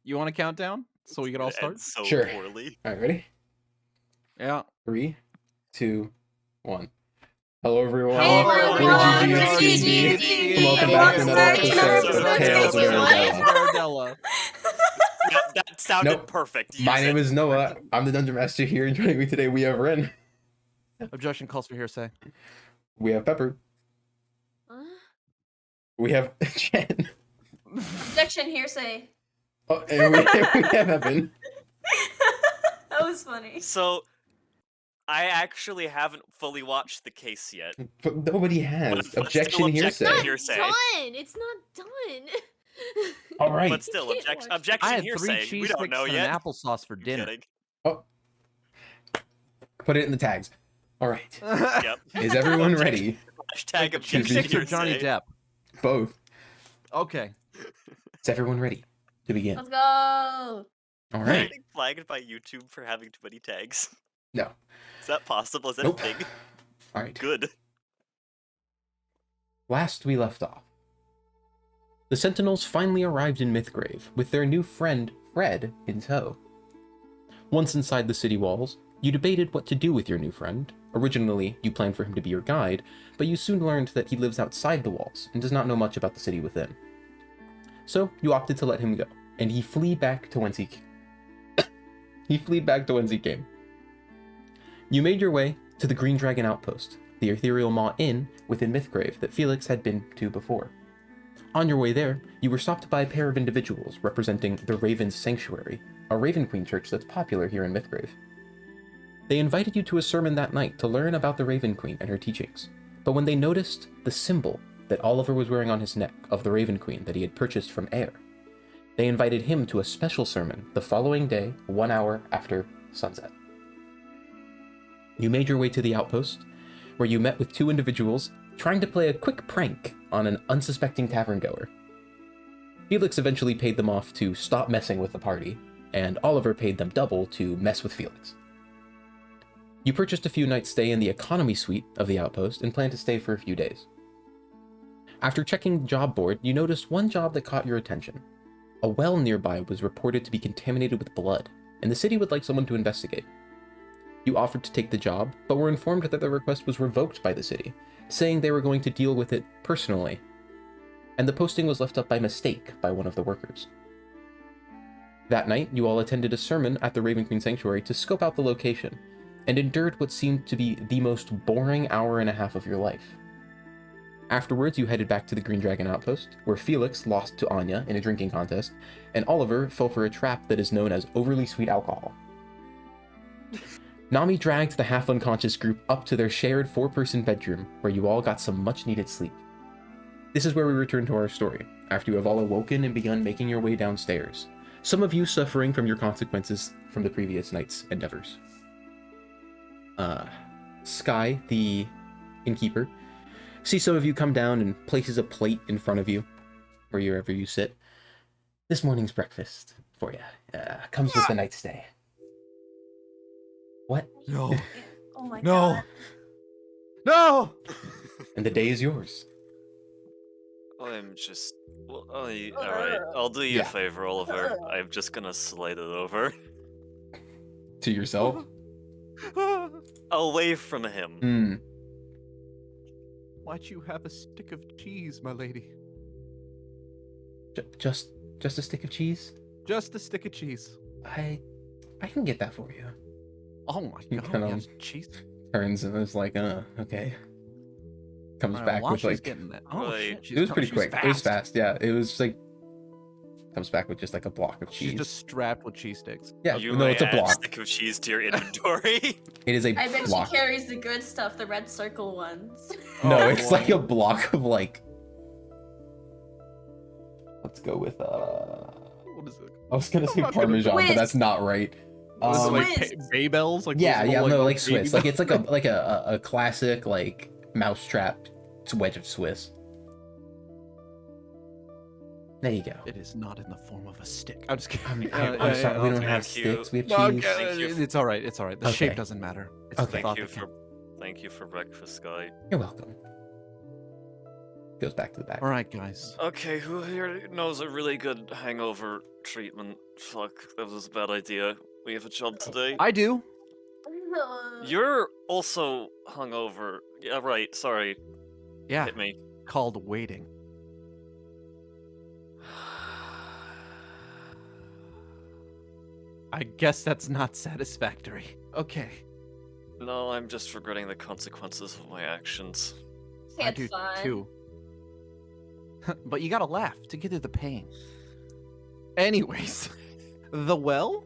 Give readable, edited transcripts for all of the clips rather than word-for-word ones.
You want to count down so we can all start? So Sure. poorly. All right, ready? Yeah. 3, 2, 1. Hello, everyone. Hey, We're everyone. GG. Welcome back to another episode of Tales of Aeradella. Yeah, that sounded Nope. perfect. My name is Noah. I'm the Dungeon Master here, and joining me today we have Ren. Objection calls for hearsay. We have Pepper. We have Jen. Objection, hearsay. Oh, and we have Evan. That was funny. So, I actually haven't fully watched the case yet. But nobody has. But Objection still hearsay. hearsay. It's not done. All right. But still, You can't watch. objection I had hearsay. 3 We cheese don't sticks know and yet. an applesauce for dinner. Kidding. Oh. Put it in the tags. All right. Yep. Is everyone ready? Hashtag Choose objection Sticks or Johnny hearsay. Depp? Both. Okay. Is everyone ready to begin? Let's go. All Am I right. getting flagged by YouTube for having too many tags? No. Is that possible? Is that Nope. a thing? All right. Good. Last we left off, the Sentinels finally arrived in Mythgrave with their new friend, Fred, in tow. Once inside the city walls, you debated what to do with your new friend. Originally, you planned for him to be your guide, but you soon learned that he lives outside the walls and does not know much about the city within. So, you opted to let him go, and he fled back to whence he came. You made your way to the Green Dragon Outpost, the Ethereal Maw Inn within Mythgrave that Felix had been to before. On your way there, you were stopped by a pair of individuals representing the Raven's Sanctuary, a Raven Queen church that's popular here in Mythgrave. They invited you to a sermon that night to learn about the Raven Queen and her teachings, but when they noticed the symbol that Oliver was wearing on his neck of the Raven Queen that he had purchased from Aer, they invited him to a special sermon the following day, 1 hour after sunset. You made your way to the outpost, where you met with 2 individuals trying to play a quick prank on an unsuspecting tavern goer. Felix eventually paid them off to stop messing with the party, and Oliver paid them double to mess with Felix. You purchased a few nights' stay in the economy suite of the outpost and planned to stay for a few days. After checking the job board, you noticed one job that caught your attention. A well nearby was reported to be contaminated with blood, and the city would like someone to investigate. You offered to take the job, but were informed that the request was revoked by the city, saying they were going to deal with it personally, and the posting was left up by mistake by one of the workers. That night, you all attended a sermon at the Raven Queen Sanctuary to scope out the location, and endured what seemed to be the most boring hour and a half of your life. Afterwards, you headed back to the Green Dragon Outpost, where Felix lost to Anya in a drinking contest, and Oliver fell for a trap that is known as overly sweet alcohol. Nami dragged the half-unconscious group up to their shared 4-person bedroom, where you all got some much-needed sleep. This is where we return to our story, after you have all awoken and begun making your way downstairs, some of you suffering from your consequences from the previous night's endeavors. Sky, the innkeeper, sees some of you come down and places a plate in front of you, wherever you sit. This morning's breakfast for you. Comes with the night's stay. What? No. Oh my No. god. No! And the day is yours. I'm just... Well, alright, I'll do you a favor, Oliver. I'm just gonna slide it over. To yourself? Away from him. Hmm. Why'd you have a stick of cheese, my lady? Just a stick of cheese? Just a stick of cheese. I can get that for you. Oh my You god, kind we of have cheese. turns and is like, okay. Comes Alright, back while with she's like... getting that. Oh, Right. shit, she's It was coming- pretty she's quick. It was fast, yeah. It was like... Comes back with just like a block of cheese. She's just strapped with cheese sticks. Yeah, You no, may it's a add a block. stick of cheese to your inventory. It is a I bet block. she carries the good stuff, the red circle ones. No, Oh, it's boy. like a block of like... Let's go with, What is it? I was gonna say I'm not gonna- Parmesan, but Swiss. that's not right. Was it like Swiss. Baybells? Like Yeah, those yeah, little, no, like baby Swiss. Like it's like a classic like mousetrap wedge of Swiss. There you go. It is not in the form of a stick. I'm just kidding. I'm sorry, we don't have thank you. sticks. We have No, cheese. Thank you. it's all right. It's all right. The Okay. shape doesn't matter. It's Okay. the thought that Thank you for breakfast, Sky. You're welcome. Goes back to the back. All right, guys. Okay, who here knows a really good hangover treatment? Fuck, that was a bad idea. We have a job today. I do. You're also hungover. Yeah, right, sorry. Yeah. Hit me. Called waiting. I guess that's not satisfactory. Okay. No, I'm just regretting the consequences of my actions. I Had do fun. too. But you gotta laugh to get through the pain. Anyways, the well,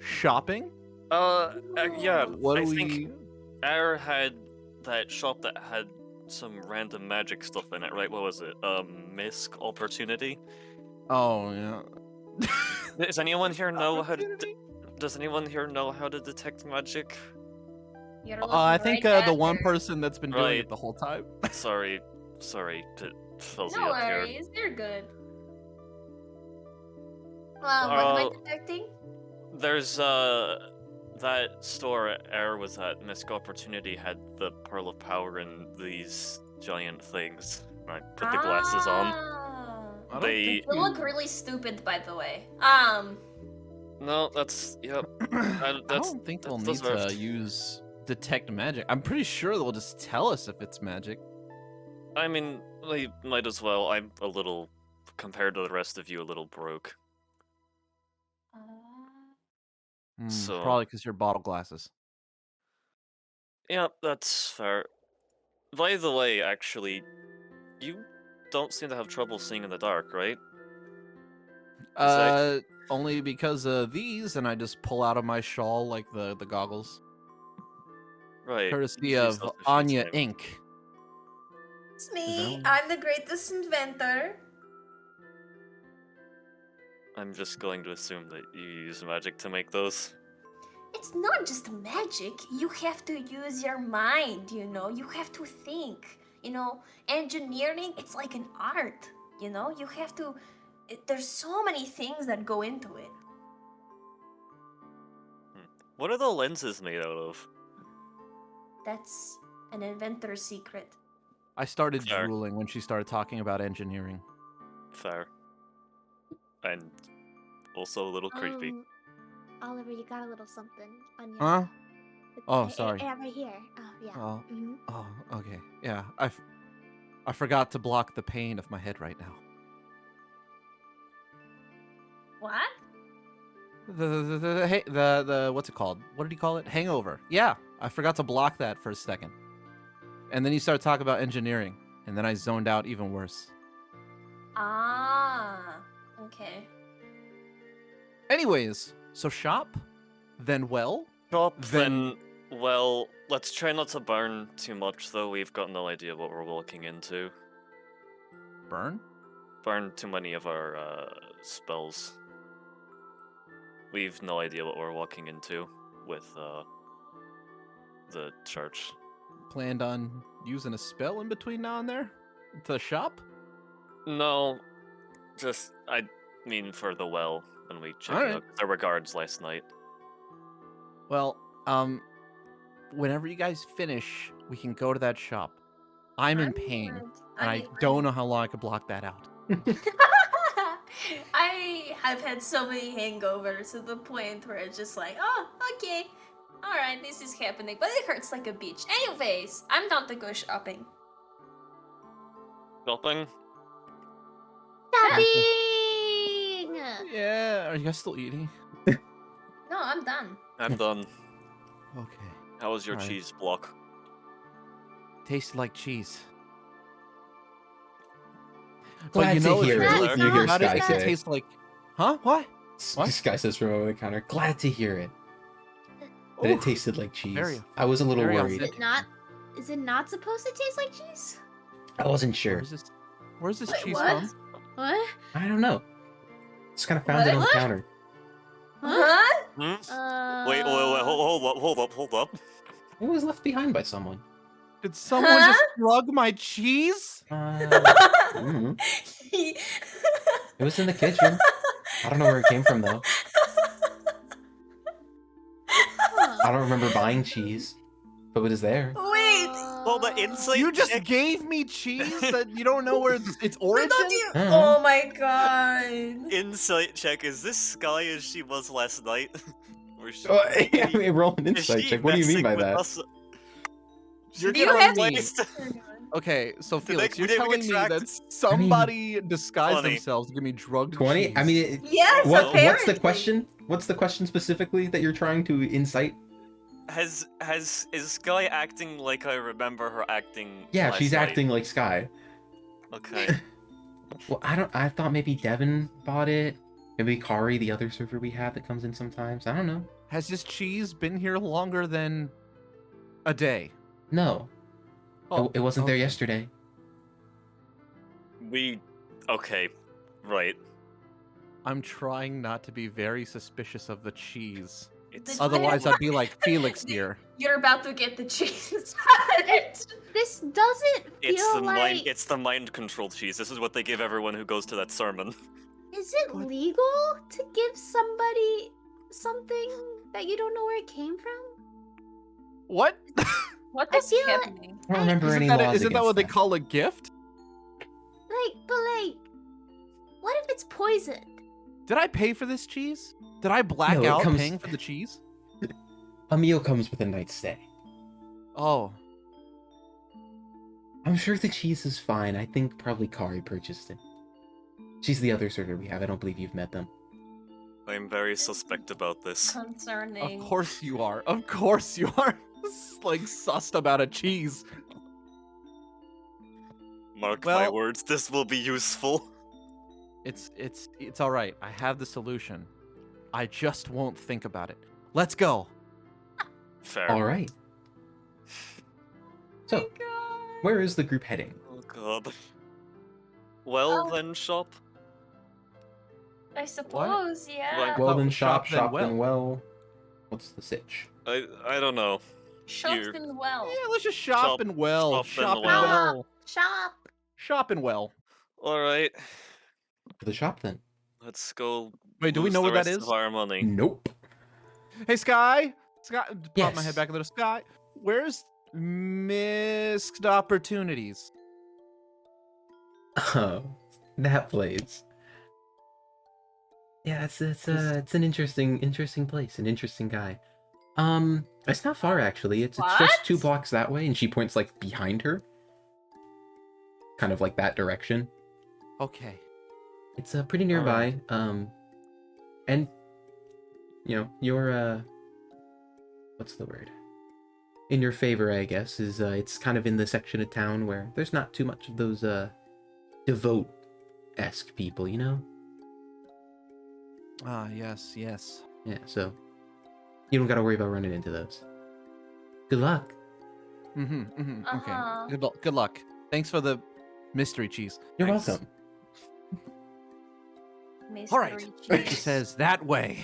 shopping. Yeah. What I do think we? Air had that shop that had some random magic stuff in it, right? What was it? Misc opportunity. Oh yeah. Does anyone here know how to? Does anyone here know how to detect magic? You're I looking think right the one at her. person that's been doing Right. it the whole time. Sorry to fuzzy No up here. worries, you're good. What am I Uh, detecting? There's that store Air was at. Misc Opportunity had the Pearl of Power and these giant things. I put the glasses on. I don't They think You look really stupid, by the way. no, that's yep. I That's don't think we'll that's need to deserved. use detect magic. I'm pretty sure they'll just tell us if it's magic. I mean, they might as well. I'm a little, compared to the rest of you, a little broke. So- Probably because your bottle glasses. Yeah, that's fair. By the way, actually, you don't seem to have trouble seeing in the dark, right? Only because of these, and I just pull out of my shawl like the goggles, Right. courtesy use of those a few Anya times. Inc. It's that me. one? I'm the greatest inventor. I'm just going to assume that you use magic to make those. It's not just magic. You have to use your mind, you know? You have to think. You know, engineering, it's like an art, you know? You have to. There's so many things that go into it. What are the lenses made out of? That's an inventor's secret. I started Fair. drooling when she started talking about engineering. Fair. And also a little creepy. Oliver, you got a little something on your. Huh? Oh, Yeah, sorry. yeah, right here. Oh, yeah. Oh, Mhm. oh, okay. Yeah, I forgot to block the pain of my head right now. What? The what's it called? What did he call it? Hangover. Yeah, I forgot to block that for a second. And then you started talking about engineering, and then I zoned out even worse. Ah, okay. Anyways, so shop, then well, Shop, Then- then, well, let's try not to burn too much, though. We've got no idea what we're walking into. burn. Burn too many of our spells. We've no idea what we're walking into with the church. Planned on using a spell in between now and there to shop. No, just I mean for the well when we checked Alright. out. There were guards last night. Well, whenever you guys finish, we can go to that shop. I'm in pain, and I don't know how long I could block that out. I have had so many hangovers to the point where it's just like, oh, okay. Alright, this is happening. But it hurts like a bitch. Anyways, I'm down to go shopping. Shopping? Shopping! Yeah, are you guys still eating? No, I'm done. I'm done. Okay. How was your Alright. cheese block? Tasted like cheese. Glad to hear it's it. good. You hear How does Sky it say. taste like? Huh? What? What? Sky says from over the counter. Glad to hear it. That it Oof. tasted like cheese. Very- I was a little very worried. authentic. Is it not supposed to taste like cheese? I wasn't sure. Where's this Wait, cheese what? from? What? I don't know. Just kind of found it on the What? counter. Huh? Hmm? Wait, hold up. It was left behind by someone. Did someone Huh? just slug my cheese? Mm. It was in the kitchen. I don't know where it came from though. I Huh. don't remember buying cheese, but it was there. Wait, Well, the insight You just check- gave me cheese that you don't know where its I origin? thought you. Uh-huh. Oh my god. Insight check. Is this Sky as she was last night? Or is she, Oh, I mean, roll an is insight she check. What do you mean messing by with that? us? You're She You telling have- me. replaced- Okay, so Felix, you're did we telling me attract- that somebody disguised 20. themselves to give me drugged 20? cheese. I mean, it, Yes, what's the apparently. question? What's the question specifically that you're trying to incite? Is Sky acting like I remember her acting? Yeah, last she's night? acting like Sky. Okay. Well, I thought maybe Devin bought it. Maybe Kari, the other server we have that comes in sometimes. I don't know. Has this cheese been here longer than a day? No, it wasn't there okay. yesterday. Okay, right. I'm trying not to be very suspicious of the cheese. It's Otherwise, I'd be like Felix here. You're about to get the cheese. This doesn't it's feel the mind. like. It's the mind control cheese. This is what they give everyone who goes to that sermon. Is it legal to give somebody something that you don't know where it came from? What? What I is feel like- happening? I don't remember any laws Isn't that what against they call a gift? But what if it's poisoned? Did I pay for this cheese? Did I black No, it out comes- paying for the cheese? A meal comes with a night's stay. Oh, I'm sure the cheese is fine. I think probably Kari purchased it. She's the other server we have. I don't believe you've met them. I'm very suspect about this. Concerning. of course you are. Of course you are. Like sussed about a cheese. Mark my Well- words. This will be useful. It's all right. I have the solution. I just won't think about it. Let's go. Fair. All right. So, where is the group heading? Oh god. Well Oh. then, shop. I suppose, yeah. Like- Well Well, then, shop shop then then well. What's the sitch? I don't know. Shops You're- in well. Yeah, let's just shop Shop- and well. shop and Shop and well. well. Shop. Shop and well. All right. To the shop then. Let's go. Wait, do we lose know the where that rest is? Of our money. Nope. Hey, Sky. Sky, pop my Yes. head back a little. Sky, where's missed opportunities? Oh, that place. Yeah, it's an interesting place, an interesting guy. It's not far actually. It's just What? 2 blocks that way, and she points like behind her, kind of like that direction. Okay. It's pretty nearby. And you know your what's the word? In your favor, I guess, is it's kind of in the section of town where there's not too much of those devote-esque people, you know? Ah, yes, yes. Yeah, so you don't got to worry about running into those. Good luck. Okay. Uh-huh. Good luck. Thanks for the mystery cheese. You're Thanks. welcome. All right. Mystery She cheese. says that way,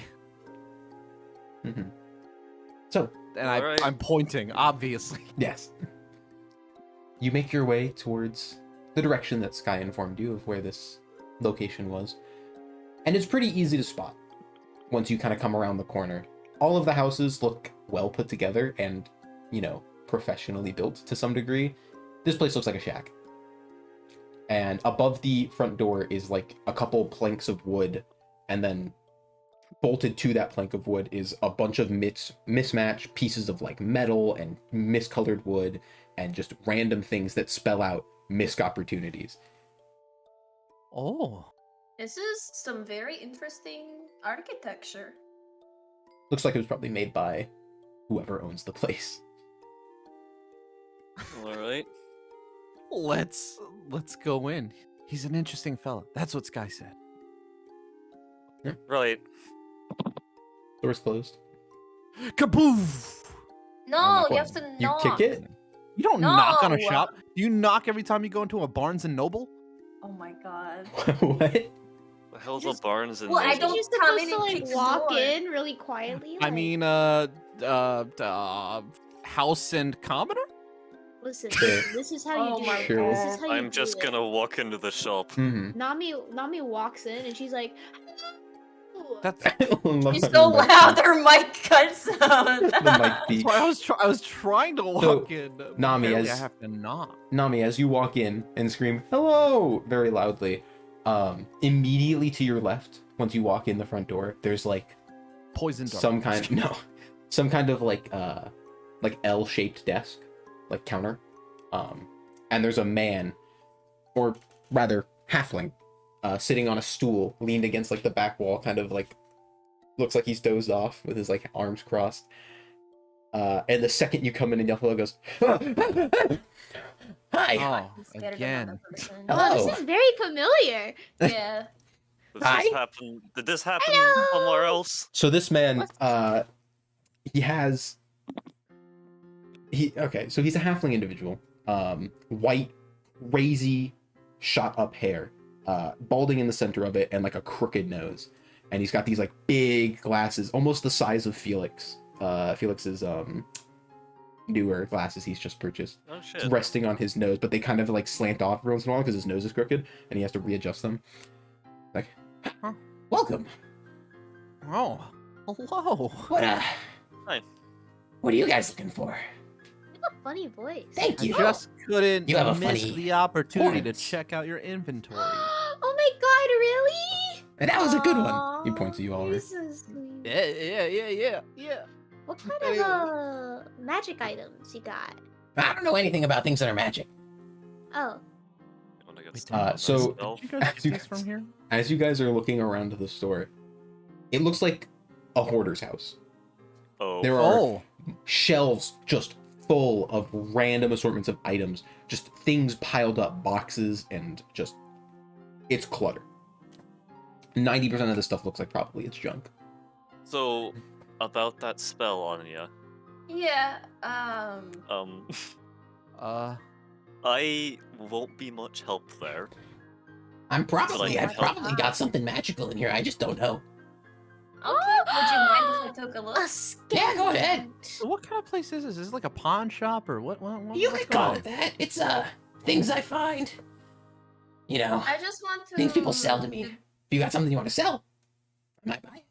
hmm So, and All right. I'm pointing, obviously. yes. You make your way towards the direction that Sky informed you of where this location was. And it's pretty easy to spot once you kind of come around the corner. All of the houses look well put together and, you know, professionally built to some degree. This place looks like a shack. And above the front door is like a couple planks of wood, and then bolted to that plank of wood is a bunch of mismatched pieces of like metal and miscolored wood and just random things that spell out missed opportunities. Oh. This is some very interesting architecture. Looks like it was probably made by whoever owns the place. All right. Let's go in. He's an interesting fella. That's what Sky said. Right. Door's closed. Kaboof! No, On that you have one. to You knock. kick it? You don't knock on a No. shop. Do you knock every time you go into a Barnes and Noble? Oh my god. What? The hell's Just- a Barnes and Well, I Noble? don't You're come supposed in to and like kick the walk door. in really quietly. I like, mean, House and Commoner? listen. Sure. This is how Oh you do my it. Sure. This is how you I'm do just it. gonna walk into the shop. Mm-hmm. Nami walks in and she's like, That's He's so loud, their mic cuts out. The mic beep. why I was trying to walk in. But Nami, apparently I as- have to knock. Nami, as you walk in and scream "Hello" very loudly, immediately to your left, once you walk in the front door, there's like Poison dart. some kind of like L-shaped desk, like counter, and there's a man, or rather halfling, sitting on a stool, leaned against like the back wall, kind of like looks like he's dozed off with his like arms crossed. And the second you come in and yell hello, goes, "Hi." Oh, He's scared of again. another person. Hello. Oh, this is very familiar. Yeah. Did this happen Hello. somewhere else? So this man, What's- so he's a halfling individual. White, razy, shot up hair, balding in the center of it, and like a crooked nose. And he's got these like big glasses, almost the size of Felix. Felix's newer glasses he's just purchased, Oh shit. resting on his nose, but they kind of like slant off every once in a while because his nose is crooked, and he has to readjust them. Like, Huh. welcome. Oh, hello. What Hi. What are you guys looking for? You have a funny voice. Thank I you. just couldn't You have a miss funny the opportunity to voice. check out your inventory. Oh my god, really? And that was a good one. Aw, He points to you, Oliver. you're so sweet. Yeah. What kind Anyway. of magic items you got? I don't know anything about things that are magic. Oh, Wanna get Wait, started on so- myself? Did you guys As you get this guys- from here? As you guys are looking around the store, it looks like a hoarder's house. Oh. There are Oh, shelves just full of random assortments of items, just things piled up, boxes, and just it's clutter. 90% of the stuff looks like probably it's junk. So, about that spell on ya, Yeah. I won't be much help there. I'm probably- I've probably got something magical in here. I just don't know. Okay. Would you mind if I took a look? a skin. Yeah, go ahead. so what kind of place is this? Is this like a pawn shop or what? What's You going could call on? it that. It's things I find. You know, I just want to. things people sell to me. If you got something you want to sell, I might buy it.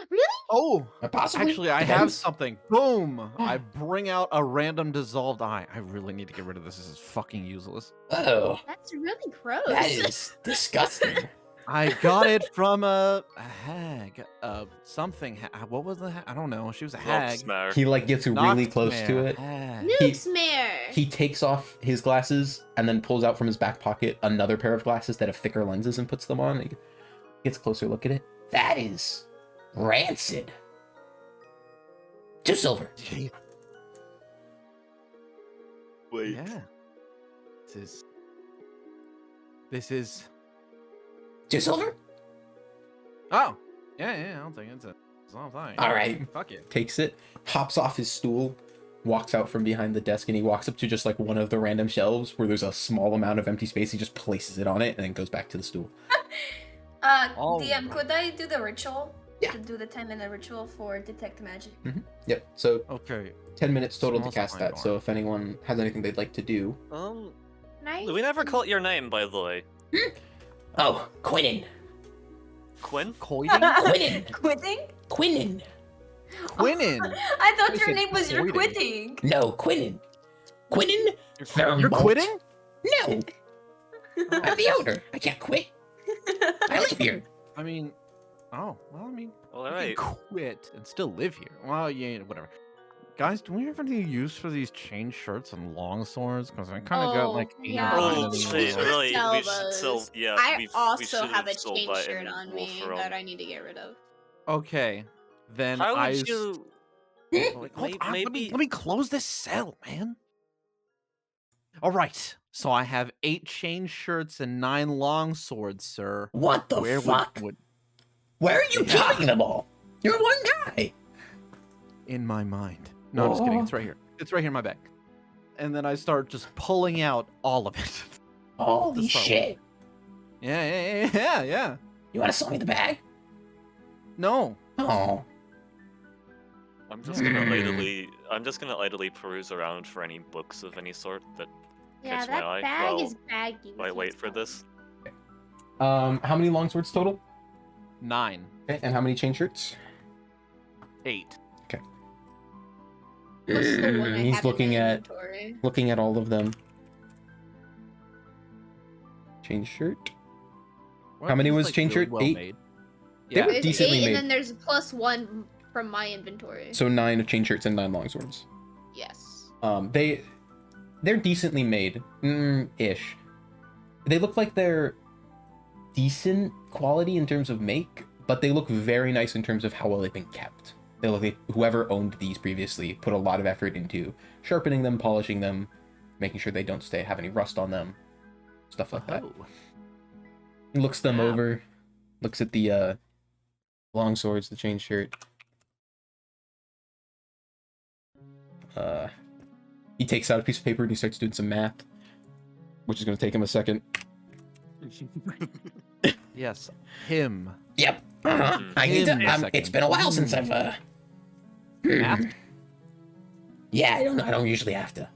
Really? Oh, Or possibly. actually, I have Depends. something. Boom! I bring out a random dissolved eye. I really need to get rid of this. This is fucking useless. Oh, That's really gross. that is disgusting. I got it from a hag. Something. What was the hag? I don't know. She was a hag. Snare. He like gets really close to Noctmare, it. hag. Nukesmare. He takes off his glasses and then pulls out from his back pocket another pair of glasses that have thicker lenses and puts them on. He gets a closer look at it. That is rancid. 2 silver. Gee, Wait. yeah. This is. 2 silver? Oh, yeah. I don't think it's all fine. All right. Fuck it. Takes it, hops off his stool, walks out from behind the desk, and he walks up to just like one of the random shelves where there's a small amount of empty space. He just places it on it and then goes back to the stool. Oh. DM, could I do the ritual? Yeah. To do the 10-minute ritual for detect magic. Yep. So Okay. 10 minutes total Small to cast slide that. So if anyone has anything they'd like to do. Nice. We never caught your name, by the way. Oh, Quinnen. Quinn? Coining? Quinnen. Quitting? Quinnen. Quinnin. I thought I your said name was you're quitting. quitting. No, Quinnen. Quinnen? You're quitting? No. I'm the owner. I can't quit. I live here. I mean, oh, well, I mean, All you right. can quit and still live here. Well, yeah, whatever. Guys, do we have any use for these chain shirts and long swords? Because I kind of got Oh, like yeah. Oh, we shit, should really? sell We should sell. those. Yeah, I we also should have a sold chain that shirt in on me Wolf that I need to get rid of. Okay, then How I. would you? Like, hold May- on, maybe. let me close this cell, man. All right, so I have 8 chain shirts and 9 long swords, sir. What the Where fuck? would Where are you Yeah. keeping them all? You're one guy. in my mind? No, I'm just kidding. It's right here. It's right here in my bag. And then I start just pulling out all of it. Holy Just start- shit. Yeah. You want to sell me the bag? No. Oh. I'm just gonna idly peruse around for any books of any sort that Yeah, catch my that eye bag while is baggy. I wait for this. How many longswords total? 9. Okay, and how many chain shirts? 8. Plus the one I He's have in looking my at inventory. all of them. Chain shirt. Well, How many he's, was like, chain really shirt? well 8? made. They Yeah. were There's decently 8, made. and then there's plus 1 from my inventory. So 9 of chain shirts and 9 longswords. Yes. They're decently made, ish. They look like they're decent quality in terms of make, but they look very nice in terms of how well they've been kept. They look like whoever owned these previously put a lot of effort into sharpening them, polishing them, making sure they don't have any rust on them, stuff like that. Oh. He looks them Yeah. over, looks at the long swords, the chain shirt. He takes out a piece of paper and he starts doing some math, which is going to take him a second. Yes, him. Yep. Give me a second. It's been a while since I've Math? Yeah, I don't usually have to.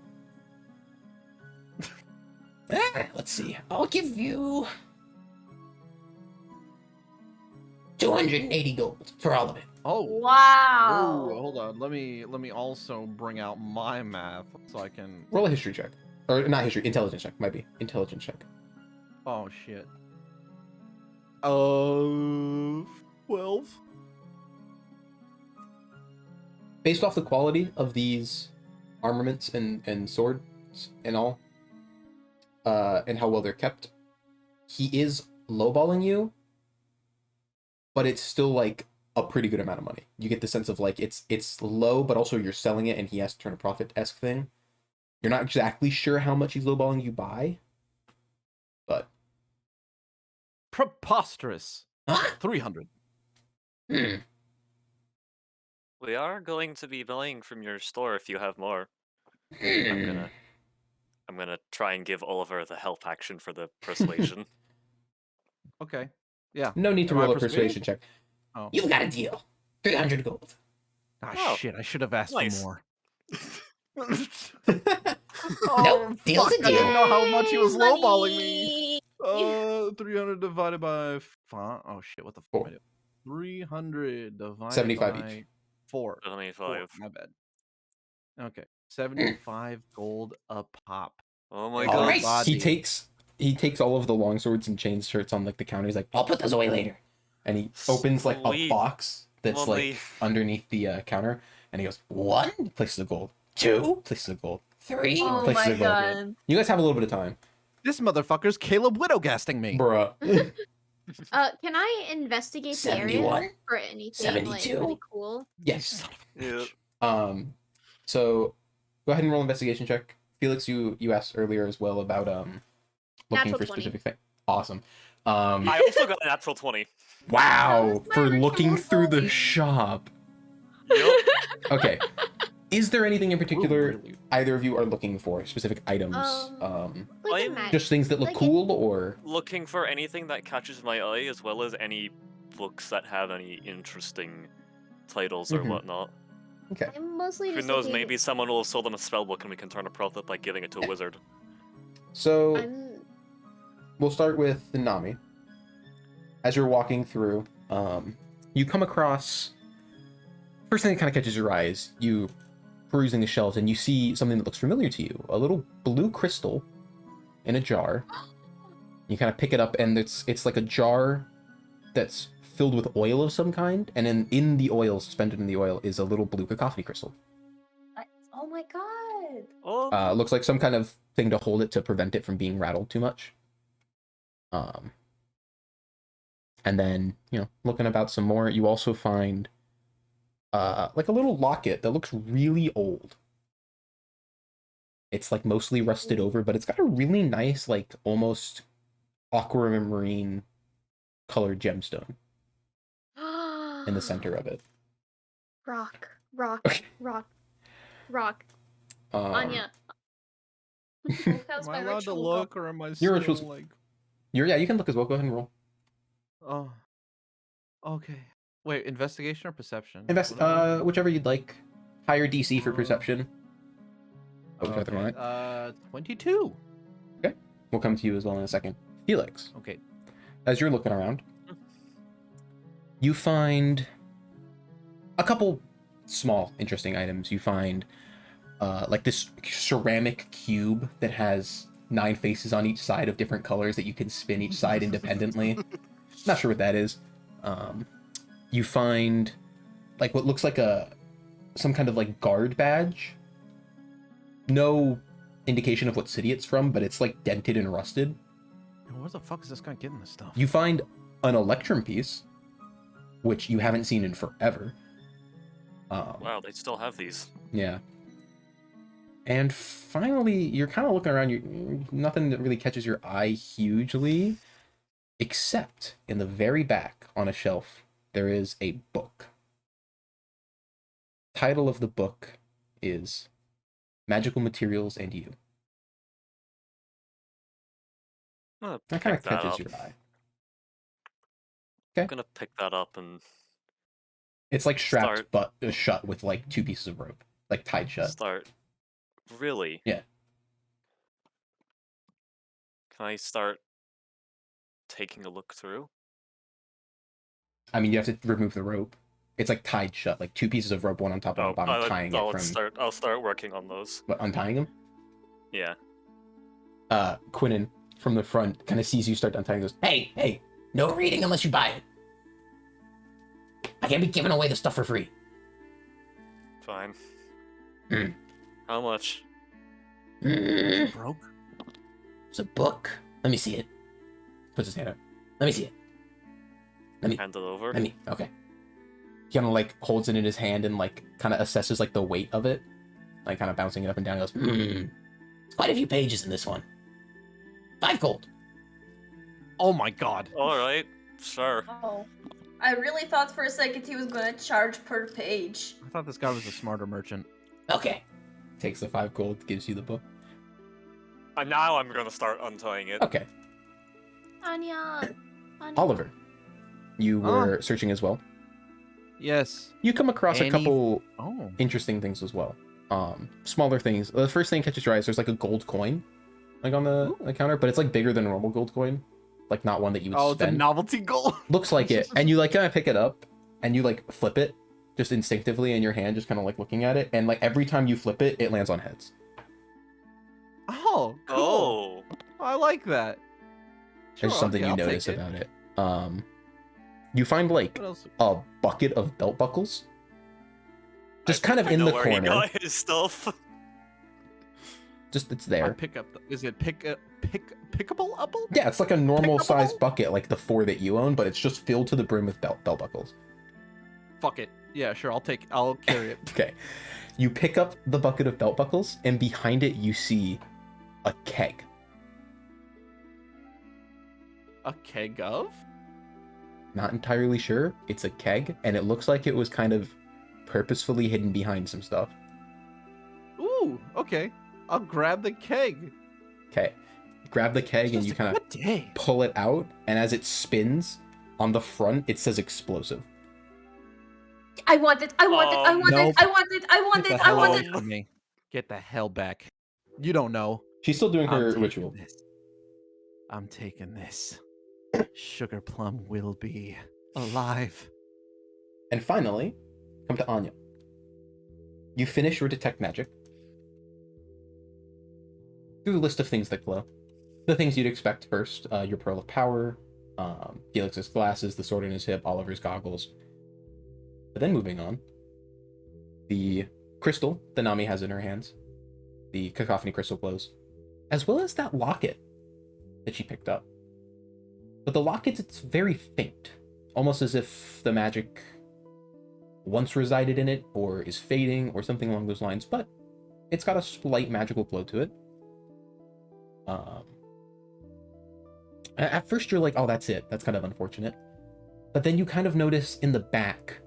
Let's see. I'll give you 280 gold for all of it. Oh. Wow. Ooh, hold on. Let me also bring out my math so I can. Roll a history check. Or not history, intelligence check. Might be. Intelligence check. Oh shit. 12. Based off the quality of these armaments and swords and all, and how well they're kept, he is lowballing you, but it's still like a pretty good amount of money. You get the sense of like it's low, but also you're selling it and he has to turn a profit-esque thing. You're not exactly sure how much he's lowballing you by, but Preposterous. huh? 300. We are going to be buying from your store if you have more. Hmm. I'm gonna try and give Oliver the help action for the persuasion. Okay. Yeah. No need to Am I roll a persuaded? persuasion check. Oh. You've got a deal. 300 gold. Ah, Oh, shit. I should have asked nice. for more. Nope, deal's a I didn't deal. know how much he was Yay, lowballing me. money! 300 divided by 5. Oh shit, what the fuck am I Four. doing? 300 divided 75 by each. 4. 75. My bad. Okay. 75 gold a pop. Oh my All god. right. body. He takes all of the long swords and chain shirts on like the counter. He's like, I'll put those away later. And he opens like a Sweet. box that's like Money. underneath the counter, and he goes, 1, places of gold. 2, places of gold. 3, Oh places my of gold. god. You guys have a little bit of time, This motherfucker's Caleb Widowgasting me. bruh. Can I investigate the area 71, for anything 72. like really cool? Yes. Yeah. So go ahead and roll investigation check. Felix, you asked earlier as well about looking Natural for 20. specific things. Awesome. I also got a natural 20. Wow, That was for my looking original through the goal. shop. Yep. Okay. Is there anything in particular Really? either of you are looking for? Specific items? Like a I'm magic. Just things that look like cool, or Looking for anything that catches my eye, as well as any books that have any interesting titles or Mhm. whatnot. okay. I'm mostly Who just knows, looking- maybe someone will have sold them a spell book and we can turn a profit by giving it to a wizard. So I'm we'll start with the Nami. As you're walking through, you come across. First thing that kind of catches your eye is you perusing the shelves, and you see something that looks familiar to you. A little blue crystal in a jar. You kind of pick it up, and it's like a jar that's filled with oil of some kind, and in the oil, suspended in the oil, is a little blue cacophony crystal. Oh my god. Oh, Looks like some kind of thing to hold it to prevent it from being rattled too much. And then, looking about some more, you also find like a little locket that looks really old. It's like mostly rusted over, but it's got a really nice, like almost aquamarine colored gemstone in the center of it. rock, rock, Okay. rock, rock. Um, Anya. That was Am my I allowed to ritual look, or am I Your still ritual's- like? you can look as well. Go ahead and roll. Oh. Okay. Wait, investigation or perception? Invest, What am I- whichever you'd like. Higher DC for Oh. perception. Oh, which other one, right? 22. We'll come to you as well in a second. Felix, Okay. as you're looking around, You find a couple small interesting items. You find like this ceramic cube that has 9 faces on each side of different colors that you can spin each side independently. Not sure what that is. You find like what looks like some kind of like guard badge. No indication of what city it's from, but it's like dented and rusted. Where the fuck is this guy getting this stuff? You find an electrum piece, which you haven't seen in forever. Wow, they still have these. Yeah. And finally, you're kind of looking around. Nothing that really catches your eye hugely, except in the very back on a shelf, there is a book. Title of the book is Magical Materials and You. That kind of catches your eye. I'm gonna pick that up and It's like strapped but shut with like 2 pieces of rope, like tied shut. start. Really? Yeah. Can I start taking a look through? I mean, you have to remove the rope. It's like tied shut, like 2 pieces of rope, one on top of the bottom, tying it from. I'll start working on those. What, untying them? Yeah. Quinnen from the front kind of sees you start untying. Goes, hey, no reading unless you buy it. I can't be giving away the stuff for free. Fine. Hmm. How much? Broke? It's a book. Let me see it. Puts his hand up. Let me see it. Hand it over. Okay. He kind of like holds it in his hand and like kind of assesses like the weight of it, like kind of bouncing it up and down. He goes, It's quite a few pages in this one. 5 gold. Oh my god. All right, sure. Oh. I really thought for a second he was gonna charge per page. I thought this guy was a smarter merchant. Okay. Takes the 5 gold, gives you the book. And now I'm gonna start untying it. Okay. Anya. Oliver, you were searching as well. Yes. You come across a couple Oh. interesting things as well. Smaller things. The first thing catches your eye is there's like a gold coin, like on the counter, but it's like bigger than a normal gold coin, like not one that you would Oh, spend. it's a novelty gold. Looks like it, and you like kind of pick it up, and you like flip it, just instinctively in your hand, just kind of like looking at it, and like every time you flip it, it lands on heads. Oh, cool. Oh. I like that. Sure, There's something okay, you I'll notice take it. about it. You find like What else? a bucket of belt buckles, just kind of I in know the where he corner. got his stuff. Just it's I there. pick up. Is it pickable apple? Yeah, it's like a normal Pickable? sized bucket, like the 4 that you own, but it's just filled to the brim with belt buckles. Fuck it. Yeah, sure. I'll carry it. Okay. You pick up the bucket of belt buckles, and behind it you see a keg. A keg of? Not entirely sure. It's a keg, and it looks like it was kind of purposefully hidden behind some stuff. Ooh. Okay. I'll grab the keg. Okay. Grab the keg and Just you a kind of good day. pull it out, and as it spins, on the front it says explosive. I want it. I want it. I want Nope. it. I want it. I want Get it. the I hell want away it. from me. Get the hell back. You don't know. She's still doing I'm her taking ritual. this. I'm taking this. Sugar Plum will be alive. And finally, come to Anya. You finish your detect magic. Do the list of things that glow. The things you'd expect first, your Pearl of Power, Felix's glasses, the sword in his hip, Oliver's goggles. But then moving on, the crystal that Nami has in her hands, the cacophony crystal glows, as well as that locket that she picked up. But the locket, it's very faint, almost as if the magic once resided in it, or is fading, or something along those lines, but it's got a slight magical glow to it. At first you're like, oh, that's it. That's kind of unfortunate. But then you kind of notice in the back,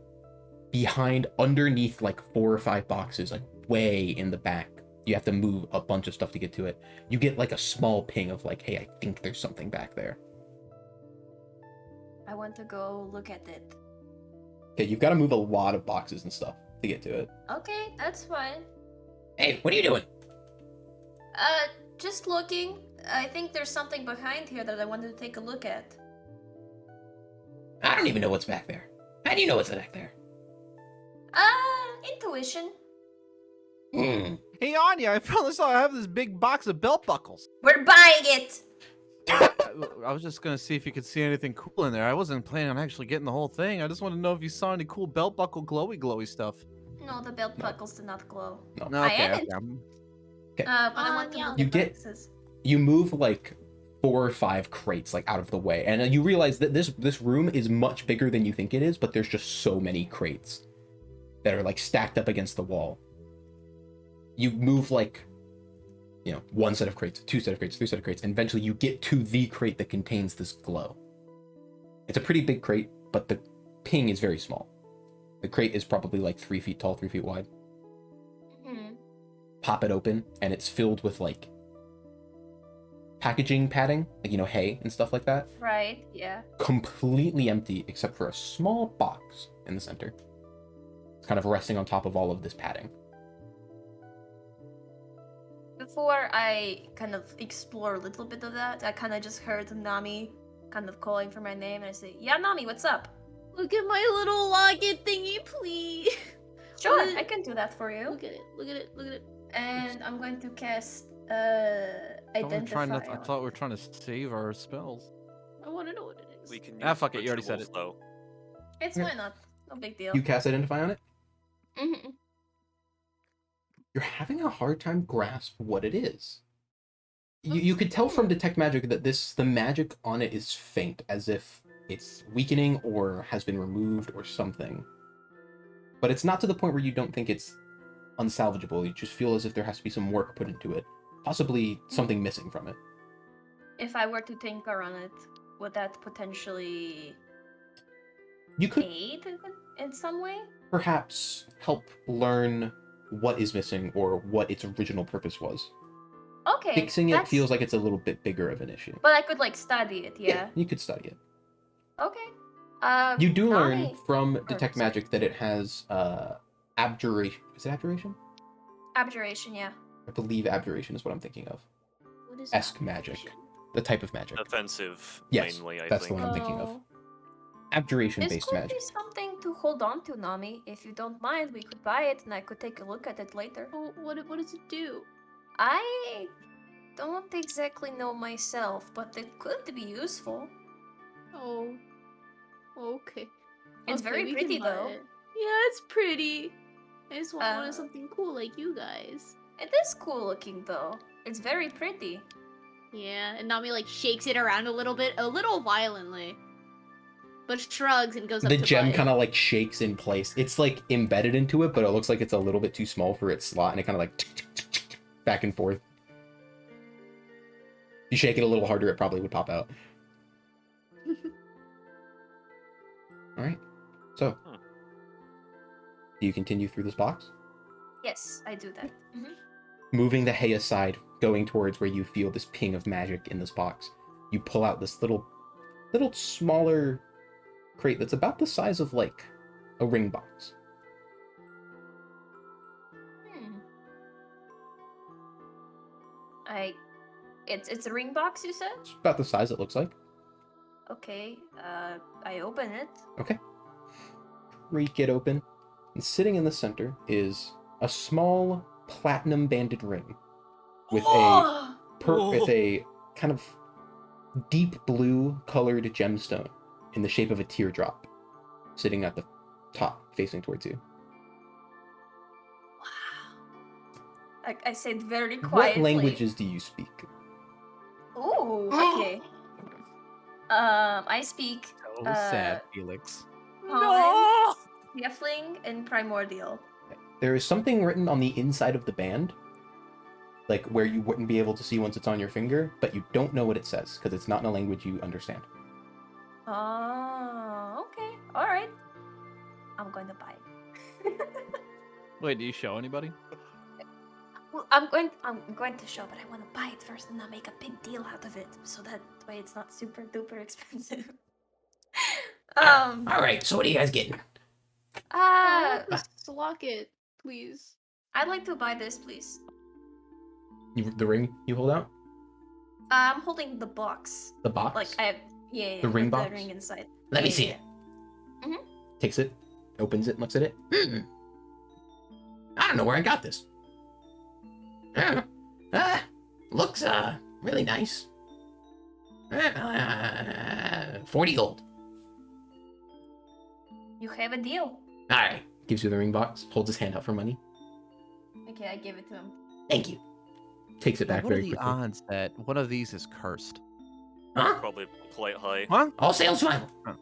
underneath like 4 or 5 boxes, like way in the back, you have to move a bunch of stuff to get to it. You get like a small ping of like, hey, I think there's something back there. I want to go look at it. Okay, you've got to move a lot of boxes and stuff to get to it. Okay, that's fine. Hey, what are you doing? Just looking. I think there's something behind here that I wanted to take a look at. I don't even know what's back there. How do you know what's back there? Intuition. Hmm. Hey, Anya, I found this out. I have this big box of belt buckles. We're buying it. I was just gonna see if you could see anything cool in there. I wasn't planning on actually getting the whole thing. I just want to know if you saw any cool belt buckle glowy stuff. No, the belt buckles do not glow. No. I Okay, haven't. Okay. But I want to yeah. look You at get- boxes. You move like 4 or 5 crates like out of the way, and you realize that this room is much bigger than you think it is, but there's just so many crates that are like stacked up against the wall. You move like, 1 set of crates, 2 set of crates, 3 set of crates, and eventually you get to the crate that contains this glow. It's a pretty big crate, but the ping is very small. The crate is probably like 3 feet tall, 3 feet wide. Hmm. Pop it open, and it's filled with like packaging padding, like hay and stuff like that. Right. Yeah. Completely empty except for a small box in the center. It's kind of resting on top of all of this padding. Before I kind of explore a little bit of that, I kind of just heard Nami kind of calling for my name, and I say, "Yeah, Nami, what's up?" Look at my little locket thingy, please. Sure, What? I can do that for you. Look at it. Look at it. Look at it. And I'm going to cast I identify. thought we were trying to save our spells. I want to know what it is. We can Ah, use fuck it, you already said rituals, it. though. It's Yeah. why not? No big deal. You cast Identify on it? Mhm. You're having a hard time grasp what it is. You could tell from Detect Magic that the magic on it is faint, as if it's weakening or has been removed or something. But it's not to the point where you don't think it's unsalvageable. You just feel as if there has to be some work put into it. Possibly something missing from it. If I were to tinker on it, would that potentially You could aid in some way? perhaps help learn what is missing or what its original purpose was. Okay. Fixing it that's- feels like it's a little bit bigger of an issue. But I could like study it, yeah. You could study it. Okay. You do learn Nami- from Detect sorry. Magic that it has abjuration. Is it abjuration? Abjuration, yeah. I believe abjuration is what I'm thinking of. What is Esque that? magic. The type of magic. Offensive, Yes, mainly, I that's the think. one I'm thinking of. Oh. Abjuration This based could magic. be something to hold on to, Nami. If you don't mind, we could buy it and I could take a look at it later. Oh, what does it do? I don't exactly know myself, but it could be useful. Oh. Okay. It's Okay, very we pretty, can buy though. it. Yeah, it's pretty. I just wanted Uh, something cool like you guys. It is cool looking, though. It's very pretty. Yeah, and Nami like shakes it around a little violently, but shrugs and goes up The to gem buy it. kind of like shakes in place. It's like embedded into it, but it looks like it's a little bit too small for its slot, and it kind of like back and forth. If you shake it a little harder, it probably would pop out. All right. So, do you continue through this box? Yes, I do that. Moving the hay aside, going towards where you feel this ping of magic in this box, you pull out this little smaller crate that's about the size of like a ring box. Hmm. It's a ring box, you said? It's about the size it looks like. Okay. I open it. Okay. Creak it open, and sitting in the center is a small platinum banded ring with with a kind of deep blue colored gemstone in the shape of a teardrop sitting at the top facing towards you. I said very quietly. What languages do you speak? Ooh, okay. I speak So sad, Felix. Common, Tiefling, and Primordial. There is something written on the inside of the band, like where you wouldn't be able to see once it's on your finger, but you don't know what it says because it's not in a language you understand. Oh, okay. All right. I'm going to buy it. Wait, do you show anybody? Well, I'm going to show, but I want to buy it first and not make a big deal out of it, so that way it's not super duper expensive. All right, so what are you guys getting? This locket, please. I'd like to buy this, please. The ring you hold out? I'm holding the box. The box? Like I have, yeah, The ring with box? the ring inside. Let me Yeah, see yeah. it. Takes it, opens it, looks at it. I don't know where I got this. Looks really nice. 40 gold. You have a deal. All right. Gives you the ring box. Holds his hand out for money. Okay, I give it to him. Thank you. Takes it back What are very the quickly. odds that one of these is cursed? Huh? Probably quite high. Huh? All sales final. Huh.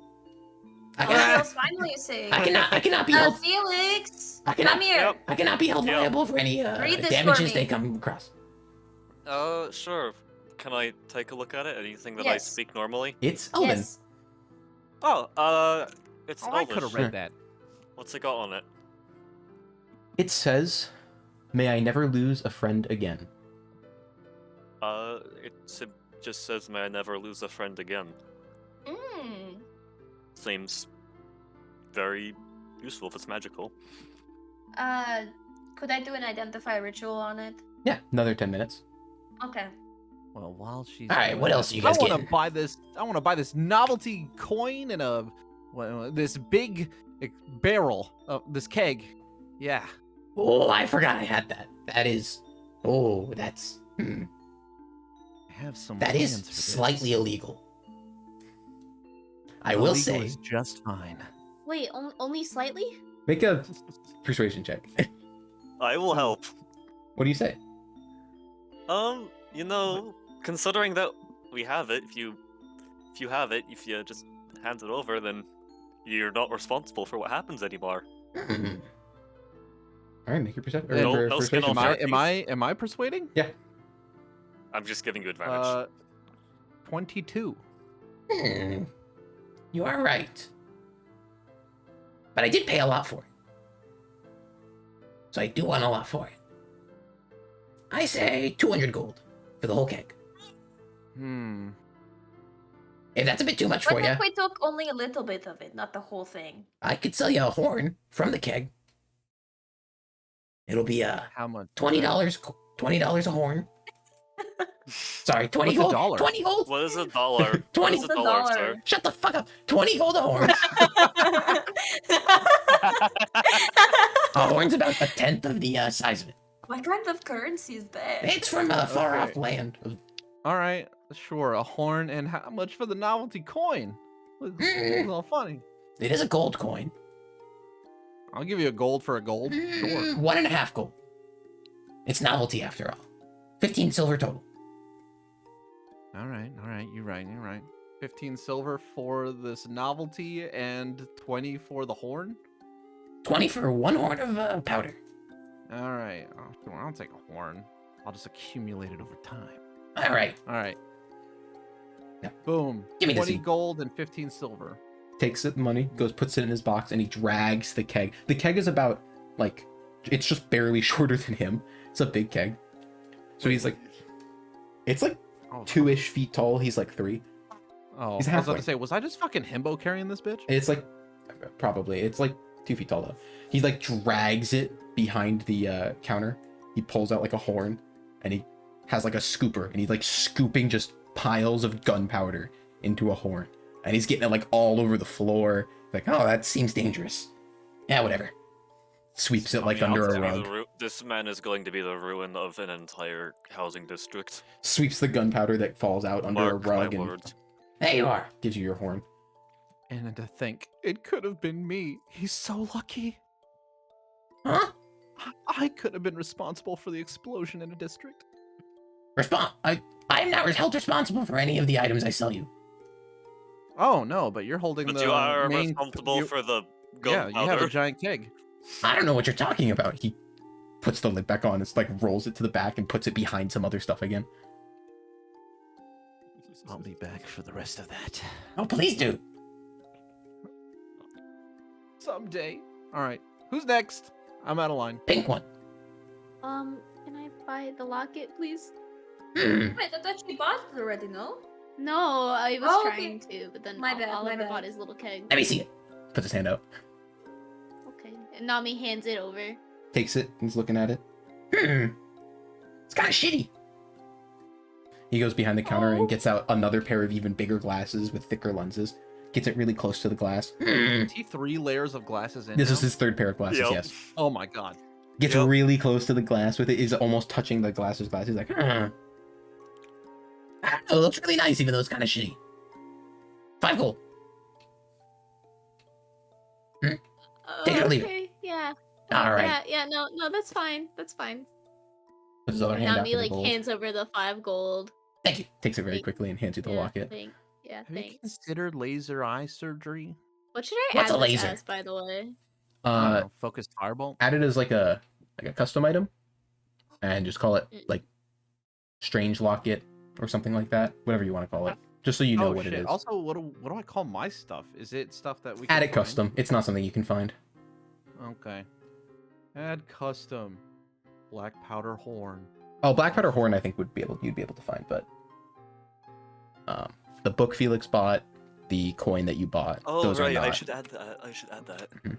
I Oh, cannot, Sales finally you say. I cannot be held. Felix, I cannot- come here. Yep. I cannot be held Yeah. liable for any Read this for damages me. they come across. Sure. Can I take a look at it? Anything that I Yes. speak normally? It's Elven. Yes. Oh, it's Oh, I could have Elvish. read that. What's it got on it? It says, "May I never lose a friend again." It just says, "May I never lose a friend again." Mm. Seems very useful if it's magical. Could I do an identify ritual on it? Yeah, another 10 minutes. Okay. Well, while she's All right, doing what that, else are you guys I want getting? to buy this. I want to buy this novelty coin and this big barrel of this keg. Yeah. Oh, I forgot I had that. That is. Oh, that's. I have some. That is plans for this. slightly illegal. I will Illegal say. is just fine. Wait, only slightly? Make a persuasion check. I will help. What do you say? Considering that we have it, if you just hand it over, then you're not responsible for what happens anymore. All right, make your perception. No skin off your teeth. Am I persuading? Yeah. I'm just giving you advantage. 22. You are right. But I did pay a lot for it. So I do want a lot for it. I say 200 gold for the whole keg. If that's a bit too much for What you, if we took only a little bit of it, not the whole thing? I could sell you a horn from the keg. It'll be How much? $20. $20 a horn. Sorry, 20 What's a gold. dollar? 20 gold. What is a dollar? 20 What is a What's a dollar, dollar? sir? Shut the fuck up. 20 gold a horn. A horn's about a tenth of the size of it. What kind of currency is that? It's from a far off Okay. land. All right, sure. A horn and how much for the novelty coin? It's all funny. It is a gold coin. I'll give you a gold for a gold. Sure. 1.5 gold. It's novelty after all. 15 silver total. All right. You're right. 15 silver for this novelty and 20 for the horn. 20 for one horn of powder. All right. Oh, sure, I'll take a horn. I'll just accumulate it over time. All right. All right. Yeah. Boom. Give me the 20 seed. gold and 15 silver. Takes it the money, goes, puts it in his box, and he drags the keg. The keg is about, like, it's just barely shorter than him. It's a big keg. So he's like, it's like Oh, 2-ish feet tall. He's like 3. Oh, He's I was about halfway. to say, was I just fucking himbo carrying this bitch? It's like, probably, it's like 2 feet tall though. He like drags it behind the counter. He pulls out like a horn, and he has like a scooper, and he's like scooping just piles of gunpowder into a horn. And he's getting it like all over the floor. Like, oh, that seems dangerous. Yeah, whatever. Sweeps it like I mean, under I'll a tell you rug. this man is going to be the ruin of an entire housing district. Sweeps the gunpowder that falls out under a Mark my rug and words. there you are. Gives you your horn. And to think, it could have been me. He's so lucky. Huh? I could have been responsible for the explosion in a district. I am not held responsible for any of the items I sell you. Oh no, but you're holding But the you are main. responsible you- for the Yeah, you have a gunpowder. giant keg. I don't know what you're talking about. He puts the lid back on. It's like rolls it to the back and puts it behind some other stuff again. I'll be back for the rest of that Oh, please do. someday. All right, who's next? I'm out of line. Pink one. Can I buy the locket, please? Hmm. Wait, I thought she bought it already, no? No, I was Oh, trying to, but then My bad, my Oliver bad. bought his little keg. Let me see it. Puts his hand out. Okay, and Nami hands it over. Takes it and is looking at it. It's kind of shitty. He goes behind the counter Oh. and gets out another pair of even bigger glasses with thicker lenses. gets it really close to the glass. Is he 3 layers of glasses in This now? is his third pair of glasses, Yep. yes. Oh my god. Gets Yep. really close to the glass with it, is almost touching the glasses. He's like, it looks really nice, even though it's kind of shitty. 5 gold. Take it or leave it. Okay, yeah. All right. Yeah, no, that's fine. That's fine. Puts his other hand out Nami for the like gold. hands over the 5 gold. Thank you. Takes it very quickly and hands you the Yeah, locket. Yeah, Have you thanks. considered laser eye surgery? What should I What's add a this laser? as, by the way? I don't Uh, know, focused firebolt? add it as like a custom item, and just call it like strange locket or something like that. Whatever you want to call it, just so you know Oh, what shit. it is. Also, what do I call my stuff? Is it stuff that we Add can it find? custom. It's not something you can find. Okay. Add custom. Black powder horn. Oh, black powder horn, I think you'd be able to find, but the book Felix bought, the coin that you bought, Oh, those right. are not. I should add that. Mhm.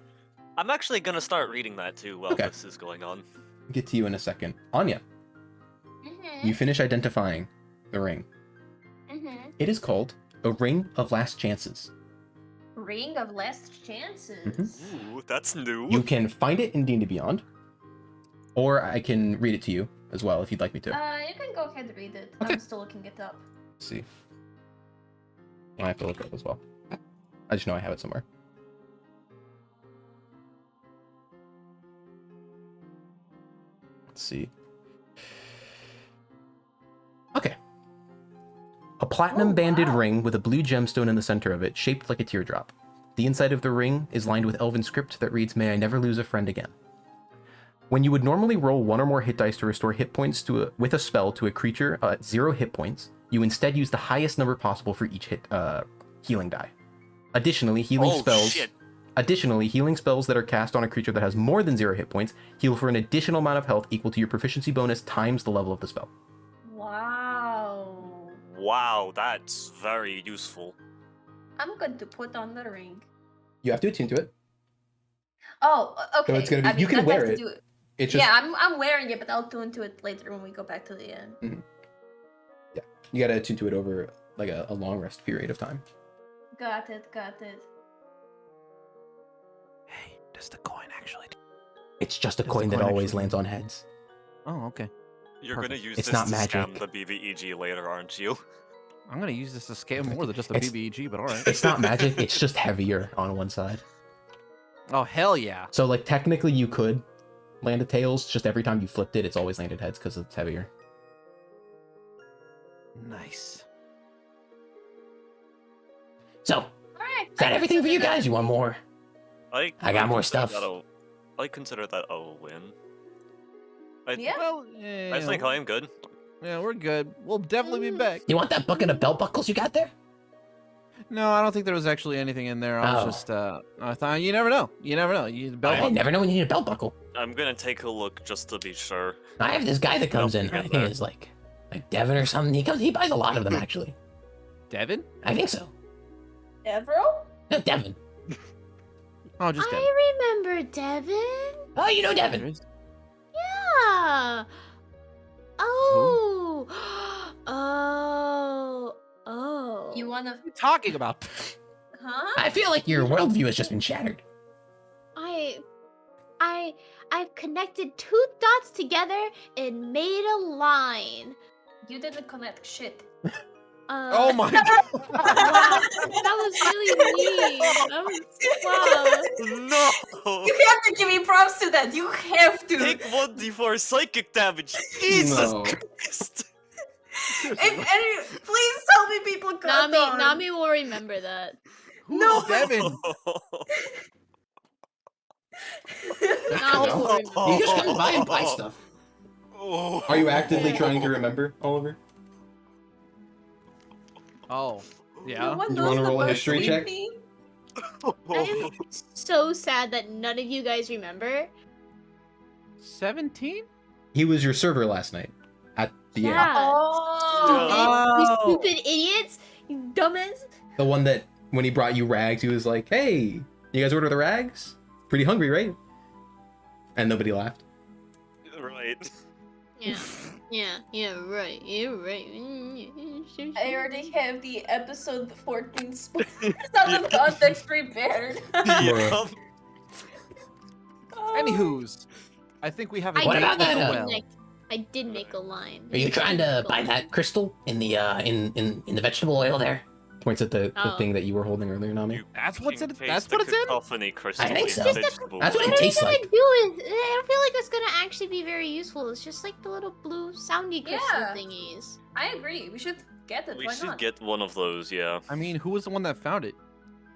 I'm actually gonna start reading that too while Okay. this is going on. Get to you in a second. Anya, Mm-hmm. you finish identifying the ring. Mm-hmm. It is called a Ring of Last Chances. Ring of last chances. Ooh, that's new. You can find it in D&D Beyond, or I can read it to you as well if you'd like me to. You can go ahead and read it. Okay. I'm still looking it up. Let's see. I have to look it up as well. I just know I have it somewhere. Let's see. Okay. A platinum banded wow. ring with a blue gemstone in the center of it, shaped like a teardrop. The inside of the ring is lined with elven script that reads, "May I never lose a friend again." When you would normally roll 1 or more hit dice to restore hit points with a spell to a creature at 0 hit points, you instead use the highest number possible for each healing die. Additionally, healing spells that are cast on a creature that has more than 0 hit points heal for an additional amount of health equal to your proficiency bonus times the level of the spell. Wow. Wow, that's very useful. I'm going to put on the ring. You have to attune to it. Oh, okay. it's gonna be- I mean, you can I wear have to it. do it. It's just Yeah, I'm wearing it, but I'll tune to it later when we go back to the end. you gotta attune to it over like a long rest period of time. Got it. Hey, does the coin actually... It's just a Does the coin that coin always actually- lands on heads. Oh, okay. You're Perfect. gonna use It's this not to magic. scam the BBEG later, aren't you? I'm gonna use this to scale more than just a It's- BBEG, but alright. It's not magic, it's just heavier on one side. Oh, hell yeah. So like technically you could land a tails, just every time you flipped it, it's always landed heads because it's heavier. Nice. So, All right. is that everything for you guys? You want more? I got more consider stuff. I consider that a win. Yeah. Well, I think I am good. yeah, we're good. We'll definitely be back. You want that bucket of belt buckles you got there? No, I don't think there was actually anything in there. I was Oh. just, I thought, you never know. You never know. You belt I buckle. never know when you need a belt buckle. I'm gonna take a look just to be sure. I have this guy that comes in. forget I think that. it's like Devin or something. He buys a lot of them actually. Devin? I think so. Evro? No, Devin. Oh, just Devin. I remember Devin. Oh, you know There Devin. is- Yeah. Oh. Oh. You wanna? What are you talking about? Huh? I feel like your worldview has just been shattered. I've connected 2 dots together and made a line. You didn't connect shit. Oh my god. Wow, that was really mean. Wow. No! You have to give me props to that. You have to. Take 1d4 psychic damage. Jesus No. Christ! Please tell me people got on. Nami will remember that. Who's No, Devin? Nami will remember. You just come by and buy stuff. Oh. Are you actively trying to remember, Oliver? Oh, yeah. No one You wanna knows the roll a birth history check? name? I'm so sad that none of you guys remember. 17? He was your server last night at the end. Yeah. Oh. You stupid idiots! You dumbass! The one that when he brought you rags, he was like, "Hey, you guys order the rags? Pretty hungry, right?" And nobody laughed. Right. Yeah, right. You're right. I already have the episode 14 spoilers out of context prepared. Yeah. Anywho's, I think we have a I What date about with that, the uh, well. I did make a line. Are you trying to buy that crystal in the in the vegetable oil there? Points at the Oh. thing that you were holding earlier, Nami. You That's what's in. can That's taste what the it's in. cacophony crystal I think in so. vegetable That's what oil. it tastes gonna like. do it? I don't feel like it's gonna actually be very useful. It's just like the little blue soundy crystal Yeah. thingies. I agree. We should get it. We Why should not? get one of those, yeah. I mean, who was the one that found it?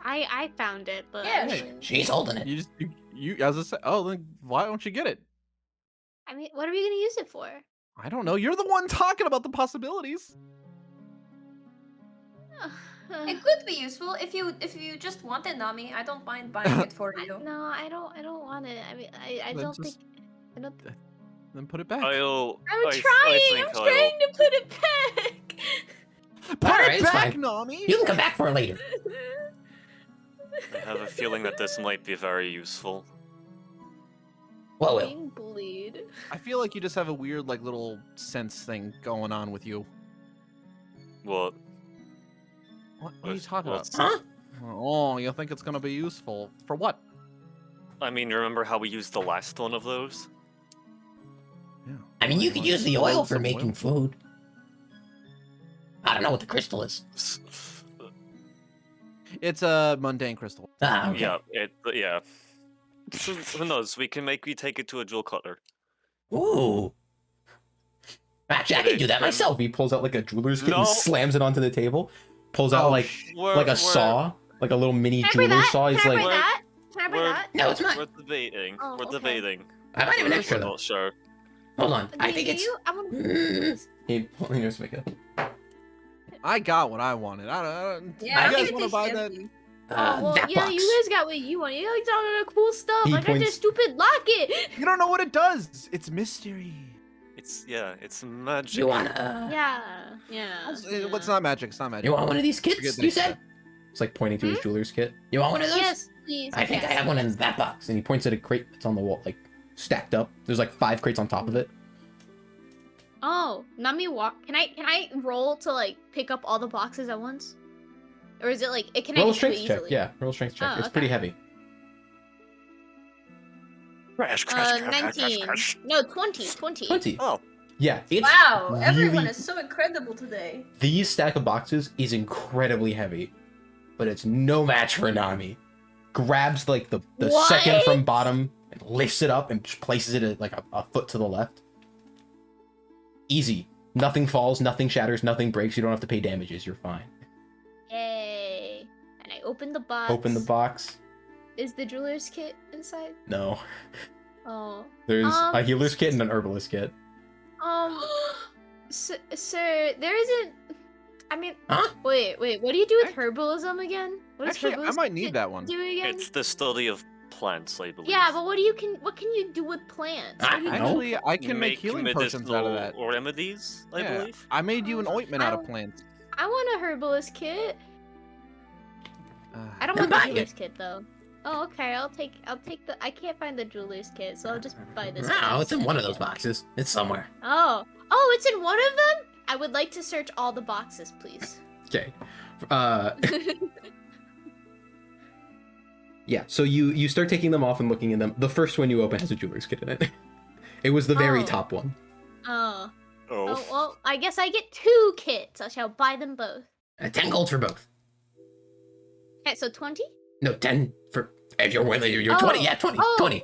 I found it, but Yeah, I mean, She's holding it. You just you as I said. Oh, then why don't you get it? I mean, what are we gonna use it for? I don't know. You're the one talking about the possibilities. It could be useful if you just want it, Nami. I don't mind buying it for you. No, I don't want it. I mean, I Then don't just- think. I don't. Then put it back. I'm I trying. think I'm trying to put it back. Put Alright, it it's back, fine. Nami. You can come back for it later. I have a feeling that this might be very useful. Well, Will. Being bullied. I feel like you just have a weird, like, little sense thing going on with you. What? What are you What's- talking about? what's- Huh? Oh, you think it's gonna be useful for what? I mean, remember how we used the last one of those? Yeah. I mean, you Why could don't use the load oil for some making oil? food. I don't know what the crystal is. It's a mundane crystal. Ah, okay. Yeah. Who knows? We take it to a jewel cutter. Ooh. Actually, I can do that myself. He pulls out like a jeweler's kit No. and slams it onto the table. Pulls out Oh, like a saw, like a little mini Can I bring jeweler's that? saw. He's Can I bring like, that? Can I bring We're- that? No, it's not. We're debating. Oh, We're okay. debating. I might have an extra We're though. not sure. Hold on. I Do think it's. you? I want. he knows make it. I got what I wanted. I don't. Yeah, you I guys think want to it's buy empty. that? Oh, well, that yeah, box. you guys got what you want. You guys got all the cool stuff. He I got this points- stupid locket. You don't know what it does. It's mystery. It's magic. You want uh, Yeah. What's not magic? It's not magic. You want one of these Forget kits? that You it's said. It's like pointing to his jeweler's kit. You want one of those? Yes, please. I think I have one in that box. And he points at a crate that's on the wall, like stacked up. There's like 5 crates on top of it. Oh, Nami walk. Can I roll to like pick up all the boxes at once? Or is it like it can I Roll a just do it strength check. easily? Yeah, roll a strength check. Oh, It's okay. pretty heavy. Crash, crash, crash, crash, 19. crash. No, 20. 20. Oh, Yeah, it's Wow, everyone really- is so incredible today. these stack of boxes is incredibly heavy, but it's no match for Nami. Grabs like the What? second from bottom and lifts it up and just places it at like a foot to the left. Easy. Nothing falls, nothing shatters, nothing breaks. You don't have to pay damages. You're fine. Yay. And I open the box. Open the box. Is the jeweler's kit inside? No. Oh. There's Um, a healer's kit and an herbalist kit. Sir, there isn't. I mean, Huh? wait. What do you do with herbalism again? What does Actually, I herbalism might need that one. do again? it's the study of plants, I believe. Yeah, but what can you do with plants? What do you do? Actually, I can make healing potions out of medicinal that. remedies, I Yeah, believe. I made you an ointment out of I- plants. I want a herbalist kit. I don't Then want the buy it. jeweler's kit though. Oh, okay. I'll take the. I can't find the jeweler's kit, so I'll just buy this. No, one it's in one of those instead. boxes. It's somewhere. Oh, it's in one of them. I would like to search all the boxes, please. Okay. Yeah, so you start taking them off and looking in them. The first one you open has a jeweler's kit in it. It was the very Oh. top one. Oh. Oh. Oh, well, I guess I get 2 kits. I shall buy them both. 10 gold for both. Okay, so 20? No, 10 for if you're willing. You're Oh. 20. Yeah, 20. Oh. 20.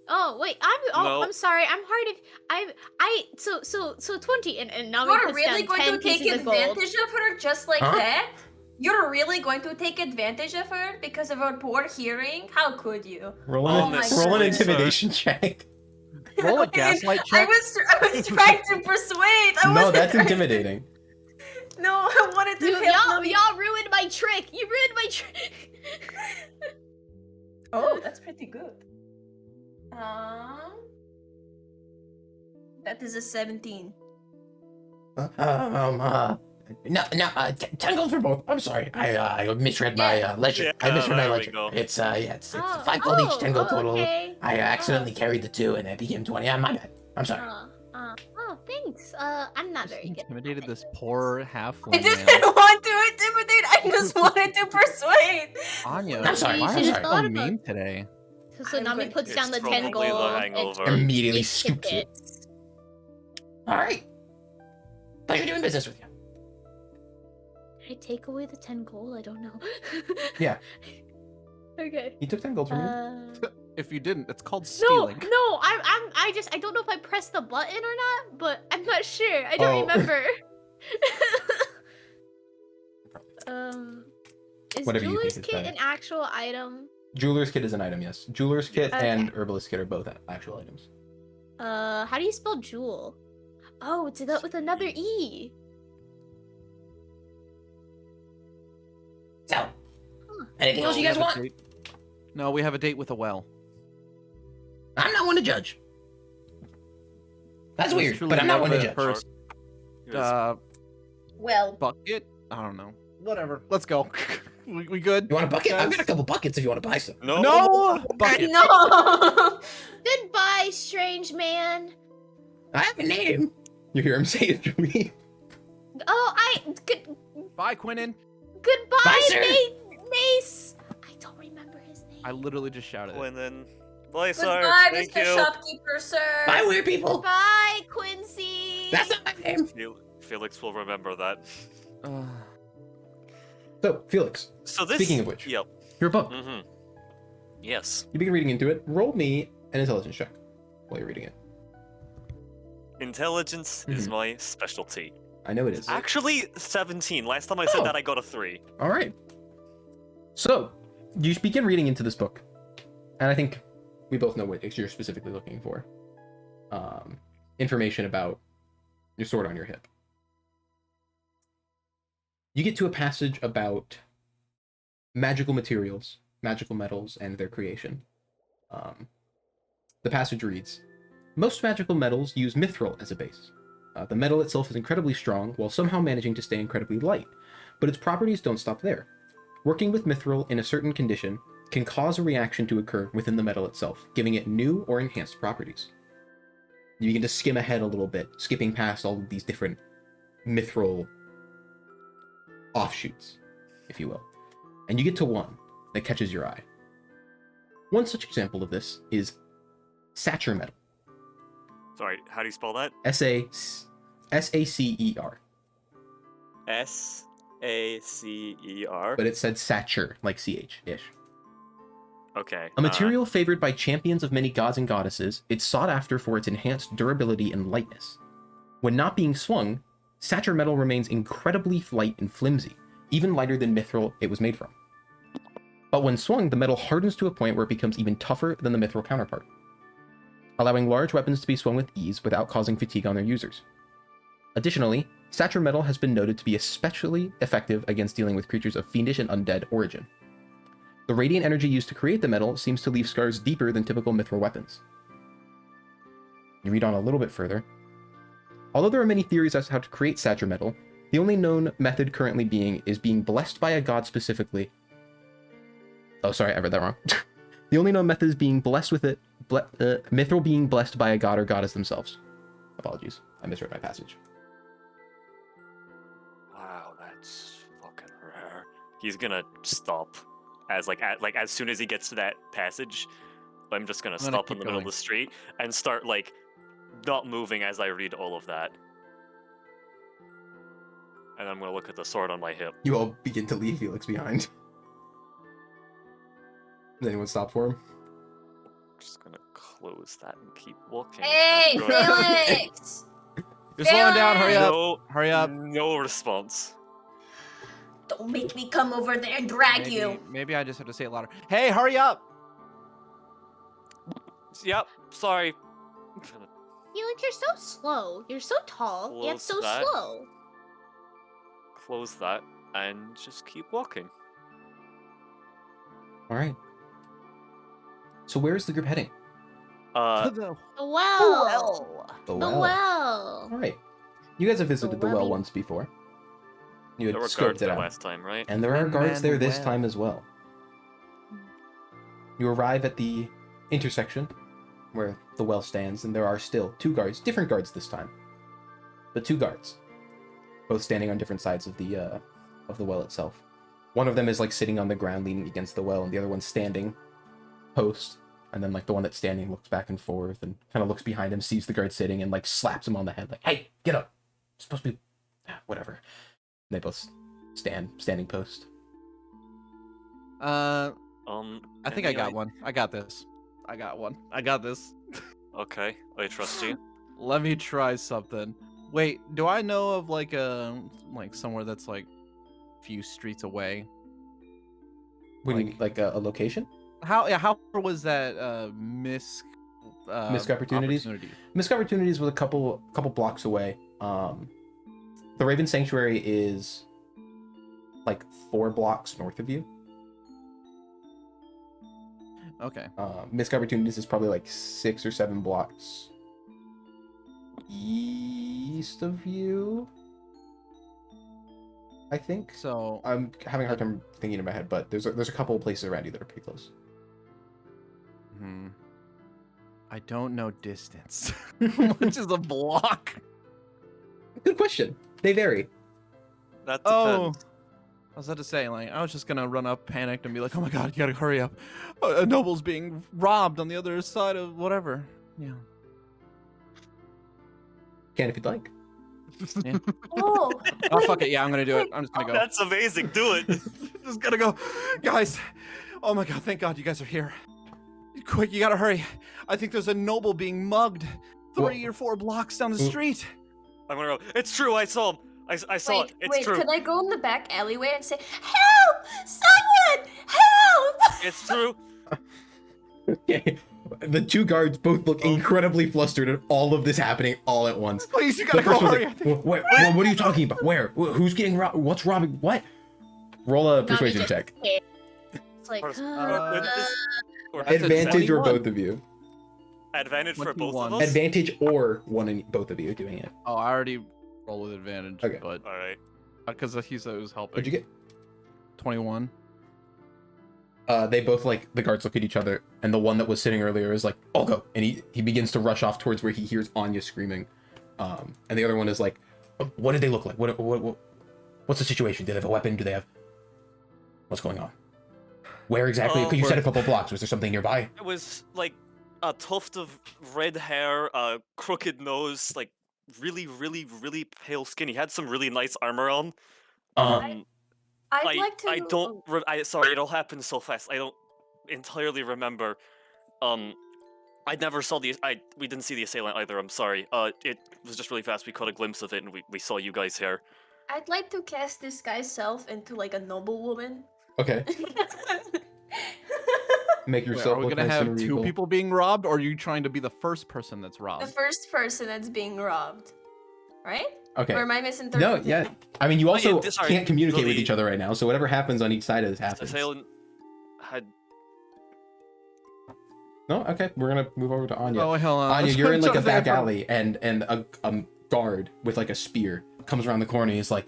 Oh, wait, No. I'm sorry. I'm hard of so 20 and now You're really going to take advantage of her just like Huh? that? You're really going to take advantage of her because of her poor hearing? How could you? Roll Oh an, my roll an goodness. intimidation check. Roll a I mean, gaslight I check. was trying to persuade. No, that's intimidating. No, I wanted to help Y'all Nami. ruined my trick. You ruined my trick. Oh, that's pretty good. That is a 17. No, 10 gold for both. I'm sorry. I misread my ledger. Yeah, I misread my there we ledger. go. It's 5 gold each, 10 gold total. Okay. I accidentally carried the 2 and it became 20. Yeah, my bad. I'm sorry. Oh, thanks. I'm not very good. Intimidated this poor I halfling just man. didn't want to intimidate. I just wanted to persuade. Anya, I'm sorry, why I'm are you sorry. so mean today? So I'm Nami good. puts down It's the 10 probably the gold hangover. and Immediately takes scoops it. tickets. All right. Pleasure doing business with you. Can I take away the 10 gold? I don't know. Yeah. Okay. He took 10 gold from you. If you didn't, it's called No, stealing. no, I don't know if I pressed the button or not, but I'm not sure. I don't Oh. remember. Is Whatever you think Jeweler's is Kit better. an actual item? Jeweler's Kit is an item, yes. Jeweler's Kit Okay. and Herbalist Kit are both actual items. How do you spell jewel? Oh, it's with another E. So, anything else you guys want? No, we have a date with a well. I'm not one to judge. That's It's weird, truly but I'm not one to the judge. first, Here's- Well, bucket? I don't know. Whatever. Let's go. we good? You want a bucket? I've got a Guys? couple buckets if you want to buy some. No. No! Bucket. no. Goodbye, strange man. I have a name. You hear him say it to me. Oh, Bye, Quinnen. goodbye, Bye, sir. Mace. I don't remember his name. I literally just shouted it. And then, bye, sir. Goodbye, Thank Mr. you. Shopkeeper, sir. Bye, weird people. Bye, Quincy. That's not my name. Felix will remember that. So, Felix, So this. Speaking of which. Yep. your book. Mm-hmm. Yes. You begin reading into it. Roll me an intelligence check while you're reading it. Intelligence is Mhm. my specialty. I know it is. Actually, 17. Last time I said Oh. that, I got a 3. All right. So, you begin reading into this book, and I think we both know what you're specifically looking for. Information about your sword on your hip. You get to a passage about magical materials, magical metals, and their creation. The passage reads, most magical metals use mithril as a base. The metal itself is incredibly strong, while somehow managing to stay incredibly light, but its properties don't stop there. Working with mithril in a certain condition can cause a reaction to occur within the metal itself, giving it new or enhanced properties. You begin to skim ahead a little bit, skipping past all of these different mithril offshoots, if you will. And you get to one that catches your eye. One such example of this is sacer metal. Sorry, how do you spell that? S-A-C-E-R. S-A-C-E-R. But it said sacer, like CH-ish. Okay. A material favored by champions of many gods and goddesses, it's sought after for its enhanced durability and lightness. When not being swung, sacer metal remains incredibly light and flimsy, even lighter than mithril it was made from. But when swung, the metal hardens to a point where it becomes even tougher than the mithril counterpart, allowing large weapons to be swung with ease without causing fatigue on their users. Additionally, sacer metal has been noted to be especially effective against dealing with creatures of fiendish and undead origin. The radiant energy used to create the metal seems to leave scars deeper than typical mithril weapons. You read on a little bit further. Although there are many theories as to how to create sacer metal, the only known method currently is being blessed by a god specifically. Oh, sorry, I read that wrong. The only known method is being blessed with it, mithril being blessed by a god or goddess themselves. Apologies, I misread my passage. Wow, that's fucking rare. He's gonna stop as as soon as he gets to that passage. I'm just gonna I'm gonna stop in keep the middle of going. the street and start not moving as I read all of that. And I'm gonna look at the sword on my hip. You all begin to leave Felix behind. Does anyone stop for him? Just gonna close that and keep walking. Hey, I'm gonna- Felix! You're slowing down. Hurry up. No, Hurry up. no response. Don't make me come over there and drag you. Maybe I just have to say it louder. Hey, hurry up. Yep, sorry. Felix, you're so slow. You're so tall, yet Close so that. slow. Close that and just keep walking. All right. So where is the group heading? Uh, The well. The The well. All right. You guys have visited the well welly. once before. You there had were scoped guards it there out. last time, right? And there are And guards there this Manuel. time as well. You arrive at the intersection where the well stands, and there are still two guards, different guards this time, the two guards, both standing on different sides of the well itself. One of them is like sitting on the ground leaning against the well, and the other one's standing post. And then like the one that's standing looks back and forth and kind of looks behind him, sees the guard sitting, and like slaps him on the head like, "Hey, get up. It's supposed to be whatever." And they both standing post. I think I any got one. I got this. I got one. I got this. Okay, I trust you. Let me try something. Wait, do I know of like somewhere that's like a few streets away? What do you mean, like a location? How far was that missed Opportunities? Missed Opportunities was a couple blocks away. The Raven Sanctuary is like 4 blocks north of you. Okay. Missed Opportunities is probably like 6 or 7 blocks east of you, I think. So I'm having a hard time thinking in my head, but there's a couple of places around you that are pretty close. I don't know distance. Which is a block? Good question. They vary. That Oh, depends. I was about to say, like, I was just gonna run up, panicked, and be like, "Oh my god, you gotta hurry up! A noble's being robbed on the other side of whatever." Yeah. Can if you'd like. Oh, Oh fuck it, yeah, I'm gonna do it. I'm just gonna go. That's amazing. Do it. Just gonna go, guys. Oh my god, thank God you guys are here. Quick, you gotta hurry. I think there's a noble being mugged 3 or 4 blocks down the street. I'm gonna go. It's true. I saw him. I saw it. It's true. Could I go in the back alleyway and say, "Help! Someone! Help!" It's true. Okay. The 2 guards both look incredibly flustered at all of this happening all at once. Please, you The gotta go first one's hurry. like, what are you talking about? Where? Who's getting robbed? What's robbing? What? Roll a persuasion check. It's like, Advantage or 21. both of you. Advantage for both 21. of us. Advantage or both of you doing it. Oh, I already rolled with advantage, Okay. but All right. because he said it was helping. What'd you get? 21. They both like the guards look at each other, and the one that was sitting earlier is like, "I'll go," and he begins to rush off towards where he hears Anya screaming, and the other one is like, "What did they look like? What's the situation? Do they have a weapon? Do they have what's going on? Where exactly? Because you said a couple blocks. Was there something nearby?" It was like a tuft of red hair, a crooked nose, like really, really, really pale skin. He had some really nice armor on. I'd like to. I don't. Sorry, it all happened so fast. I don't entirely remember. I never saw the. We didn't see the assailant either. I'm sorry. It was just really fast. We caught a glimpse of it, and we saw you guys here. I'd like to cast this guy's self into like a noble woman. Okay, make Wait, yourself are we look gonna nice have and 2 regal. people being robbed, or are you trying to be the first person that's The robbed? first person that's being robbed, right? Okay. Or am I misinterpreting? No, yeah. I mean, you also sorry, can't communicate with the- each other right now, so whatever happens on each side of this The happens. assailant had. No, okay, we're gonna move over to Anya. Oh, hell on. Anya, you're in like a Something back from- alley, and a guard with like a spear comes around the corner. And he's like,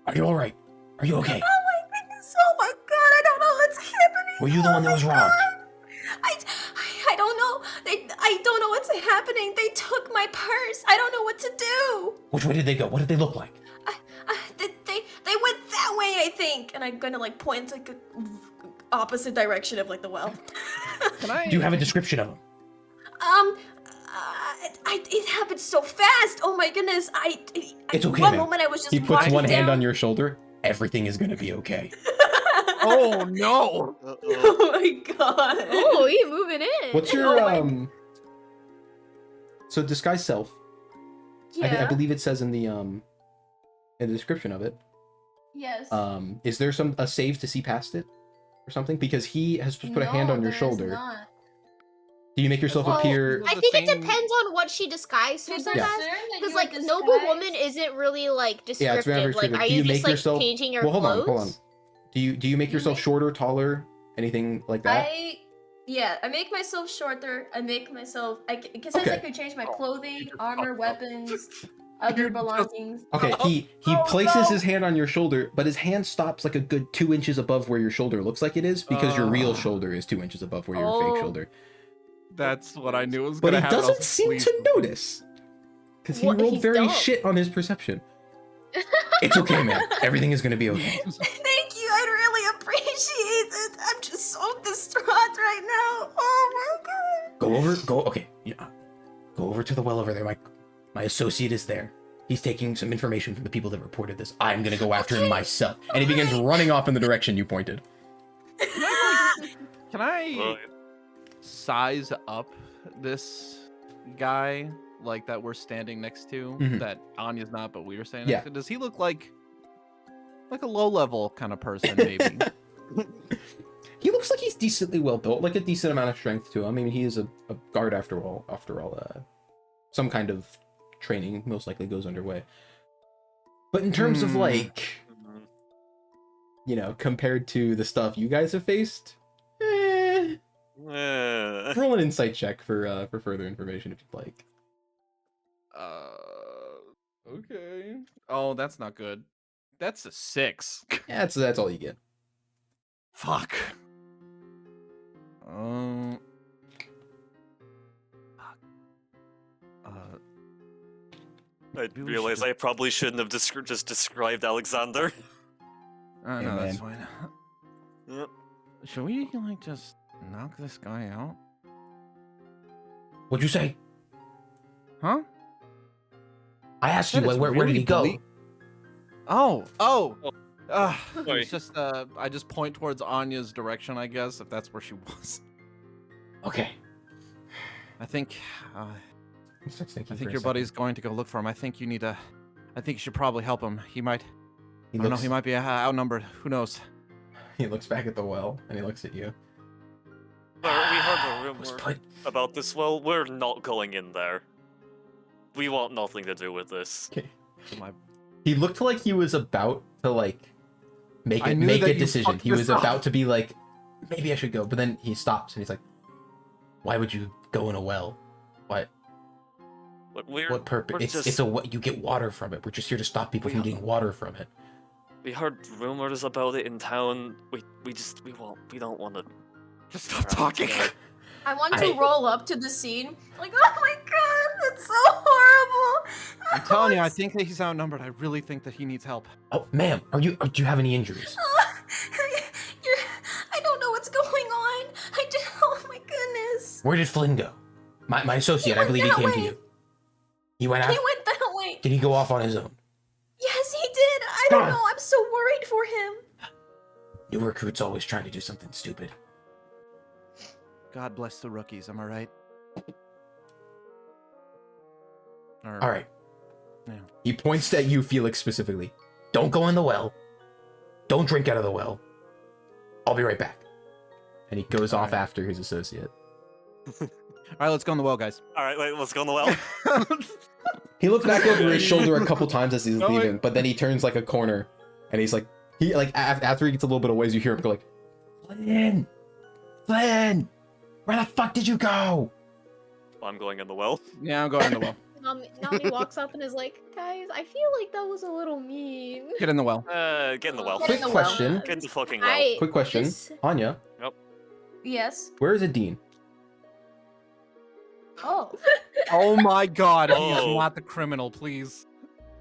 "Are you all right? Are you okay? Oh my goodness! Oh my god! I don't know what's happening. Were you the one that was Oh my robbed?" God. I don't know. I don't know what's happening. They took my purse. I don't know what to do. Which way did they go? What did they look like? They went that way, I think. And I'm gonna like point like a opposite direction of like the well. Can I? Do you have a description of them? It happened so fast. Oh my goodness. It's okay, One man. moment I was just He puts walking one hand down. on your shoulder. Everything is gonna be okay. Oh no! Oh my god. oh, you moving in. What's your Oh my- So disguise self. I Yeah. believe it says in the description of it. Yes. Is there a save to see past it or something? Because he has put a hand No, on your there is shoulder. not. Do you make yourself Well, appear? I think it depends on what she disguised herself Yeah. as. Because like noble woman isn't really like Yeah, it's very descriptive. Like, descriptive. are Do you you just make like yourself- changing your Well, hold on, clothes? hold on. Do you make yourself shorter, taller, anything like that? I make myself shorter. I make myself. It says I Okay. could change my Oh, clothing, you just armor, fucked up. weapons, other You just- belongings. Okay, he Oh, places no. his hand on your shoulder, but his hand stops like a good 2 inches above where your shoulder looks like it is, because your real shoulder is 2 inches above where your Oh. fake shoulder. That's what I knew was But gonna he happen. I was doesn't like, seem please. to notice. Because he What? rolled He's very dumb. shit on his perception. It's okay, man. Everything is gonna be okay. Thank you. I really appreciate it. I'm just so distraught right now. Oh my god. Okay. Yeah. Go over to the well over there. My associate is there. He's taking some information from the people that reported this. I'm gonna go after him myself. And he begins running off in the direction you pointed. Can I Well, size up this guy like that we're standing next to? Mhm. That Anya's not, but we were standing Yeah. next to. Does he look like a low level kind of person, maybe? He looks like he's decently well built, like a decent amount of strength to him. I mean, he is a guard after all. Some kind of training most likely goes underway. But in terms of like, compared to the stuff you guys have faced, roll an insight check for further information if you'd like. Okay. Oh, that's not good. That's a 6. Yeah, that's all you get. Fuck. I Maybe we realize should- I probably shouldn't have just described Alexander. No, Yeah, that's man. fine. Yep. Should we like just knock this guy out? What'd you say? Huh? I asked you That is where did really he go? Oh. Sorry. It's just I just point towards Anya's direction, I guess, if that's where she was. Okay. I think He starts thinking I for think a your second. buddy's going to go look for him. I think you should probably help him. He might He I don't know, looks, he might be outnumbered. Who knows? he looks back at the well and he looks at you. We heard a Was rumor put about this well. We're not going in there. We want nothing to do with this. Okay. So my He looked like he was about to like make I it knew make that a you decision. fucked He was this up. about to be like, maybe I should go, but then he stops and he's like, "Why would you go in a well? What Look, what purpose? we're It's a you get water from it. We're just here to stop people from getting water from it." We heard rumors about it in town. We don't want to. just stop talking. I want I- to roll up to the scene. Like, oh my god, that's so horrible. I'm telling you, I think that he's outnumbered. I really think that he needs help. Oh, ma'am, do you have any injuries? I don't know what's going on. Oh my goodness. Where did Flynn go? My associate, I went believe he that came to way. you. He went He out. went that way. Did he go off on his own? Yes, he did. I don't Ah. know. I'm so worried for him. New recruits always trying to do something stupid. God bless the rookies, am I right? All right. Yeah. He points at you, Felix, specifically. Don't go in the well. Don't drink out of the well. I'll be right back. And he goes off Alright. after his associate. All right, let's go in the well, guys. All right, let's go in the well. He looks back over his shoulder a couple times as he's No, leaving, wait. but then he turns like a corner, and he's like, after he gets a little bit of ways, you hear him go like, Flynn, where the fuck did you go? I'm going in the well. Yeah, I'm going in the well. Nami walks up and is like, guys, I feel like that was a little mean. Get in the well. Get in the well. Get in Quick the well. question. Get in the fucking well. Quick question. This- Anya, Yes. where is Adine? Oh. Oh my god, he is Oh. not the criminal, please.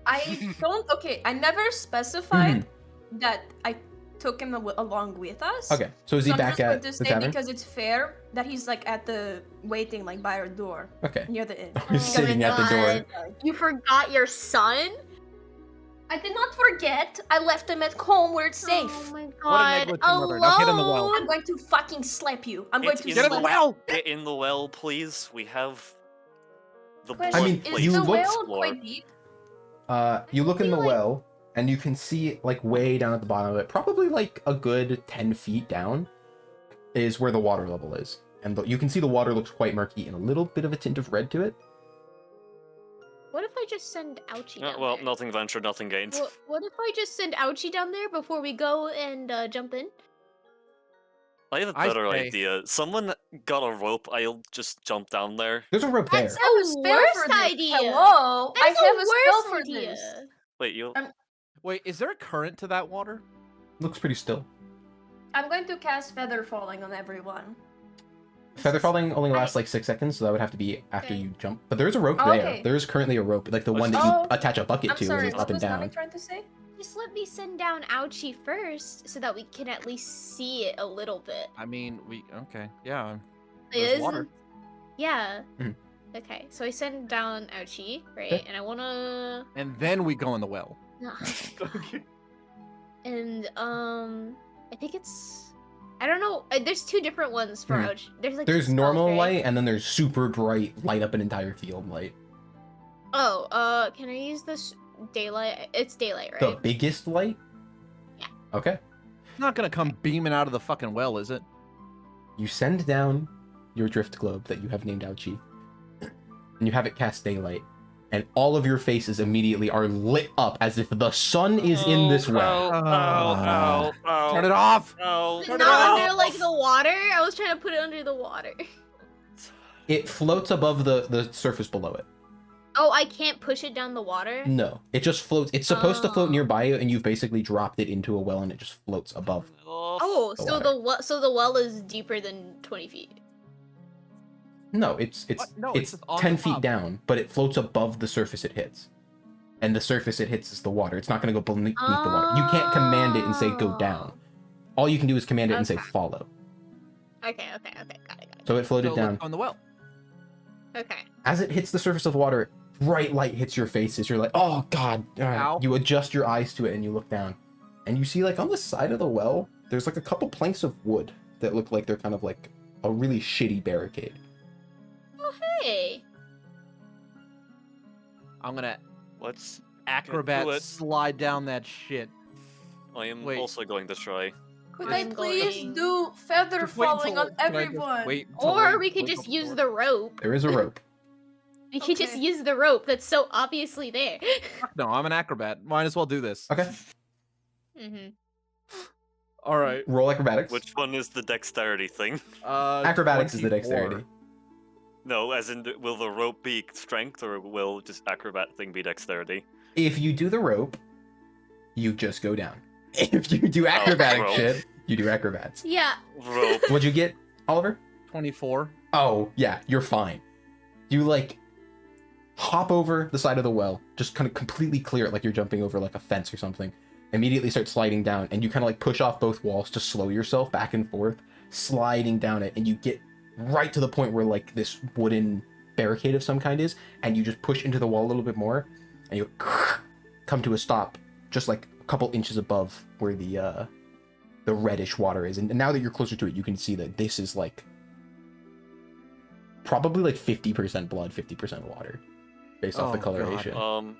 I don't. Okay, I never specified that I took him along with us. Okay, so is he So I'm back just going at to the say tavern? because it's fair that he's like at the waiting like by our door Okay, near the inn. he's Oh sitting my at the door. God. You forgot your son? I did not forget. I left him at home where it's safe. Oh my What a god. negligent murder. Now get in the well. Alone? I'm going to fucking slap you. I'm going It's to in Get in the slap well! Get in the well, please. We have the blood Question, I mean, is place you the to look- well explore. quite deep? You look in the feel like- well, and you can see, like, way down at the bottom of it, probably like a good 10 feet down, is where the water level is. And you can see the water looks quite murky and a little bit of a tint of red to it. What if I just send Ouchie down Well, there? nothing ventured, nothing gained. What if I just send Ouchie down there before we go and jump in? I have a I better say- idea. Someone got a rope. I'll just jump down there. There's a rope there. That's a spell worst for this. idea. Hello, That is I have a a spell worse for idea. this. Wait, you? Wait, is there a current to that water? Looks pretty still. I'm going to cast Feather Falling on everyone. Feather falling only lasts like 6 seconds, so that would have to be after Okay. you jump. But there is a rope Oh, there. okay. There is currently a rope, like the one that Oh, you attach a bucket I'm to, sorry, and it's what up and was Nami down. trying to say? Just let me send down Ouchie first, so that we can at least see it a little bit. I mean, okay, yeah. There's There's water. Yeah. Mhm. Okay, so I send down Ouchie, right? Okay. And I wanna. And then we go in the well. And I think it's. I don't know. There's 2 different ones for Hmm. Ouchie. There's like. There's two normal spells, right? light, and then there's super bright, light up an entire field light. Oh, can I use this daylight? It's daylight, right? The biggest light? Yeah. Okay. It's not gonna come beaming out of the fucking well, is it? You send down your drift globe that you have named Ouchie, and you have it cast daylight, and all of your faces immediately are lit up as if the sun is in this well. Turn it off! Oh, Not off! under like the water. I was trying to put it under the water. It floats above the surface below it. Oh, I can't push it down the water. No, it just floats. It's supposed to float Oh. nearby you, and you've basically dropped it into a well, and it just floats above. Oh, The so water. the well is deeper than 20 feet. No, it's What? No, it's it's on 10 the feet top. down, but it floats above the surface it hits. And the surface it hits is the water. It's not going to go beneath the water. You can't command it and say go down. All you can do is command it and say Okay. follow. Okay, got it. So it floated So down. let's go in the well. Okay. As it hits the surface of the water, bright light hits your faces. You're like, oh god. Ow. You adjust your eyes to it and you look down. And you see like on the side of the well, there's like a couple planks of wood that look like they're kind of like a really shitty barricade. Hey. I'm gonna Let's. acrobat do it. slide down that shit. I am Wait. also going to try. Could I'm I please going- do feather Just wait falling until- on can I just everyone? wait until Or they we could wake just up use for it? the rope. There is a rope. We could just Okay. use the rope. That's so obviously there. No, I'm an acrobat. Might as well do this. Okay. Mm-hmm. All right. Roll acrobatics. Which one is the dexterity thing? Acrobatics is the 24. dexterity. No, as in, will the rope be strength or will just acrobat thing be dexterity? If you do the rope, you just go down. If you do acrobatic rope. shit, you do acrobats. Yeah. Rope. What'd you get, Oliver? 24. Oh, yeah, you're fine. You, like, hop over the side of the well, just kind of completely clear it like you're jumping over, like, a fence or something. Immediately start sliding down, and you kind of, like, push off both walls to slow yourself back and forth, sliding down it, and you get right to the point where, like, this wooden barricade of some kind is, and you just push into the wall a little bit more, and you come to a stop, just, like, a couple inches above where the reddish water is. And now that you're closer to it, you can see that this is, like, probably like 50% blood, 50% water, based off the Oh, God. coloration.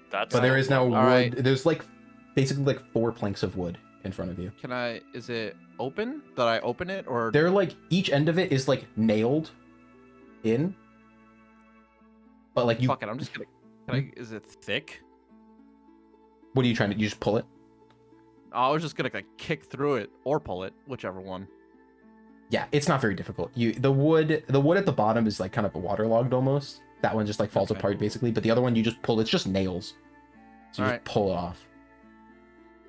That's. But there is now wood. Alright. There's like basically like 4 planks of wood in front of you. Can I? Is it open? Did I open it or? They're like each end of it is like nailed in, but like you. Fuck it. I'm just gonna. Can I? Is it thick? What are you trying to? You just pull it. I was just gonna like kick through it or pull it, whichever one. Yeah, it's not very difficult. The wood at the bottom is like kind of waterlogged almost. That one just like falls Okay. apart basically, but the other one you just pull. It's just nails, so you Alright. just pull it off.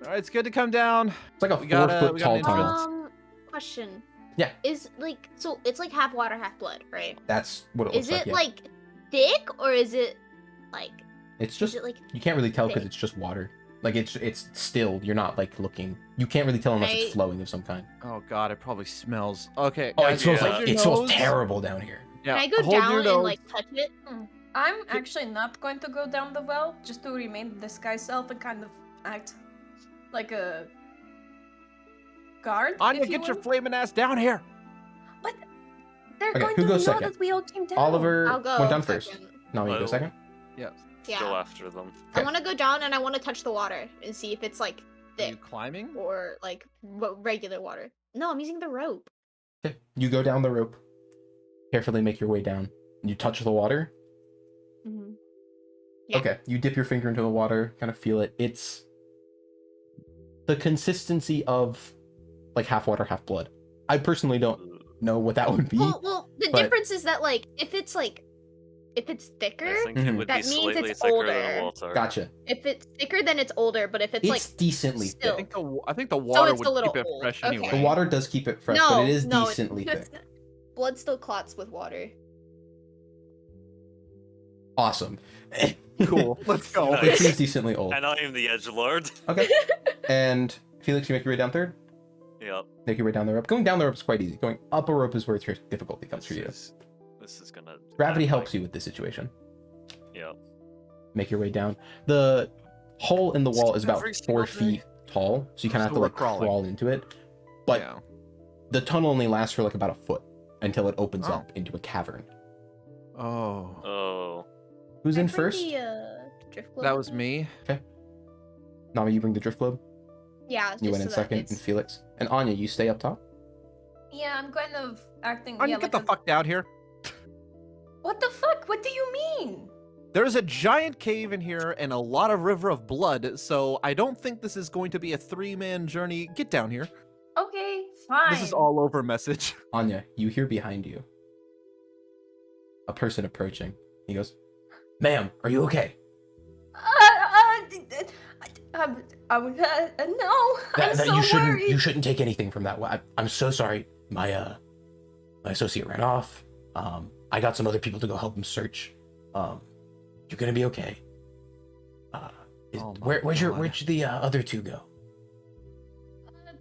All right, it's good to come down. It's like a We got a- 4 foot we got tall an tunnel. entrance. Question. Yeah. Is like so it's like half water, half blood, right? That's what it looks Is it like. Yeah. like thick or is it like It's is just it like you can't really tell because thick? it's just water. Like it's still. You're not like looking. You can't really tell unless Right. it's flowing of some kind. Oh god, it probably smells. Okay. Oh, it guys, smells yeah. like hold it your smells nose. terrible down here. Yeah. can I go hold your down and nose. like touch it? I'm actually not going to go down the well, just to remain disguise self and kind of act like a guard. Anya, if you get your will. flaming ass down here. But they're Okay, going who to goes know second? that we all came down. Oliver I'll go. went down first. second. No, you go Oh. second. Yes. Yeah. Go after them. I Okay. want to go down and I want to touch the water and see if it's like Are you thick climbing? or like regular water. No, I'm using the rope. Okay. You go down the rope. Carefully make your way down. You touch the water. Mm-hmm. Yeah. Okay. You dip your finger into the water. Kind of feel it. It's the consistency of like half water, half blood. I personally don't know what that would be. Well, the but- difference is that like if it's like If it's thicker, I think it would be that means slightly it's thicker than older. water. Gotcha. if it's thicker, then it's older. But if it's It's like decently still- thick. I think the water it's a would little keep it old. fresh Okay. anyway. The water does keep it fresh, but it is no, decently it's thick. not. Blood still clots with water. Awesome. Cool. Let's go. Nice. It seems decently old. And I am the edgelord. Okay. And Felix, you make your way down third? Yep. Make your way down the rope. Going down the rope is quite easy. Going up a rope is where difficulty comes for you. This is gonna. Gravity helps you with this situation. Yep. Make your way down. The hole in the wall is about Every 4 single day. feet tall, so you kind of have So to we're like crawling. crawl into it. But yeah. the tunnel only lasts for like about a foot until it opens Oh. up into a cavern. Oh. Oh. Who's Can I in bring first? The, drift globe That with was me? me. Nami, you bring the drift globe. Yeah. You just went in so that second, it's- and Felix. And Anya, you stay up top. Yeah, I'm kind of acting. Anya, yeah, get like the fuck down here. What the fuck? What do you mean? There's a giant cave in here and a lot of river of blood, so I don't think this is going to be a 3-man journey. Get down here. Okay, fine. This is all over message. Anya, you hear behind you a person approaching. He goes, "Ma'am, are you okay?" No, I'm That so you shouldn't worried. you shouldn't take anything from that. I'm so sorry. My associate ran off. I got some other people to go help him search. You're gonna be okay. Oh my Where'd God. the other two go?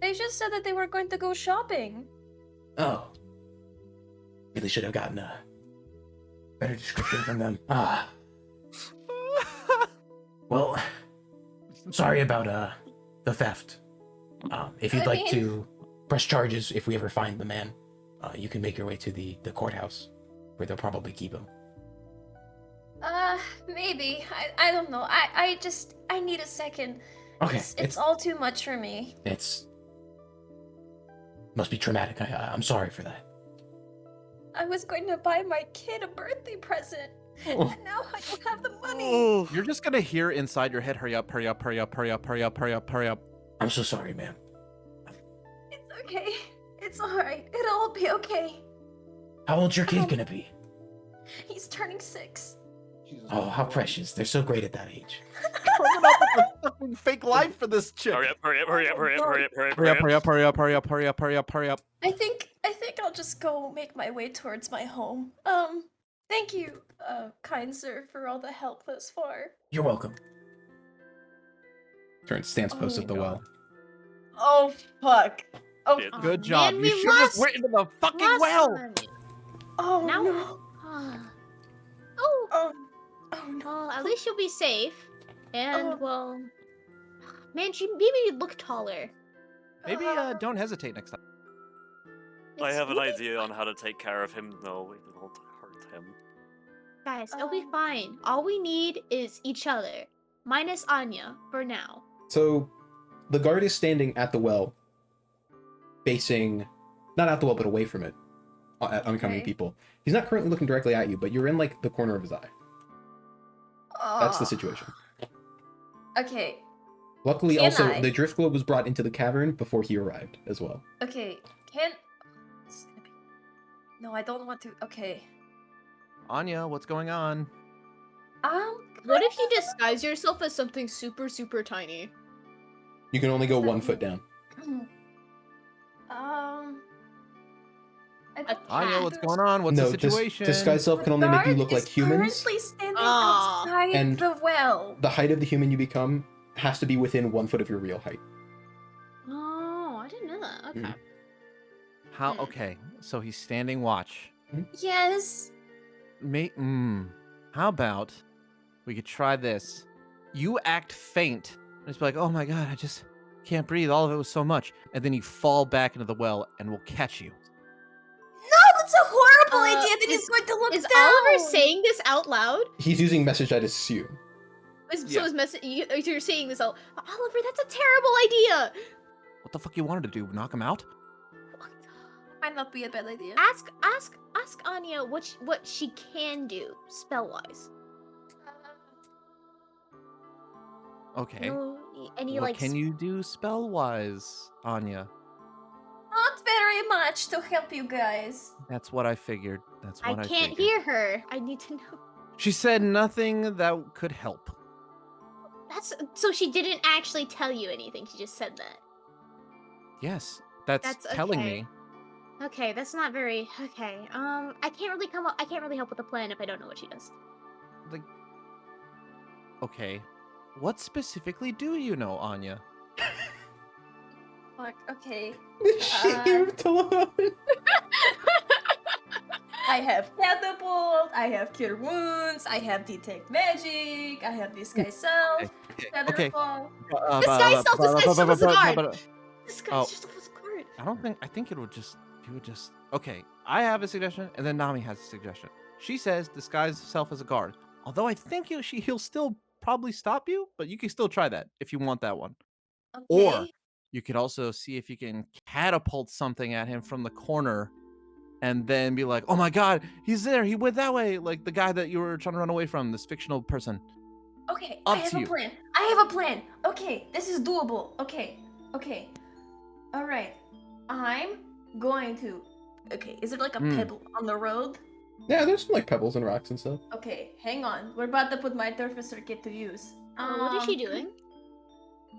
They just said that they were going to go shopping. Oh, really should have gotten a better description from them. Well, sorry about the theft. If you'd I like mean- to press charges, if we ever find the man, you can make your way to the courthouse, where they'll probably keep him. Maybe. I don't know. I need a second. Okay, It's all too much for me. it's must be traumatic. I'm sorry for that. I was going to buy my kid a birthday present, Oh. and now I don't have the money. Oh. You're just gonna hear inside your head, hurry up, hurry up, hurry up, hurry up, hurry up, hurry up, hurry up. I'm so sorry, ma'am. It's okay. It's alright. It'll all be okay. How old's your kid gonna be? He's turning 6. Oh, how precious. They're so great at that age. Coming up with a fucking fake life for this chick. Hurry up! Hurry up! Hurry up! Hurry up! Hurry up! Hurry up! Hurry up, hurry up, hurry up, hurry up, hurry up, hurry up, hurry up. I think I'll just go make my way towards my home. Thank you, kind sir, for all the help thus far. You're welcome. Stands Oh post my at the God. well. Oh fuck. Oh, Yeah. Good job. Man, You we should have lost- went into the fucking Last well. time. oh Now- no. Oh, Oh no. well, at least you'll be safe. And Oh. well, man, she maybe look taller. Maybe don't hesitate next time. I It's have an really idea on how to take care of him. No, it won't hurt him. Guys, it'll be Um. fine. All we need is each other, minus Anya for now. So, the guard is standing at the well, facing, not at the well, but away from it, at oncoming Okay. people. He's not currently looking directly at you, but you're in, like, the corner of his eye. That's the situation. Okay. Luckily, Can also, I? the drift globe was brought into the cavern before he arrived, as well. Okay. Can. It's gonna be- No, I don't want to. Okay. Anya, what's going on? What if you disguise yourself as something super, super tiny? You can only go What's that 1 foot mean? down. I don't Anya, think what's there's- going on? What's No, the situation? disguise self can only make you guard look like is humans. currently standing Aw. outside And- the well. The height of the human you become has to be within 1 foot of your real height. Oh, I didn't know that. Okay. Mhm. How? Okay, so he's standing watch. Yes. How about we could try this? You act faint. And just be like, oh my god, I just can't breathe. All of it was so much. And then you fall back into the well and we'll catch you. No, that's a horrible Uh, idea. That he's going to look Is down. Oliver saying this out loud? He's using message, I'd assume. So Yeah. his message, you're saying this out. Oliver, that's a terrible idea. What the fuck you wanted to do? Knock him out? Might not be a bad idea. Ask Anya what she can do spell wise. Okay. Any What like can you do spell wise, Anya? Not very much to help you guys. That's what I figured. That's I what I can't figured. hear her. I need to know. She said nothing that could help. That's so she didn't actually tell you anything. She just said that. Yes, that's telling okay. me. Okay, that's not very okay. I can't really come up. I can't really help with the plan if I don't know what she does. Like, okay, what specifically do you know, Anya? Fuck, okay. Shit, you're alone. I have catapult, I have cure wounds, I have detect magic, I have disguise self, Okay. featherfall. Disguise self, disguise self as a guard. Disguise yourself as a guard. I think he would just, okay, I have a suggestion, and then Nami has a suggestion. She says disguise self as a guard. Although I think he'll still probably stop you, but you can still try that if you want that one. Or Okay. you could also see if you can catapult something at him from the corner and then be like, oh my god, he's there, he went that way, like the guy that you were trying to run away from, this fictional person. Okay, Up I have to a you. plan. I have a plan. Okay, this is doable. Okay. Alright. I'm going to... Okay, is it like a pebble on the road? Yeah, there's some like pebbles and rocks and stuff. Okay, hang on. We're about to put my surface circuit to use. What is she doing?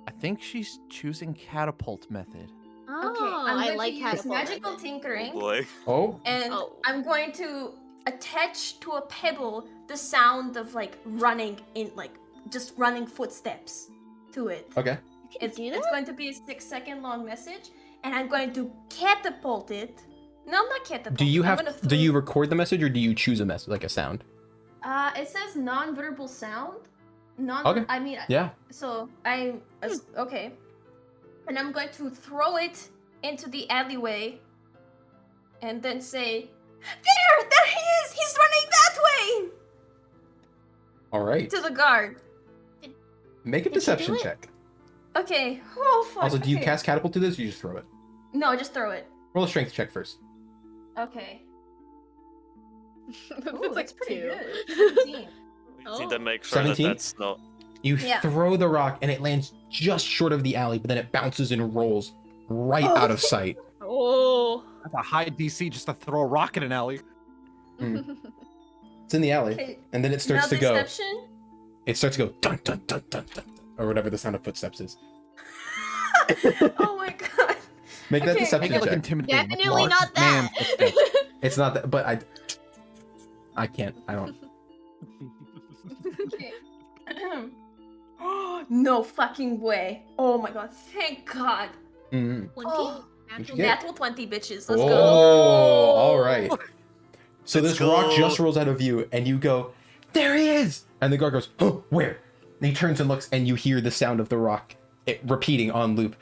I think she's choosing catapult method. Oh, I'm I going like to use catapult. magical method. tinkering. Oh boy. Oh, And I'm going to attach to a pebble the sound of like running in like just running footsteps to it. okay. You can do It's that? going to be a 6-second long message, and I'm going to catapult it. No, not catapult. Do you I'm have? gonna Do throw- you record the message or do you choose a message like a sound? It says non-verbal sound. Okay. I mean, Yeah. so okay, and I'm going to throw it into the alleyway, and then say, "There he is! He's running that way!" All right. To the guard. Make a Did she do deception it? check. Okay. Oh fuck. Also, do you okay. cast catapult to this or you just throw it? No, just throw it. Roll a strength check first. Okay. Ooh, It's that's pretty 2. good. 17. We need to make sure 17? that that's not. You Yeah. throw the rock and it lands just short of the alley, but then it bounces and rolls right Oh. out of sight. Oh. That's a high DC just to throw a rock in an alley. It's in the alley, Okay. and then it starts Now to go. deception. It starts to go dun dun dun dun dun, or whatever the sound of footsteps is. Oh my god. Make that Okay. deception Make it look check. intimidating. Definitely like not man that. footsteps. It's not that, but I can't. I don't. Okay. No fucking way. Oh my god. Thank God. Mm. 20? Oh. What'd you Natural get? Natural 20 bitches. Let's Oh, go. all right. So Let's this rock go. just rolls out of view, and you go, "There he is!" And the guard goes, "Oh, where?" And he turns and looks, and you hear the sound of the rock repeating on loop.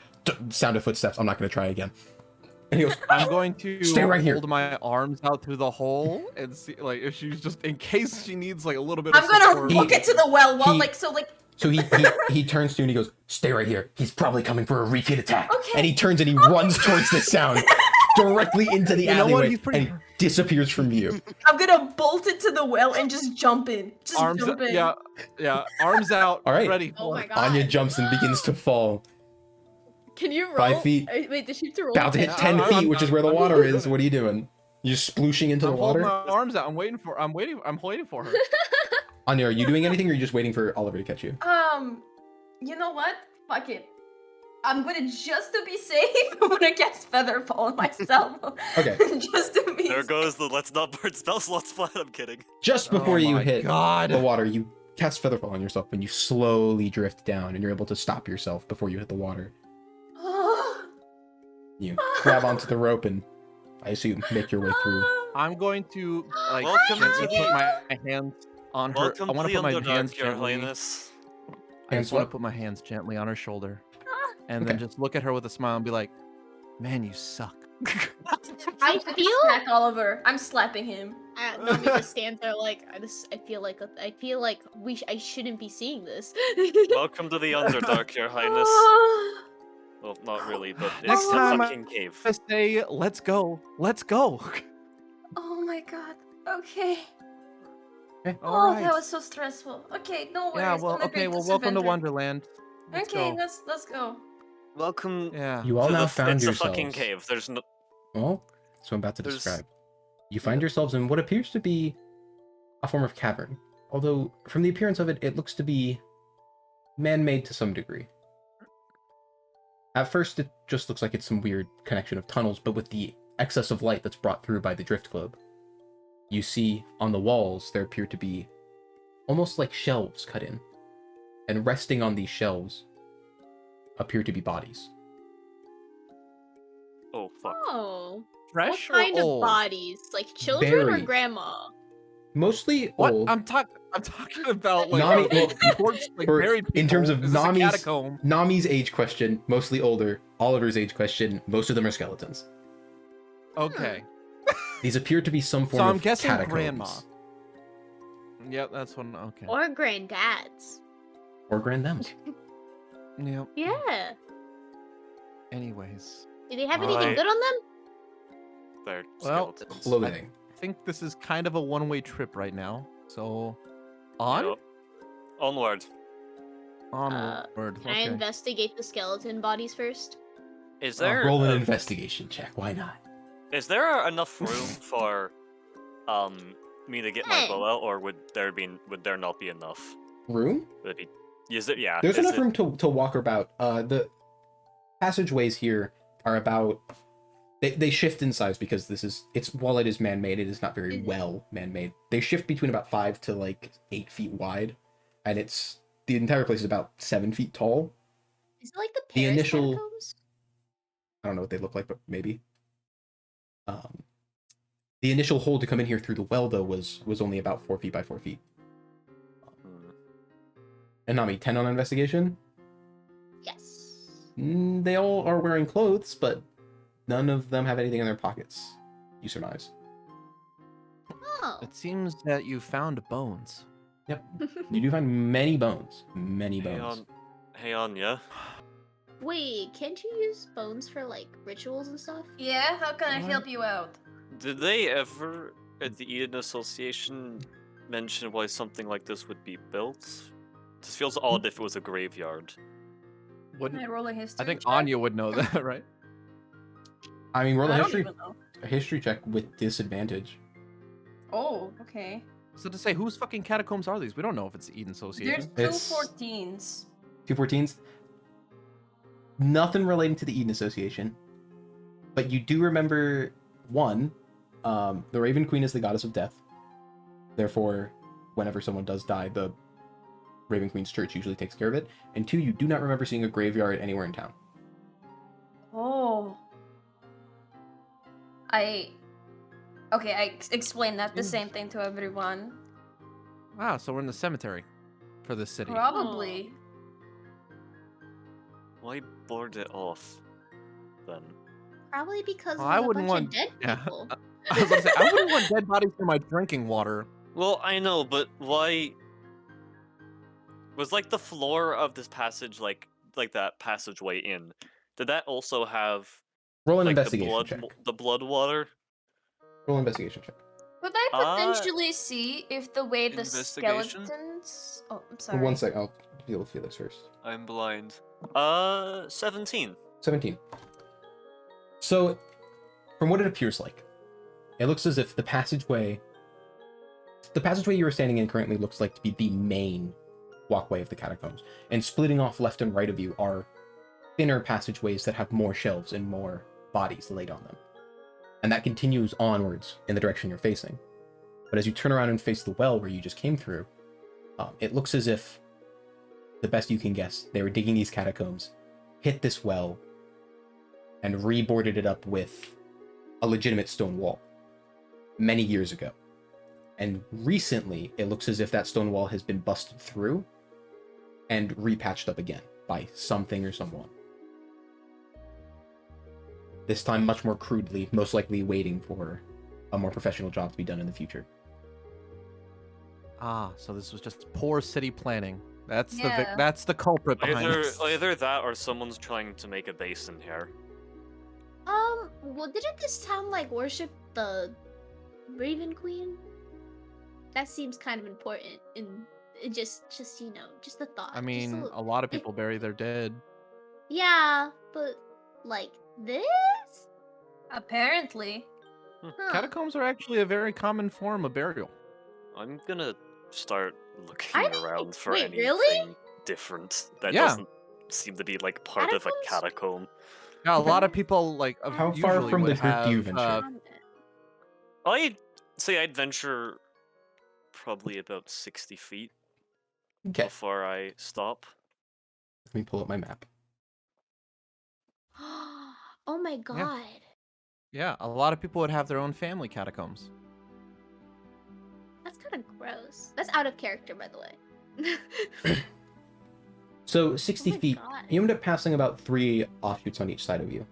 Sound of footsteps. I'm not going to try again. And he goes, I'm going to Stay right here. hold my arms out through the hole and see, like, if she's just in case she needs like a little bit. I'm of gonna support. hook it to the well while He- like so like So he turns to you and he goes, "Stay right here. He's probably coming for a repeat attack." Okay. And he turns and he runs towards the sound directly into the You know what? alleyway He's pretty- and he disappears from view. I'm gonna bolt it to the well and just jump in. Just Arms, jump in. yeah, arms out. All right. Ready. Oh my god. Anya jumps and begins to fall. Can you roll? 5 feet. Wait, does she have to roll? About to hit Yeah, 10 I'm- feet, which is where the I'm- water is. What are you doing? You just splooshing into the I'm holding water? my arms out. I'm waiting for her. Anya, are you doing anything or are you just waiting for Oliver to catch you? You know what? Fuck it. I'm gonna just to be safe. I'm gonna cast Featherfall on myself. Okay. Just to be. There goes the let's not burn spell slots flat. I'm kidding. Just before Oh you my hit God. the water, you cast Featherfall on yourself and you slowly drift down and you're able to stop yourself before you hit the water. You grab onto the rope and I assume make your way through. I'm going to like Welcome gently to put my hands on her. Welcome I want to to the put my hands Underdark, Your gently. Highness. I Hands just want what? to put my hands gently on her shoulder, and then Okay. just look at her with a smile and be like, "Man, you suck." I feel. Smack Oliver. I'm slapping him. Nami just stands there like I feel like I shouldn't be seeing this. Welcome to the Underdark, Your Highness. Well, not really, but it's Next a time fucking cave. I say, "Let's go, let's go." Oh my god. Okay. Okay. Oh, All right. that was so stressful. Okay, no worries. Yeah. Well. I'm gonna Okay. greet Well, this welcome to adventure. Wonderland. Let's Okay, go. let's go. Welcome Yeah. You all to now the found it's yourselves. a fucking cave. There's no. Well, that's what I'm about to There's- describe. You find yourselves in what appears to be a form of cavern. although from the appearance of it, it looks to be man-made to some degree. At first, it just looks like it's some weird connection of tunnels, but with the excess of light that's brought through by the drift globe, you see on the walls there appear to be almost like shelves cut in, and resting on these shelves appear to be bodies. Oh fuck. Oh. Fresh What kind or of old? bodies? Like children or Very. grandma? Mostly What? old. I'm talking about like Nami- corpse, like for- buried in terms of people. This is a Nami's- catacomb. Nami's age question, mostly older. Oliver's age question, most of them are skeletons. Okay, These appear to be some form so of I'm guessing catacombs. grandma. Yep, that's one. Okay. Or granddads? Or grandams. Yep. Yeah. Anyways, Do they have Right. anything good on them? They're Well, skeletons. Clothing. I think this is kind of a one-way trip right now. So, on Yep. Onward. onward. Can I investigate the skeleton bodies first? Is there Roll an investigation check. Why not? is there enough room for me to get my Hey. bow out, or would there not be enough? Room? Would it be? Is it? Yeah. There's is enough it- room to walk about. The passageways here are about. They shift in size because while it is man-made, it is not very well man-made. They shift between about 5 to like 8 feet wide, and the entire place is about 7 feet tall. Is it like the The Paris initial- catacombs? I don't know what they look like, but maybe. The initial hole to come in here through the well, though, was only about 4 feet by 4 feet. Hmm. And Nami, 10 on investigation? Yes. They all are wearing clothes, but none of them have anything in their pockets, you surmise. Oh. It seems that you found bones. Yep. You do find many bones. Many Hey bones. on, hey on, yeah. Wait, can't you use bones for like rituals and stuff? Yeah, how can I What? help you out? Did they ever at the Eden Association mention why something like this would be built? This feels odd if it was a graveyard. Can Wouldn't I roll a history I think check? Anya would know that, right? I mean, roll I a don't history, even know. check with disadvantage. Oh, okay. So to say, whose fucking catacombs are these? We don't know if it's the Eden Association. There's two It's- 14s. 214s. Nothing relating to the Eden Association. But you do remember, one, the Raven Queen is the goddess of death. Therefore, whenever someone does die, the Raven Queen's church usually takes care of it. And two, you do not remember seeing a graveyard anywhere in town. Oh. Okay, I explained that the same thing to everyone. Wow, so we're in the cemetery for this city. Probably. Why board it off, then? Probably because Well, there's I a wouldn't bunch want- of dead yeah. people. I was gonna say, I wouldn't want dead bodies for my drinking water. Well, I know, but why? Was like the floor of this passage like that passageway in? Did that also have Roll an like the investigation blood check. the blood water? Roll an investigation check. Could I Uh, potentially see if the way the investigation? skeletons... Oh, I'm For sorry. 1 sec, I'll deal with Felix first. I'm blind. 17. 17. So, from what it appears like, it looks as if the passageway you are standing in currently looks like to be the main walkway of the catacombs. And splitting off left and right of you are thinner passageways that have more shelves and more bodies laid on them. And that continues onwards in the direction you're facing. But as you turn around and face the well where you just came through, it looks as if, the best you can guess, they were digging these catacombs, hit this well, and reboarded it up with a legitimate stone wall many years ago. And recently, it looks as if that stone wall has been busted through and repatched up again by something or someone. This time much more crudely, most likely waiting for a more professional job to be done in the future. Ah, so this was just poor city planning. That's Yeah. that's the culprit behind Either this. either that or someone's trying to make a base in here. Well, didn't this town like worship the Raven Queen? That seems kind of important, and it just you know, just a thought. I just mean, little- a lot of people bury their dead. Yeah, but like this? Apparently. Huh. Catacombs are actually a very common form of burial. I'm gonna start looking I around think- for wait, anything really? different that Yeah. doesn't seem to be like part of a Catacombs? catacomb. Yeah, a lot of people like How far usually from would the group do you have, venture? I'd say I'd venture probably about 60 feet Okay, before I stop. let me pull up my map. Oh my god. yeah, a lot of people would have their own family catacombs. That's kind of gross. That's out of character, by the way. So 60 Oh my feet, God. you end up passing about 3 offshoots on each side of you.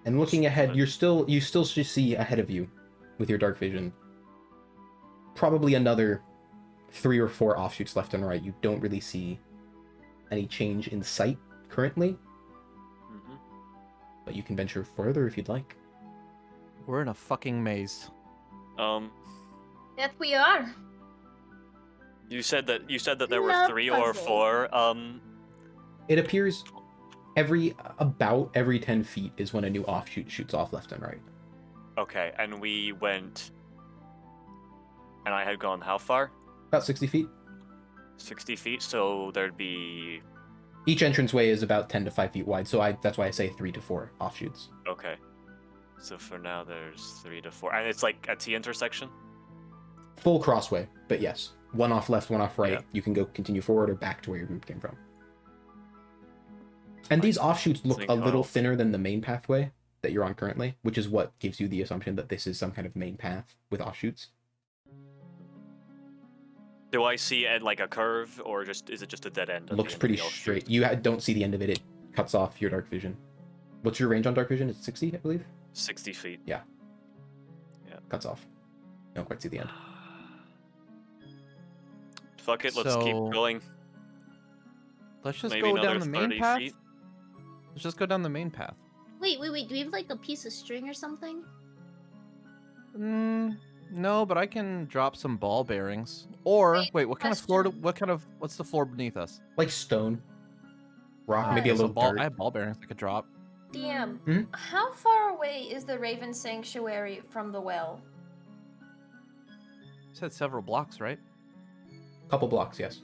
And looking ahead, you still should see ahead of you with your dark vision. Probably another 3 or 4 offshoots left and right. You don't really see any change in sight currently, Mm-hmm. but you can venture further if you'd like. We're in a fucking maze. That we are. You said that there were Love 3 or puzzle. 4. It appears about every 10 feet is when a new offshoot shoots off left and right. Okay, and we went, and I had gone how far? About 60 feet. 60 feet. So there'd be Each entranceway is about 10 to 5 feet wide, so that's why I say 3 to 4 offshoots. okay. So for now, there's 3 to 4, and it's like a T intersection. Full crossway, but yes. One off left, one off right. Yeah. You can go continue forward or back to where your group came from. And these offshoots look think a little I'll- thinner than the main pathway that you're on currently, which is what gives you the assumption that this is some kind of main path with offshoots. Do I see it like a curve, or is it just a dead end? at the Looks end of pretty the offshoot? straight. You don't see the end of it. It cuts off your dark vision. What's your range on dark vision? It's 60, I believe? 60 feet. Cuts off. You don't quite see the end. Fuck it, let's keep So- going. Let's just Maybe go down another the main 30 path. feet. Let's just go down the main path. Wait. Do we have like a piece of string or something? No, but I can drop some ball bearings. Or wait, what kind of floor? question. What's the floor beneath us? Like stone. Rock, maybe a Okay, so little ball. dirt. I have ball bearings I could drop. DM, Mhm. how far away is the Raven Sanctuary from the well? You said several blocks, right? Couple blocks, yes.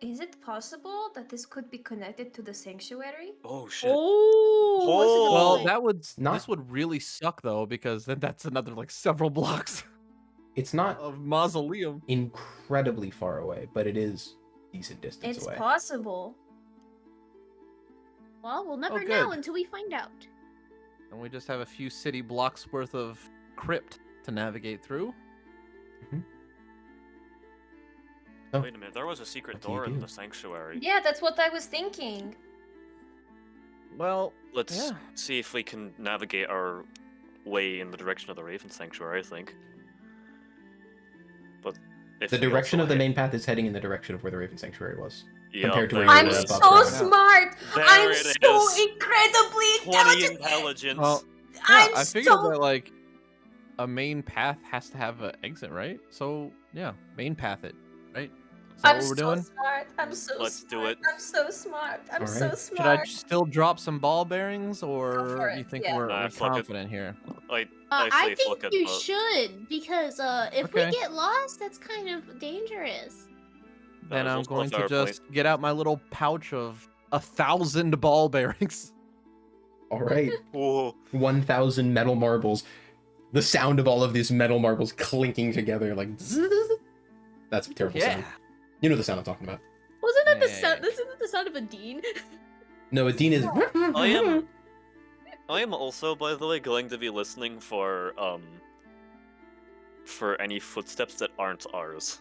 Is it possible that this could be connected to the sanctuary? Oh shit. Oh. Well, Oh. that would Not- this would really suck though, because then that's another like several blocks It's not of mausoleum. incredibly far away, but it is decent distance It's away. possible. Well, we'll never good. know until we find out. And we just have a few city blocks worth of crypt to navigate through. Oh. Wait a minute, there was a secret What do you door in do? the sanctuary. Yeah, that's what I was thinking. Well, Let's yeah. see if we can navigate our way in the direction of the Raven Sanctuary, I think. But if The we direction also of the hit- main path is heading in the direction of where the Raven Sanctuary was. Yeah, compared to where there you I'm it were is. above so ground. smart. There I'm it so is. incredibly 20 intelligent. intelligence. Well, yeah, I'm I figured so that like a main path has to have an exit, right? So yeah, main path it, right? Is that I'm what we're so doing? smart. I'm so Let's do smart. it. I'm so smart. I'm All so right. Should I smart. still drop some ball bearings, for or it, you think yeah. we're Nah, fuck it. confident here? I I say think fuck it, you but should, because if Okay. we get lost, that's kind of dangerous. Then was I'm also a going to fair just get out my little pouch of 1,000 ball bearings. All right. Whoa. 1,000 metal marbles. The sound of all of these metal marbles clinking together, like zzz. That's a terrible sound. You know the sound I'm talking about. Wasn't that the Yeah. sound? Isn't that the sound of a dean? No, a dean is. I am also, by the way, going to be listening for any footsteps that aren't ours.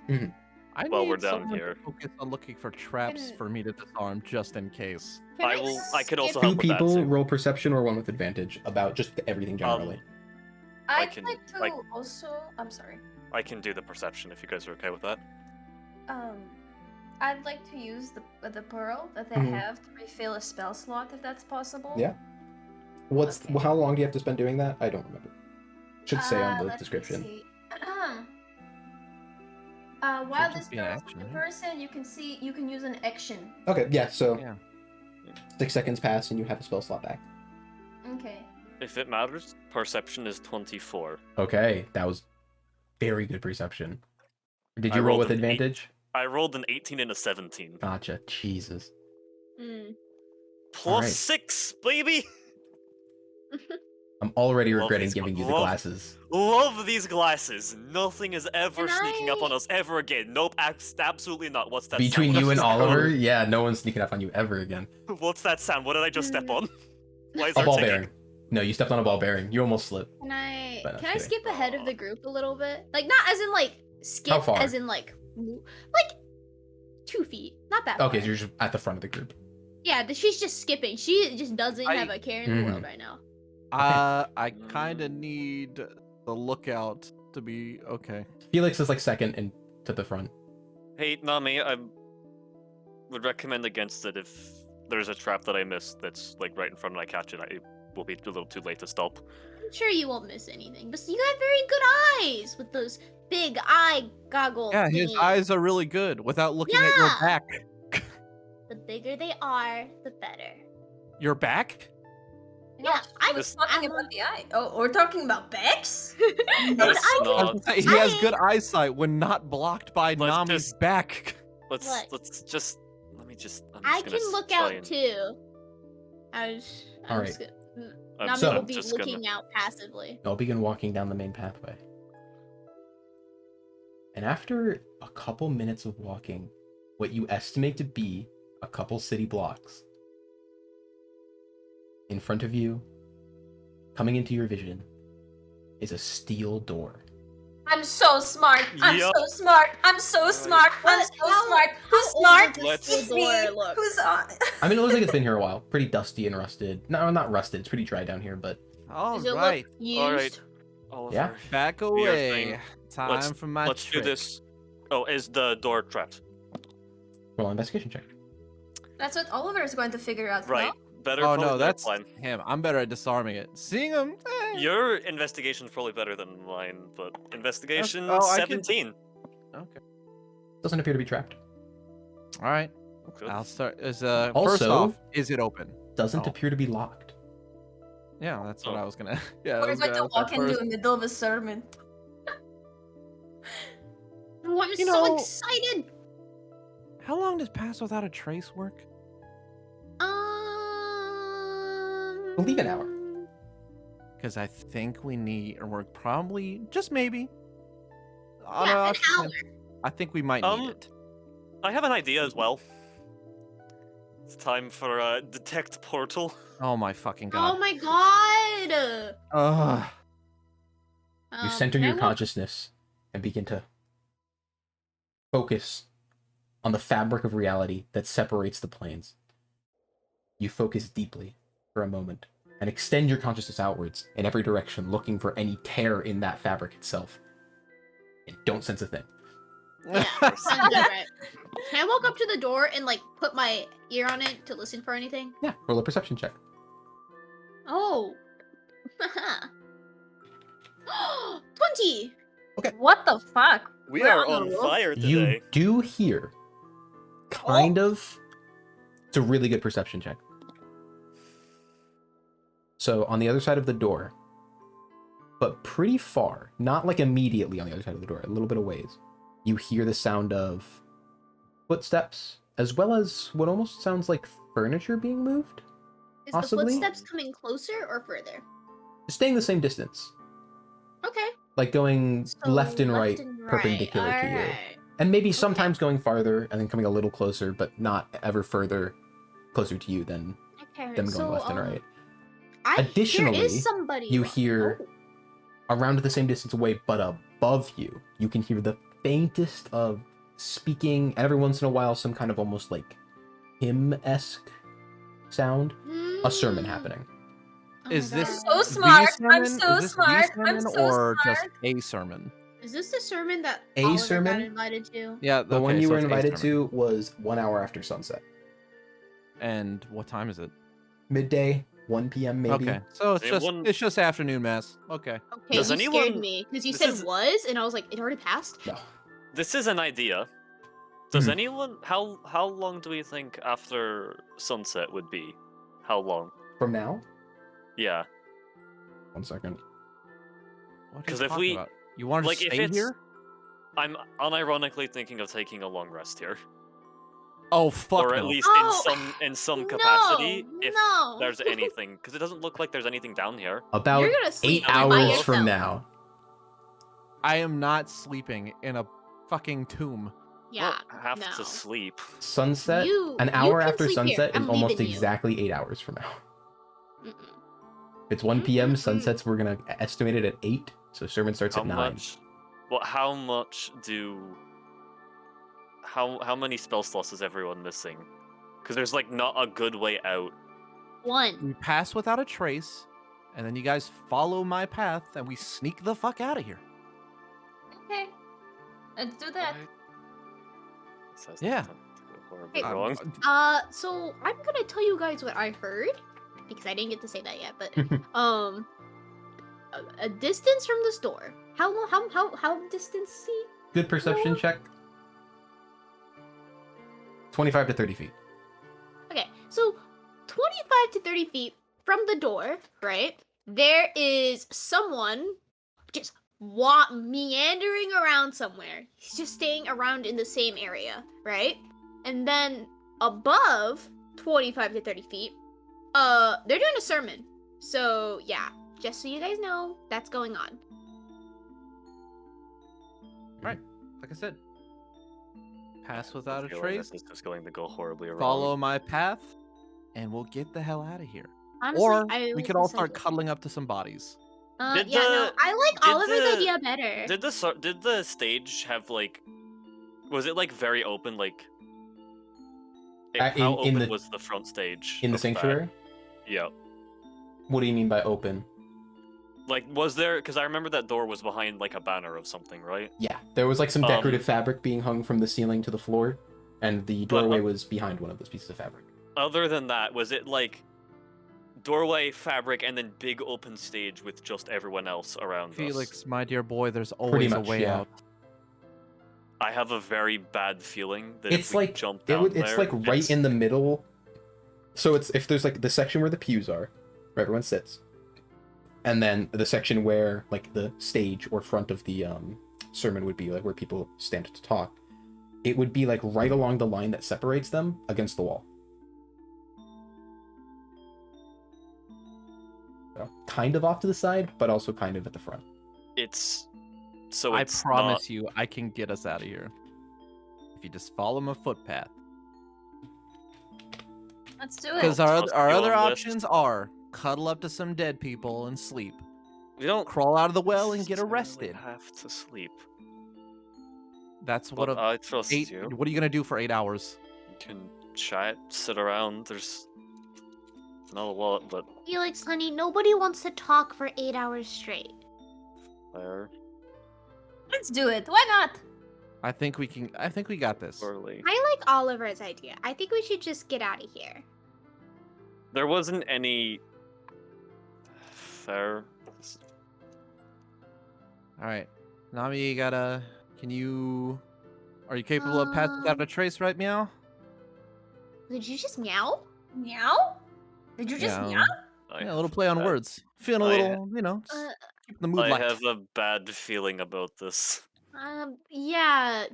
I While need we're down someone here. to focus on looking for traps Can- for me to disarm, just in case. Can I could also skip- Two help with that people too. roll perception or one with advantage about just everything generally. I'd can- like to like- also. I'm sorry. I can do the perception if you guys are okay with that. I'd like to use the pearl that I Mhm. have to refill a spell slot, if that's possible. Yeah. Okay. How long do you have to spend doing that? I don't remember. Should say on the Let me description. see. While just this be an pearl's action, with the right? person, you can use an action. Okay, yeah. So Yeah. 6 seconds pass and you have a spell slot back. Okay. If it matters, perception is 24. Okay, that was very good perception. Did I you roll rolled with an eight. advantage? I rolled an 18 and a 17. Gotcha. Jesus. Mm. Plus right. 6, baby! I'm already Love regretting these giving you the love- glasses. Love these glasses. Nothing is ever Can sneaking up I- on us ever again. Nope, absolutely not. What's that Between sound? you and Just- Oliver, yeah, no one's sneaking up on you ever again. What's that sound? What did I just step on? Why is A there ball ticking? bearing. No, you stepped on a ball bearing. You almost slipped. Can I But I'm can I kidding. skip ahead of the group a little bit? Like not as in like skip, How far? as in like 2 feet, not that Okay, far. so you're just at the front of the group. Yeah, she's just skipping. She just doesn't have a care in the world Mhm. right now. I kind of need the lookout to be okay. Felix is like second and to the front. Hey, Nami, I would recommend against it if there's a trap that I missed that's like right in front and I catch it. It will be a little too late to stop. I'm sure you won't miss anything. But you have very good eyes with those big eye goggles. Yeah, his eyes are really good without looking at your Yeah. back. The bigger they are, the better. Your back? Yeah, I was talking about the eye. Oh, we're talking about Bex? That's I not. He has I- good eyesight when not blocked by Let's Nami's just- back. Let's What? just let me just. I'm I just can gonna look try out and- too. I'm Alright. just gonna, I'm Nami so- will be just looking gonna- out passively. I'll begin walking down the main pathway. And after a couple minutes of walking, what you estimate to be a couple city blocks, in front of you, coming into your vision, is a steel door. I'm so smart. I'm Yup. so smart. I'm so smart. I'm What? so How- smart. how Who's old smart? does Let's- this It's door me. look? Who's on? I mean, it looks like it's been here a while. Pretty dusty and rusted. No, not rusted. It's pretty dry down here, but All Does it right, look used? Alright. Oliver, Yeah. back your away. thing. Time Let's- for my let's trick. do this. Oh, is the door trapped? roll an investigation check. That's what Oliver is going to figure out. Right. No? Better. Oh probably no, better that's plan. him. I'm better at disarming it. Seeing him. Your investigation's probably better than mine, but investigation oh, I could- 17. Okay. Doesn't appear to be trapped. All right. Okay. I'll start. First Also- off, is it open? Doesn't Oh. appear to be locked. Yeah, that's what Oh. I was gonna. Yeah, I We're was going to gonna ask walk that into first. the middle of a sermon. Oh, I'm You so know- excited. How long does pass without a trace work? Believe an hour. Because I think we need, or we're probably just maybe. Yeah, an hour. I think we might Um, need it. I have an idea as well. It's time for detect portal. Oh my fucking Oh god. my god. Ugh. You center can I your walk- consciousness and begin to focus on the fabric of reality that separates the planes. You focus deeply for a moment and extend your consciousness outwards in every direction, looking for any tear in that fabric itself. And don't sense a thing. Yeah, sounds good, right? Can I walk up to the door and like put my ear on it to listen for anything? Yeah, roll a perception check. Oh. 20. What the fuck? We We're are on on the roll. fire You today. do hear kind of. It's a really good perception check. So on the other side of the door, but pretty far, not like immediately on the other side of the door, a little bit of ways, you hear the sound of footsteps, as well as what almost sounds like furniture being moved. Is Possibly? the footsteps coming closer or further? Staying the same distance, Okay. like going So left and right, and right. perpendicular to you. Alright. And maybe sometimes going farther and then coming a little closer, but not ever further closer to you than Okay. them going so, left and right. there Additionally, is somebody. you hear around the same distance away, but above you, you can hear the faintest of speaking. Every once in a while, some kind of almost like hymn-esque sound. A sermon happening. Oh my Is this God. So the smart. sermon? I'm so Is this the smart. I'm sermon so or smart. just a sermon? Is this the sermon that A Oliver sermon? got invited to? Yeah, The one you were invited to was 1 hour after sunset. And what time is it? Midday, 1 p.m. maybe. Okay, so it's just Anyone- it's just afternoon mass. Okay. Okay, Does you scared anyone- me because you this said is- was, and I was like, it already passed. No. This is an idea. Does Mhm. anyone? How long do we think after sunset would be? How long? From now? Yeah. 1 second. What are 'Cause you if talking we- about? You want to like, if stay it's- here? I'm unironically thinking of taking a long rest here, Oh fuck or at no. least in some capacity, if no. there's anything, because it doesn't look like there's anything down here. About You're gonna sleep 8 by hours from yourself. now. I am not sleeping in a fucking tomb. Yeah. I have no. to sleep. Sunset, an You hour can after sleep here. sunset is I'm almost leaving you. exactly 8 hours from now. Mm-mm. It's 1 p.m. Mm-mm-mm. Sunsets, we're going to estimate it at 8. So sermon starts How at 9. much? Well, how much do? How many spell slots is everyone missing? Because there's like not a good way out. 1. We pass without a trace, and then you guys follow my path, and we sneak the fuck out of here. Okay. Let's do that. This has Yeah. to go horribly Hey, wrong. So I'm gonna tell you guys what I heard because I didn't get to say that yet. But a distance from the store. How distance? See? Good perception No. check. 25 to 30 feet. Okay, so 25 to 30 feet from the door, right? There is someone just meandering around somewhere. He's just staying around in the same area, right? And then above 25 to 30 feet, they're doing a sermon. So yeah, just so you guys know, that's going on. Like I said, pass without a Feeling trace, that this is going to go horribly wrong. follow my path, and we'll get the hell out of here. Honestly, Or I we was could all listening start to it. cuddling up to some bodies. Did Yeah, no, the- I like did Oliver's the- idea better. Did the stage have like? Was it like very open? Like, how in open the- was the front stage? In the of that? sanctuary? Yeah. What do you mean by open? Like, was there? Because I remember that door was behind like a banner of something, right? Yeah, there was like some Um, decorative fabric being hung from the ceiling to the floor, and the But, doorway was behind one of those pieces of fabric. Other than that, was it like doorway, fabric, and then big open stage with just everyone else around us? Felix, my dear boy, there's always much, a way yeah. out. I have a very bad feeling that It's if we like jump down it's there, like right it's- in the middle. So it's if there's like the section where the pews are, where everyone sits, and then the section where like the stage or front of the sermon would be, like where people stand to talk. It would be like right along the line that separates them against the wall. So, kind of off to the side, but also kind of at the front. It's so I it's promise you, I can get us out of here. If you just follow my footpath. Let's do Because it. our Trust our you other on this. options are cuddle up to some dead people and sleep, we don't crawl out of the well and get necessarily arrested. Have to sleep. That's what But a I trust 8. you. What are you gonna do for 8 hours? You can chat, sit around. There's not a lot, but Felix, honey, nobody wants to talk for 8 hours straight. there Let's do it. Why not? I think we can. I think we got this. early. I like Oliver's idea. I think we should just get out of here. There wasn't any fair. All right, Nami, you gotta. Can you? Are you capable of passing without a trace, right, meow? Did you just meow? Meow? Did you just meow? Yeah, a little play on words. Feeling a I- little, you know, just keep the mood I light. have a bad feeling about this. Yeah,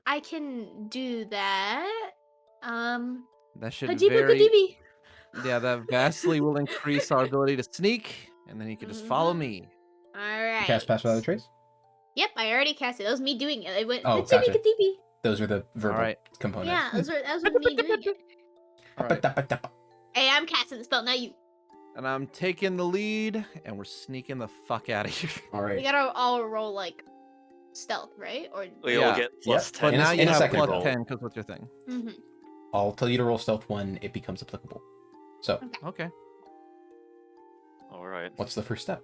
I can do that. That should Hajibu very. Kadibi. Yeah, that vastly will increase our ability to sneak, and then you can just follow me. Alright. Cast pass without a trace. Yep, I already cast it. That was me doing it. I went, Oh, Hajibu gotcha. Kadibi. Those are the verbal Alright. components. Yeah, that was me doing it. Alright. Hey, I'm casting the spell, not you. And I'm taking the lead, and we're sneaking the fuck out of here. All We right. gotta all roll, like, stealth, right? Or We Yeah. all get plus Yep. 10. But In a- now in you a have second plus roll. 10 because what's your thing? Mm-hmm. I'll tell you to roll stealth when it becomes applicable. So, Okay. All right. what's the first step?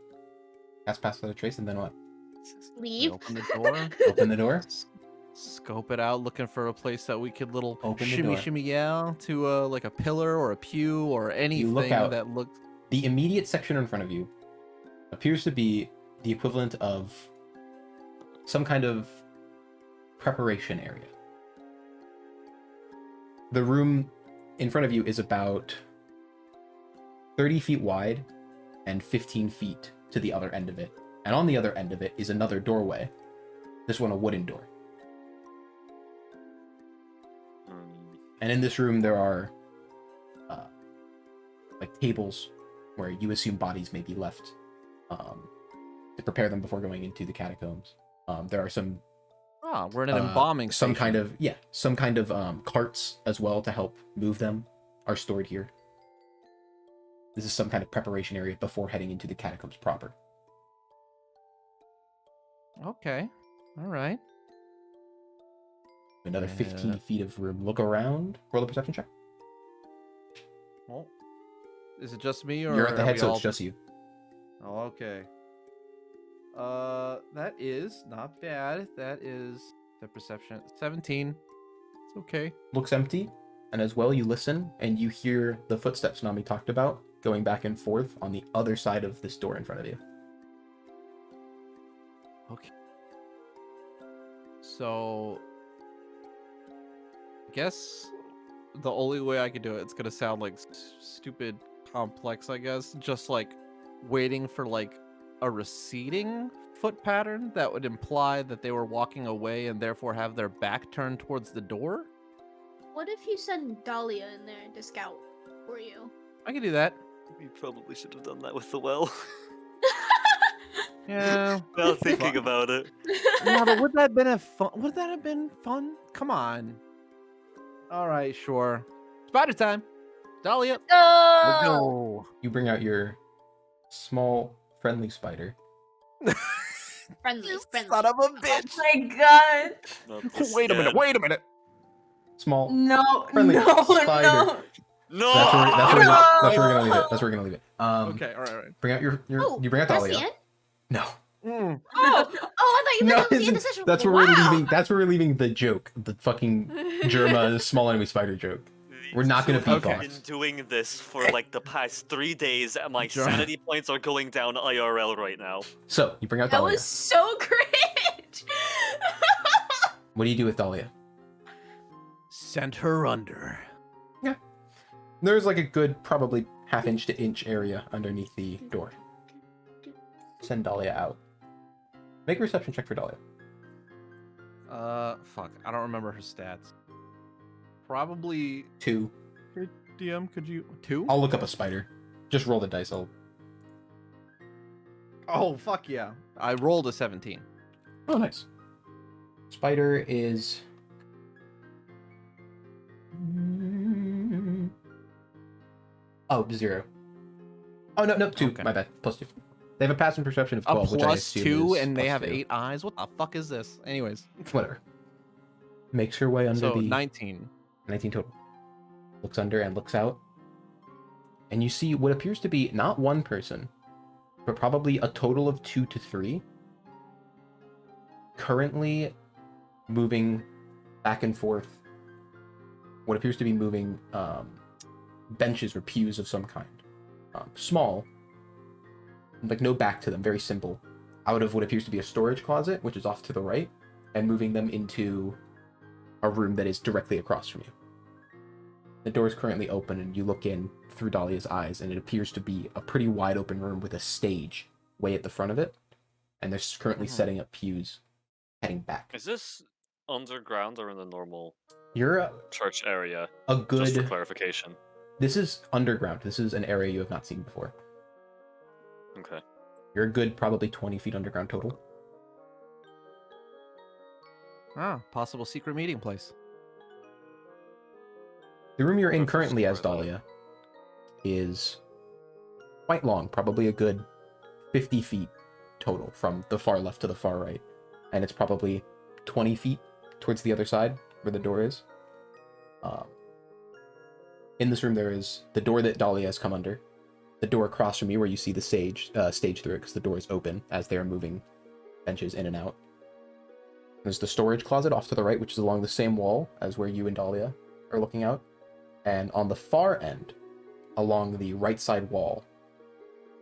Cast pass without a trace, and then what? We Leave. open the door, Open the door. scope it out, looking for a place that we could little Open the shimmy door. shimmy yeah to like a pillar or a pew or anything out. that looks. The immediate section in front of you appears to be the equivalent of some kind of preparation area. The room in front of you is about 30 feet wide and 15 feet to the other end of it. And on the other end of it is another doorway This one a wooden door. Hmm. And in this room there are like tables where you assume bodies may be left to prepare them before going into the catacombs. There are some Ah, we're in an embalming some station. kind of carts as well to help move them are stored here. This is some kind of preparation area before heading into the catacombs proper. Okay. All right. Another 15 feet of room. Look around. Roll a perception check. Well, is it just me, or You're at the are head, we so all it's just you. Oh, okay. That is not bad. That is the perception. 17. It's okay. Looks empty, and as well you listen and you hear the footsteps Nami talked about going back and forth on the other side of this door in front of you. Okay. So, I guess the only way I could do it, it's gonna sound like stupid complex, I guess. Just like waiting for like a receding foot pattern that would imply that they were walking away and therefore have their back turned towards the door. What if you send Dahlia in there to scout for you? I could do that. We probably should have done that with the well. Yeah. Now thinking about it. Yeah, but would that have been would that have been fun? Come on. All right, sure. Spider time. Dahlia. We'll go. You bring out your small, friendly spider. Friendly, friendly. Son of a Oh bitch. my god. Not the Wait a minute. scan. Wait a minute. Small, No, friendly no, spider. no. No! That's where No! we're gonna leave it. That's where we're gonna leave it. Okay, all right. Bring out your Oh, you bring out that's Dahlia. the end? No. Mm. Oh, I thought you meant that was the end of the session. That's where Wow. we're leaving. That's where we're leaving the joke, the fucking Germa small enemy spider joke. We're not gonna I've beatbox. been doing this for like the past 3 days, and my Jar- sanity points are going down IRL right now. So you bring out That Dahlia. was so cringe. What do you do with Dahlia? Send her under. There's like a good, probably half-inch to inch area underneath the door. Send Dahlia out. Make a reception check for Dahlia. Fuck. I don't remember her stats. Probably 2. DM. Could you 2? I'll look up a spider. Just roll the dice. Oh fuck yeah! I rolled a 17. Oh, nice. Spider is. Oh, 0. Oh no, 2. Okay. My bad. +2. They have a passive perception of 12, A which I plus assume 2, is and they plus have 2. 8 eyes. What the fuck is this? Anyways, Whatever. Makes her way under so the 19. 19 total. Looks under and looks out. And you see what appears to be not one person, but probably a total of 2 to 3. Currently moving back and forth. What appears to be moving benches or pews of some kind. Small. Like no back to them, very simple. Out of what appears to be a storage closet, which is off to the right, and moving them into a room that is directly across from you. The door is currently open, and you look in through Dahlia's eyes, and it appears to be a pretty wide open room with a stage way at the front of it, and they're currently setting up pews heading back. Is this underground or in the normal You're church area? a Just for good... clarification. This is underground. This is an area you have not seen before. Okay. You're a good probably 20 feet underground total. Ah, possible secret meeting place. The room you're in Looks currently as square, though. Dahlia is quite long, probably a good 50 feet total from the far left to the far right. And it's probably 20 feet towards the other side where the door is. In this room there is the door that Dahlia has come under, the door across from you where you see the stage through it because the door is open as they are moving benches in and out. There's the storage closet off to the right, which is along the same wall as where you and Dahlia are looking out. And on the far end, along the right side wall,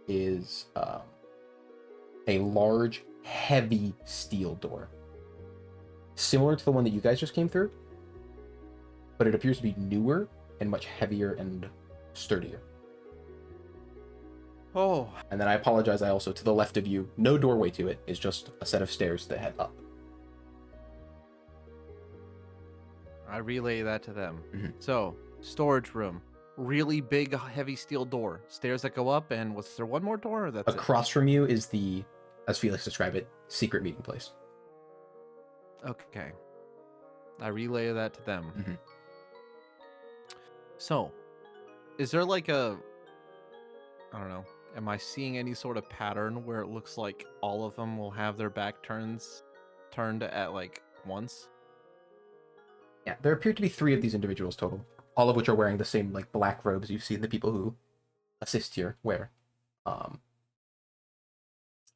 is a large, heavy steel door. Similar to the one that you guys just came through, but it appears to be newer and much heavier and sturdier. Oh, And then I apologize, I also, to the left of you, no doorway to it, is just a set of stairs that head up. I relay that to them. Mhm. So, storage room. Really big, heavy steel door. Stairs that go up, and was there one more door? Or that's it? Across from you is the, as Felix described it, secret meeting place. Okay. I relay that to them. Mhm. So, is there like a... I don't know. Am I seeing any sort of pattern where it looks like all of them will have their back turned at like once? Yeah, there appear to be 3 of these individuals total, all of which are wearing the same like black robes you've seen the people who assist here wear.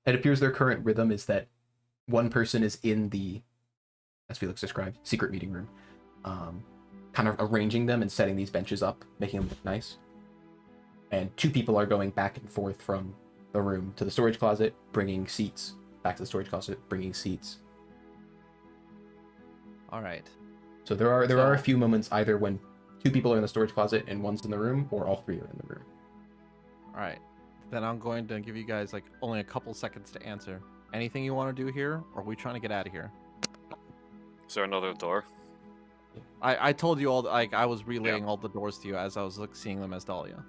It appears their current rhythm is that one person is in the, as Felix described, secret meeting room, kind of arranging them and setting these benches up, making them look nice. And 2 people are going back and forth from the room to the storage closet, bringing seats, back to the storage closet, bringing seats. All right. So there are a So- few moments either when 2 people are in the storage closet and one's in the room, or all 3 are in the room. All right. Then I'm going to give you guys like only a couple seconds to answer. Anything you want to do here, or are we trying to get out of here? Is there another door? I told you all, like, I was relaying all the doors to you as I was seeing them as Dahlia.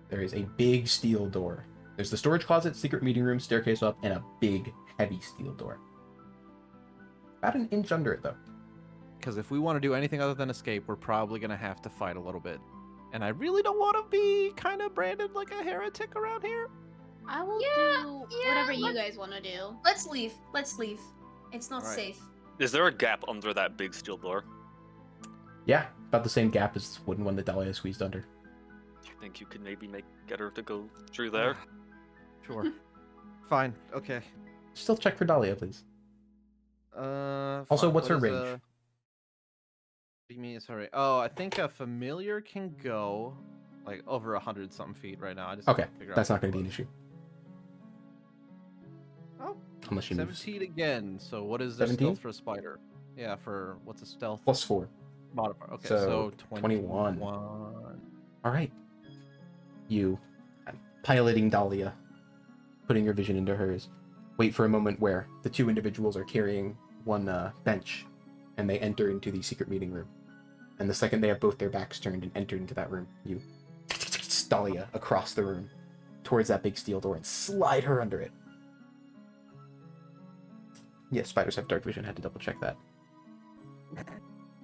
There is a big steel door. There's the storage closet, secret meeting room, staircase up, and a big, heavy steel door. About an inch under it, though. Because if we want to do anything other than escape, we're probably going to have to fight a little bit. And I really don't want to be kind of branded like a heretic around here. I will Yeah, do yeah, whatever you let- guys want to do. Let's leave. Let's leave. It's not Alright. safe. Is there a gap under that big steel door? Yeah, about the same gap as the wooden one that Dahlia squeezed under. Do you think you could maybe get her to go through there? Sure. Fine. Okay. Still check for Dahlia, please. Also, fine. what's her What is, range? what do you mean? Sorry. Oh, I think a familiar can go like over 100 something feet right now. I just have Okay, to figure that's out not going to be an issue. Oh, Unless she moves. 17 again. So what is the 17? stealth for a spider? Yeah, for what's a stealth Plus 4. modifier? Okay, So, so 21. 21. Alright. You, piloting Dahlia, putting your vision into hers, wait for a moment where the 2 individuals are carrying one bench, and they enter into the secret meeting room. And the second they have both their backs turned and enter into that room, you Dahlia across the room towards that big steel door and slide her under it. Yes, spiders have dark vision. Had to double check that.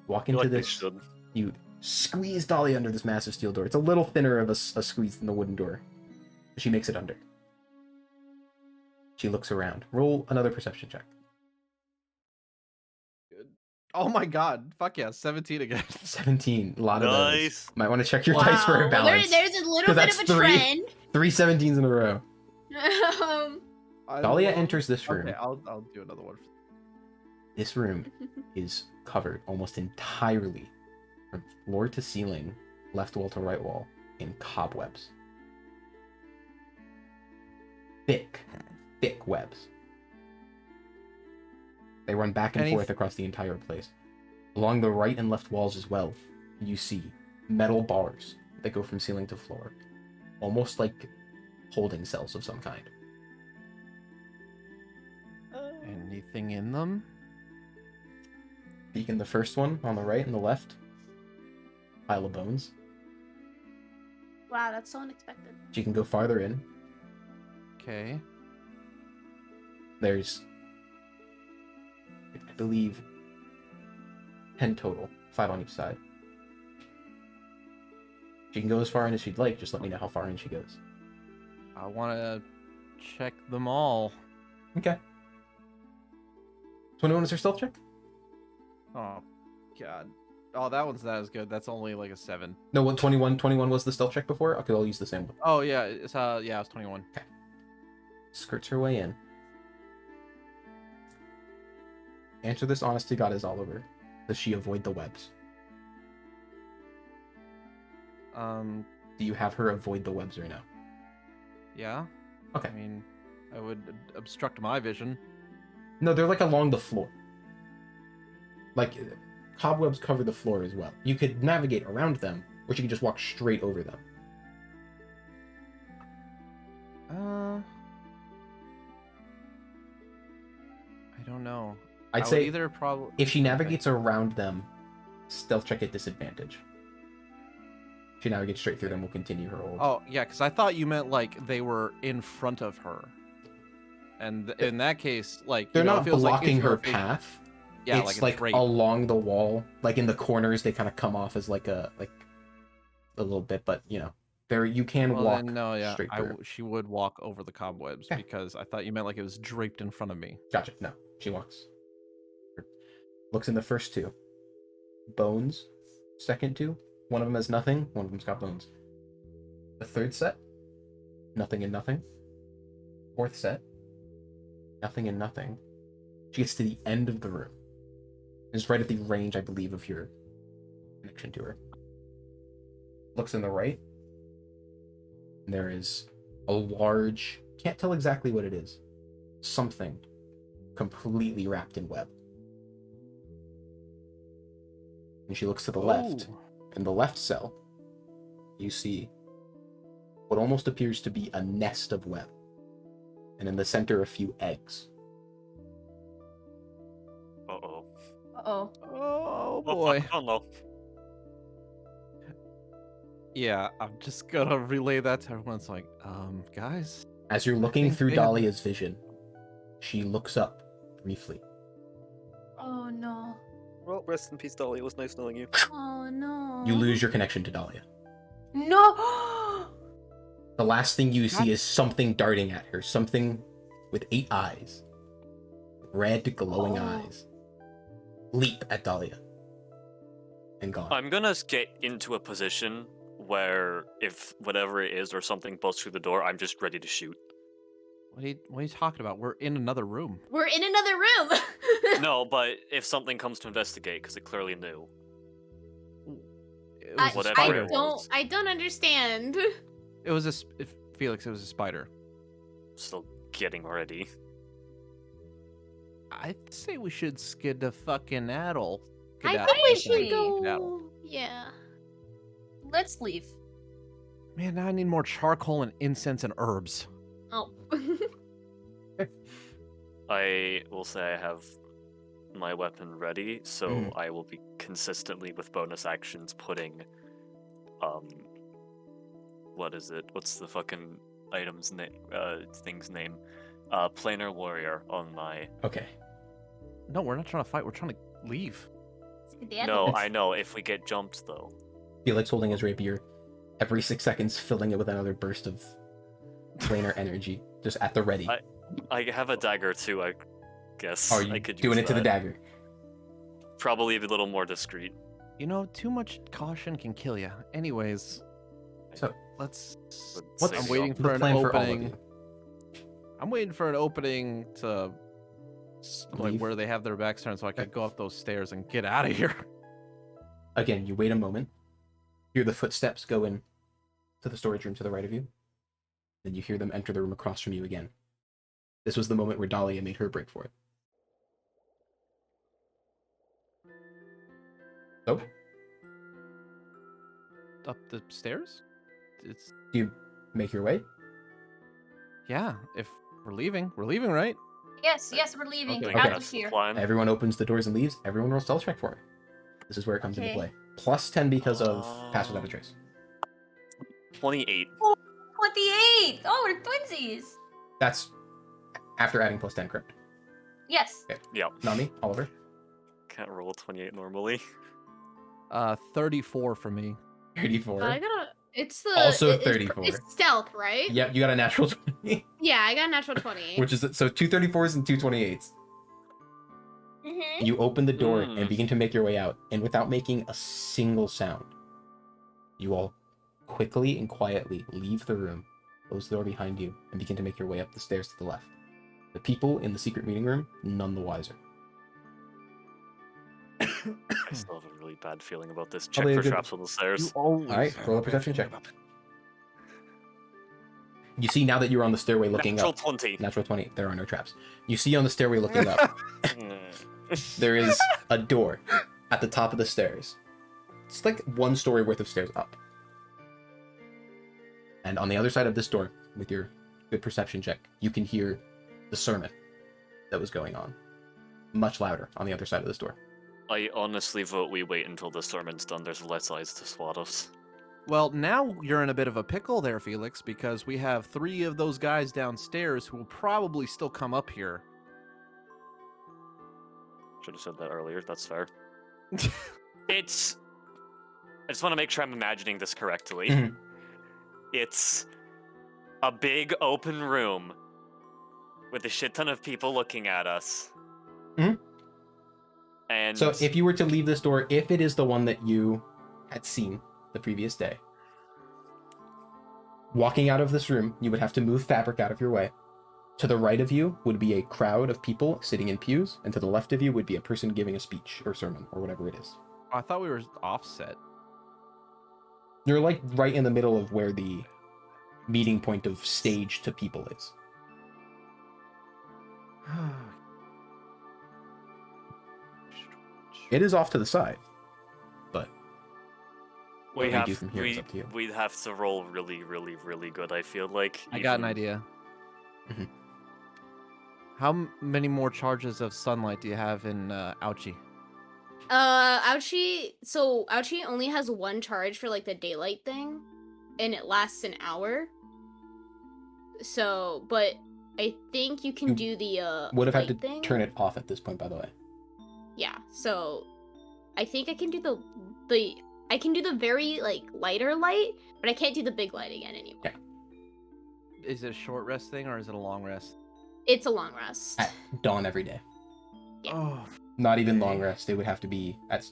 Walk I feel into like they this. should. You squeeze Dahlia under this massive steel door. It's a little thinner of a squeeze than the wooden door. But she makes it under. She looks around. Roll another perception check. Oh my god. Fuck yeah, 17 again. 17. A lot of those. Nice. Might want to check your Wow. dice for a Well, balance. there's a little 'Cause bit that's of a 3. trend. 3 17s in a row. I Dahlia love- enters this room. Okay, I'll do another one. This room is covered almost entirely from floor to ceiling, left wall to right wall, in cobwebs. Thick, thick webs. They run back and Any- forth across the entire place. Along the right and left walls as well, you see metal bars that go from ceiling to floor, almost like holding cells of some kind. Anything in them? Peek in the first one on the right and the left. Pile of bones. Wow, that's so unexpected. She can go farther in. Okay. There's, I believe, 10 total, 5 on each side. She can go as far in as she'd like. Just let me know how far in she goes. I want to check them all. Okay. 21 is her stealth check? Oh, God. Oh, that one's not as good. That's only like a 7. No, what 21 was the stealth check before? Okay, I'll use the same one. Oh, yeah. It's yeah, it's 21. Skirts her way in. Answer this honest to God is Oliver. Does she avoid the webs? Do you have her avoid the webs or no? Yeah. Okay. I mean, I would obstruct my vision. No, they're like along the floor. Like, cobwebs cover the floor as well. You could navigate around them, or you could just walk straight over them. I don't know. I'd I would say either probably if she navigates around them, Stealth check at disadvantage. She navigates straight through them. We'll continue her roll. Oh, yeah, because I thought you meant like they were in front of her. And in that case, like, They're you know, not it feels like blocking if her you're- path. Yeah, It's like a like drape. along the wall, like in the corners. They kind of come off as like a little bit, but you know, there you can Well, walk then, no, yeah, straight through. she would walk over the cobwebs Okay. because I thought you meant like it was draped in front of me. Gotcha. No, she walks. Looks in the first two. Bones. Second two. One of them has nothing. One of them's got bones. The third set. Nothing and nothing. Fourth set. Nothing and nothing. She gets to the end of the room. It's right at the range, I believe, of your connection to her. Looks in the right. And there is a large, can't tell exactly what it is, something completely wrapped in web. And she looks to the left. Oh. In the left cell, you see what almost appears to be a nest of web. And in the center, a few eggs. Uh-oh. Uh-oh. Oh, Oh, boy. fuck. Oh, no. Yeah, I'm just gonna relay that to everyone. It's like, guys. As you're looking think through they have- Dahlia's vision, she looks up briefly. Oh no. Well, rest in peace, Dolly. It was nice knowing you. Oh no. You lose your connection to Dahlia. No. The last thing you see is something darting at her. Something with 8 eyes. Red, glowing Oh. eyes. Leap at Dahlia. And gone. I'm gonna get into a position where if whatever it is or something busts through the door, I'm just ready to shoot. What are you talking about? We're in another room. We're in another room. No, but if something comes to investigate, because it clearly knew. It I, was a whatever I spider. it don't. was. I don't understand. It was Felix. It was a spider. Still getting ready. I'd say we should skid the fucking addle. I think we should Skedaddle. go. Yeah. Let's leave. Man, now I need more charcoal and incense and herbs. Oh. I will say I have my weapon ready, so Mm. I will be consistently with bonus actions putting, what is it? What's the fucking item's name? Thing's name? Planar warrior on my. Okay. No, we're not trying to fight. We're trying to leave. No, I know. If we get jumped though. Felix holding his rapier. Every 6 seconds, filling it with another burst of planar energy. Just at the ready. I have a dagger too. I guess. Are I you could doing use it to the that. dagger? Probably a little more discreet. You know, too much caution can kill you. Anyways, So, let's. what's I'm Save waiting up. for the an plan for all of opening. you? I'm waiting for an opening to, like, Leave? where they have their backs turned, so I could go up those stairs and get out of here. Again, you wait a moment. Hear the footsteps go in to the storage room to the right of you. Then you hear them enter the room across from you again. This was the moment where Dahlia made her break for it. So, Up the stairs? It's do you make your way? yeah. If we're leaving, right? Yes, we're leaving. Okay. We're out Okay. of That's the here. plan. Everyone opens the doors and leaves. Everyone rolls stealth check for it. This is where it comes into Okay. play. Plus 10 because of pass without a trace. 28. 28. Oh, we're twinsies. That's after adding plus 10, correct? Yes. Yeah. Nami, Oliver. Can't roll 28 normally. 34 for me. 34. I gotta. It's the. Also it's 34. It's stealth, right? Yep, you got a natural 20, Yeah, I got a natural 20. which is so 2 34s and 2 28s. Mm-hmm. You open the door Mm. and begin to make your way out, and without making a single sound, you all quickly and quietly leave the room, close the door behind you, and begin to make your way up the stairs to the left. The people in the secret meeting room, none the wiser. I still have a really bad feeling about this. Check Probably a for good- traps on the stairs. always All right, roll a perception check. You see now that you're on the stairway looking Natural up. 20. Natural 20. There are no traps. You see on the stairway looking up, there is a door at the top of the stairs. It's like 1 story worth of stairs up. And on the other side of this door, with your good perception check, you can hear the sermon that was going on. Much louder on the other side of this door. I honestly vote we wait until the sermon's done. There's less eyes to swat us. Well, now you're in a bit of a pickle there, Felix, because we have 3 of those guys downstairs who will probably still come up here. Should have said that earlier. That's fair. It's. I just want to make sure I'm imagining this correctly. Mhm. It's a big open room with a shit ton of people looking at us. Mhm. And So if you were to leave this door, if it is the one that you had seen the previous day, walking out of this room, you would have to move fabric out of your way. To the right of you would be a crowd of people sitting in pews, and to the left of you would be a person giving a speech or sermon or whatever it is. I thought we were offset. You're like right in the middle of where the meeting point of stage to people is. It is off to the side, but we what we do from here is we, up to you. we'd have to roll really, really, really good, I feel like. I got an even- idea. Mhm. How many more charges of sunlight do you have in Ouchie? Ouchie only has 1 charge for like the daylight thing, and it lasts an hour. So, but I think you can You do the Would have had to light thing. turn it off at this point, by the way. Yeah, so I think I can do the I can do the very like lighter light, but I can't do the big light again anymore. Okay. Is it a short rest thing or is it a long rest? It's a long rest. At dawn every day. Yeah. Oh, Not even Okay. long rest. It would have to be at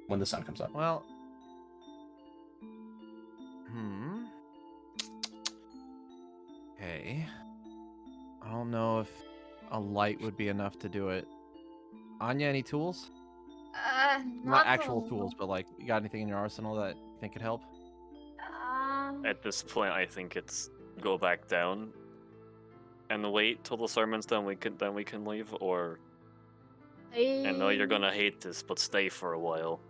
when the sun comes up. well. Okay. I don't know if a light would be enough to do it. Anya, any tools? Not actual tools, but like, you got anything in your arsenal that you think could help? At this point, I think it's go back down and wait till the sermon's done. Then we can leave. Or I know you're gonna hate this, but stay for a while.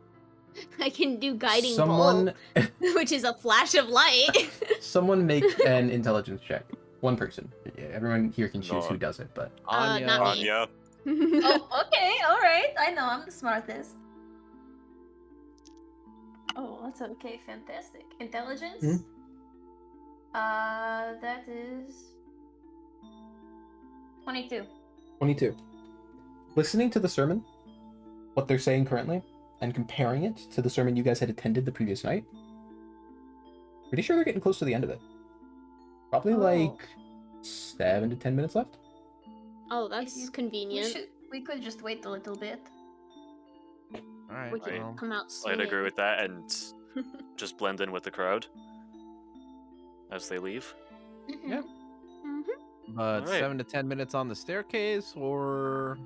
I can do guiding Someone, bolt, which is a flash of light. someone make an intelligence check. One person. Yeah, everyone here can choose No. who does it, but Anya. not me. Anya, Oh, okay, alright. I know, I'm the smartest. Oh, that's okay, fantastic. Intelligence? Mhm. That is 22. 22. Listening to the sermon, what they're saying currently, and comparing it to the sermon you guys had attended the previous night, pretty sure they're getting close to the end of it. Probably Oh. like 7 to 10 minutes left. Oh, that's you- convenient. We could just wait a little bit. All right. We could Well, come out I'd swinging. agree with that and just blend in with the crowd as they leave. Yeah. Mhm. but Alright. 7 to 10 minutes on the staircase, or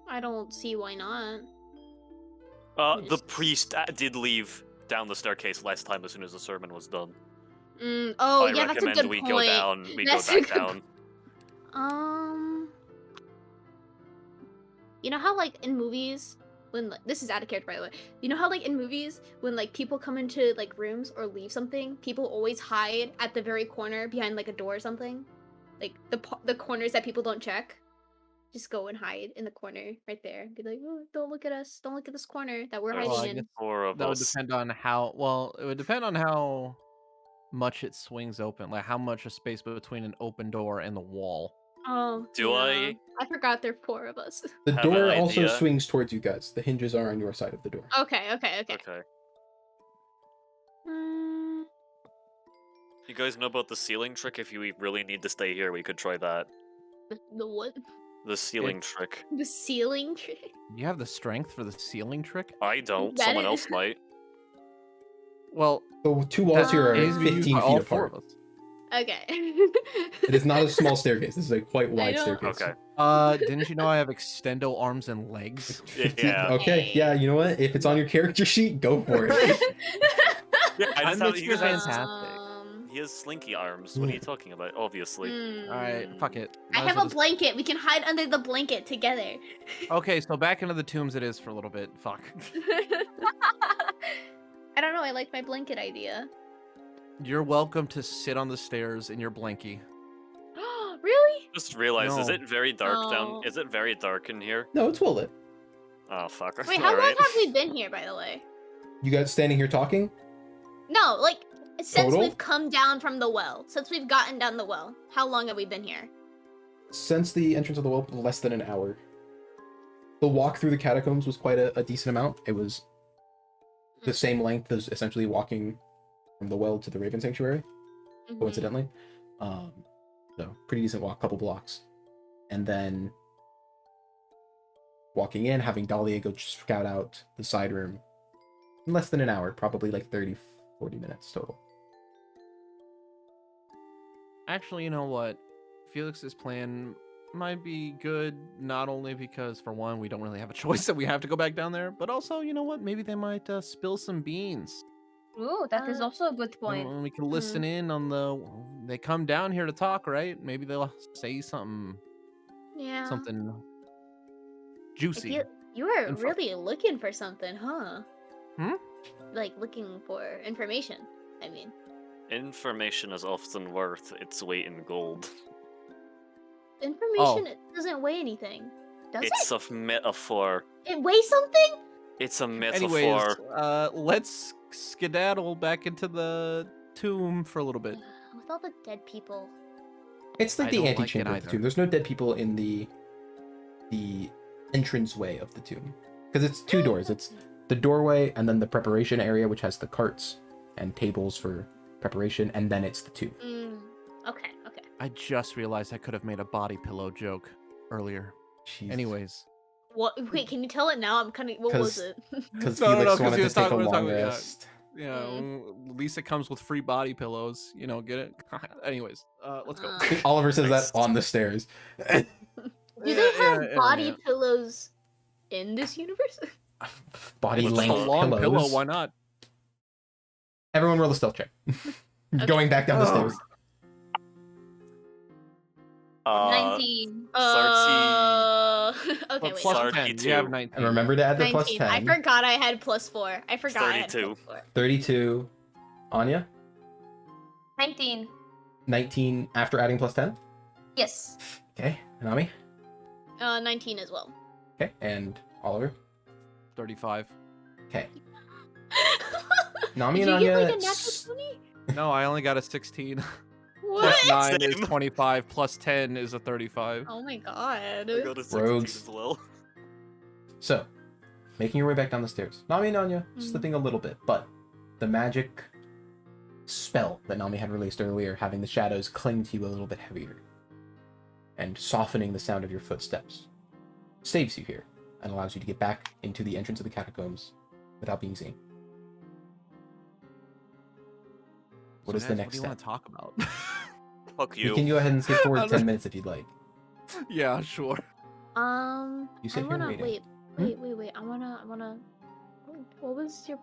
I don't see why not. The Yes. priest did leave down the staircase last time as soon as the sermon was done. Oh, I yeah, that's a recommend good we point. go down. We That's go a back good down. You know how like in movies when this is out of character by the way. You know how like in movies when like people come into like rooms or leave something, people always hide at the very corner behind like a door or something, like the corners that people don't check. Just go and hide in the corner right there. Be like, oh, don't look at us. Don't look at this corner that we're There's Well, I hiding guess in. 4 of that would us. depend on how well. It would depend on how much it swings open, like how much a space between an open door and the wall. Oh, Do I- I forgot there are 4 of us. The Have an door also idea. swings towards you guys. The hinges are on your side of the door. Okay. Okay. You guys know about the ceiling trick? If you really need to stay here, we could try that. The what? The ceiling trick. The ceiling trick. You have the strength for the ceiling trick? I don't. That Someone is- else might. Well, The 2 walls here are it needs to be used 15 by feet all 4 apart. of us. Okay. It is not a small staircase. This is a quite wide know. staircase. Okay. Didn't you know I have extendo arms and legs? 15 Yeah. Okay, yeah, you know what? If it's on your character sheet, go for it. Yeah, I I'm just have, Mr. he, has, Fantastic. he has slinky arms. What are you talking about? Obviously. All right, fuck it. I Might as have well a just- blanket. We can hide under the blanket together. Okay, so back into the tombs it is for a little bit. Fuck. I don't know. I like my blanket idea. You're welcome to sit on the stairs in your blankie. Really? Just realized, is No. it very dark down? No. Is it very dark in here? No, it's well lit. Oh fuck. Wait, how long Alright. have we been here, by the way? You guys standing here talking? No, like since Total? we've come down from the well, since we've gotten down the well, how long have we been here? Since the entrance of the well, less than an hour. The walk through the catacombs was quite a decent amount. It was the same length as essentially walking from the well to the Raven Sanctuary, Mhm. coincidentally. So pretty decent walk, couple blocks. And then walking in, having Dahlia go scout out the side room. In less than an hour, probably like 30, 40 minutes total. Actually, you know what? Felix's plan might be good, not only because, for one, we don't really have a choice that we have to go back down there, but also, you know what? Maybe they might spill some beans. Ooh, that is also a good point. And we can listen in on the. They come down here to talk, right? Maybe they'll say something Yeah. something I juicy. feel you are info. really looking for something, huh? Hmm? Like looking for information. I mean, Information is often worth its weight in gold. information it doesn't weigh anything, does It's a metaphor. it? It weighs something? It's a Anyways, metaphor. let's skedaddle back into the tomb for a little bit. With all the dead people. It's like I the don't like it antechamber of the either. tomb. There's no dead people in the entranceway of the tomb. Because it's two doors. It's the doorway and then the preparation area, which has the carts and tables for preparation, and then it's the tomb. Okay, okay. I just realized I could have made a body pillow joke earlier. Jeez. Anyways, What? Wait, can you tell it now? I'm kind of. What was 'Cause- it? Because No, no, Felix no, 'cause wanted he to was take a talking- long yeah. rest. at least it comes with free body pillows. You know, get it? Anyways, let's go. Oliver says Nice. that on the stairs. Do they have yeah, body yeah. pillows in this universe? Body It's just length a long pillows. pillow. Why not? Everyone roll a stealth check. Going back down the Oh. stairs. 19. Okay, But wait. plus no. 10. 32. You have 19. And remember to add the plus 19. 10. I forgot I had +4. I forgot I had 32. +4. 32. Anya? 19. 19 after adding plus 10. Yes. Okay. Nami? 19 as well. Okay. And Oliver? 35. Okay. Nami Did and you get Anya. like a natural 20? No, I only got a 16. What? Plus 9 is Same. 25. Plus 10 is a 35. Oh my god. I got a 16 Rogues. as well. So, making your way back down the stairs. Nami and Anya Mhm. slipping a little bit, but the magic spell that Nami had released earlier, having the shadows cling to you a little bit heavier and softening the sound of your footsteps, saves you here and allows you to get back into the entrance of the catacombs without being seen. What So is the guys, next What do you step? want to talk about? Fuck You you. can go ahead and skip forward I'm 10 not- minutes if you'd like. Yeah, sure. You I sit here wanna waiting. wait. I wanna. What was your?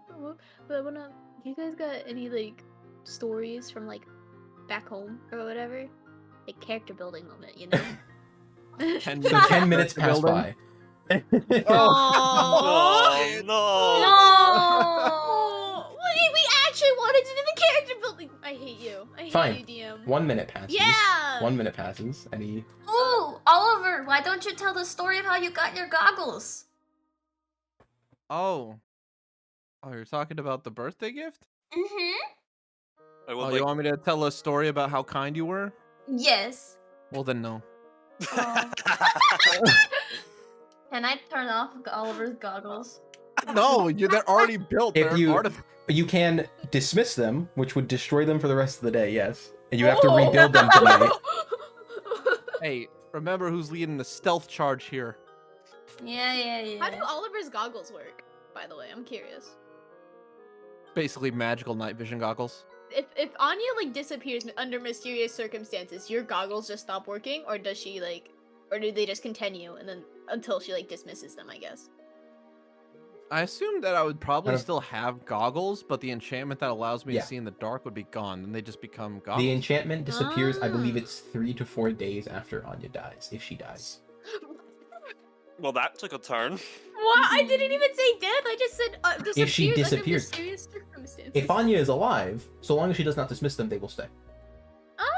I wanna. You guys got any like stories from like back home or whatever? Like character building moment, you know? 10 So minutes. 10 minutes pass Building. by. Oh, no. No! We actually wanted to do the character building. I hate you. I hate Fine. you, DM. 1 minute passes. Yeah. 1 minute passes. Any Ooh, Oliver, why don't you tell the story of how you got your goggles? Oh. Oh, you're talking about the birthday gift? Mm-hmm. I would Oh, like you want me to tell a story about how kind you were? Yes. Well, then no. Oh. Can I turn off Oliver's goggles? No, they're already built. If They're you- artif- You can dismiss them, which would destroy them for the rest of the day, yes. And you have to Oh. rebuild them tonight. Hey, remember who's leading the stealth charge here? Yeah. How do Oliver's goggles work? By the way, I'm curious. Basically, magical night vision goggles. If Anya like disappears under mysterious circumstances, your goggles just stop working, or does she like, or do they just continue and then until she like dismisses them? I guess. I assumed that I would probably don't- still have goggles, but the enchantment that allows me Yeah. to see in the dark would be gone, and they just become goggles. The enchantment disappears, I believe Ah. it's 3 to 4 days after Anya dies, if she dies. Well, that took a turn. What? I didn't even say death. I just said If she disappears under disappears. mysterious circumstances. If Anya is alive, so long as she does not dismiss them, they will stay.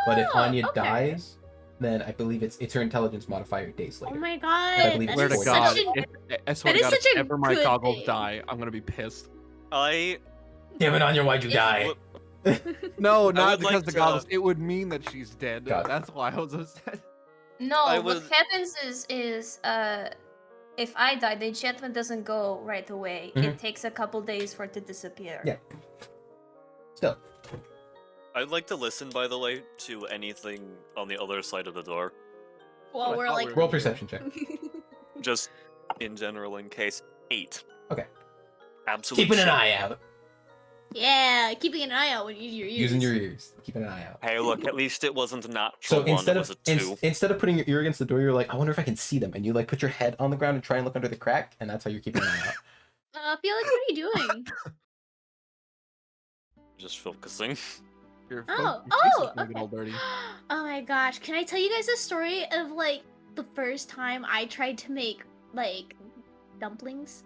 But if Oh, Anya okay. dies, then I believe it's her intelligence modifier days Oh later. my I god, believe that Swear it's to is 4 God, such an... I swear that to is God, if such a ever my good goggles thing. die, I'm gonna be pissed. I Damn it, Anya, why'd you If- die? No, I not would because like the to- goggles. It would mean that she's dead. Got it. That's why I was upset. No, I what was- happens is if I die, the enchantment doesn't go right away. Mhm. It takes a couple days for it to disappear. Yeah. Still. I'd like to listen, by the way, to anything on the other side of the door. Well, I we're thought like... we Roll perception check. Just in general, in case. 8. Okay. Absolute Keeping an shit. eye out. Yeah, keeping an eye out when you use your ears. Using your ears. Keeping an eye out. Hey, look, at least it wasn't a natural So one, instead it was of a 2. instead of putting your ear against the door, you're like, I wonder if I can see them, and you like put your head on the ground and try and look under the crack, and that's how you're keeping an eye out. Felix, what are you doing? Just focusing. Your Oh, your face oh, is gonna get all okay. dirty. Oh my gosh, can I tell you guys a story of like the first time I tried to make like dumplings?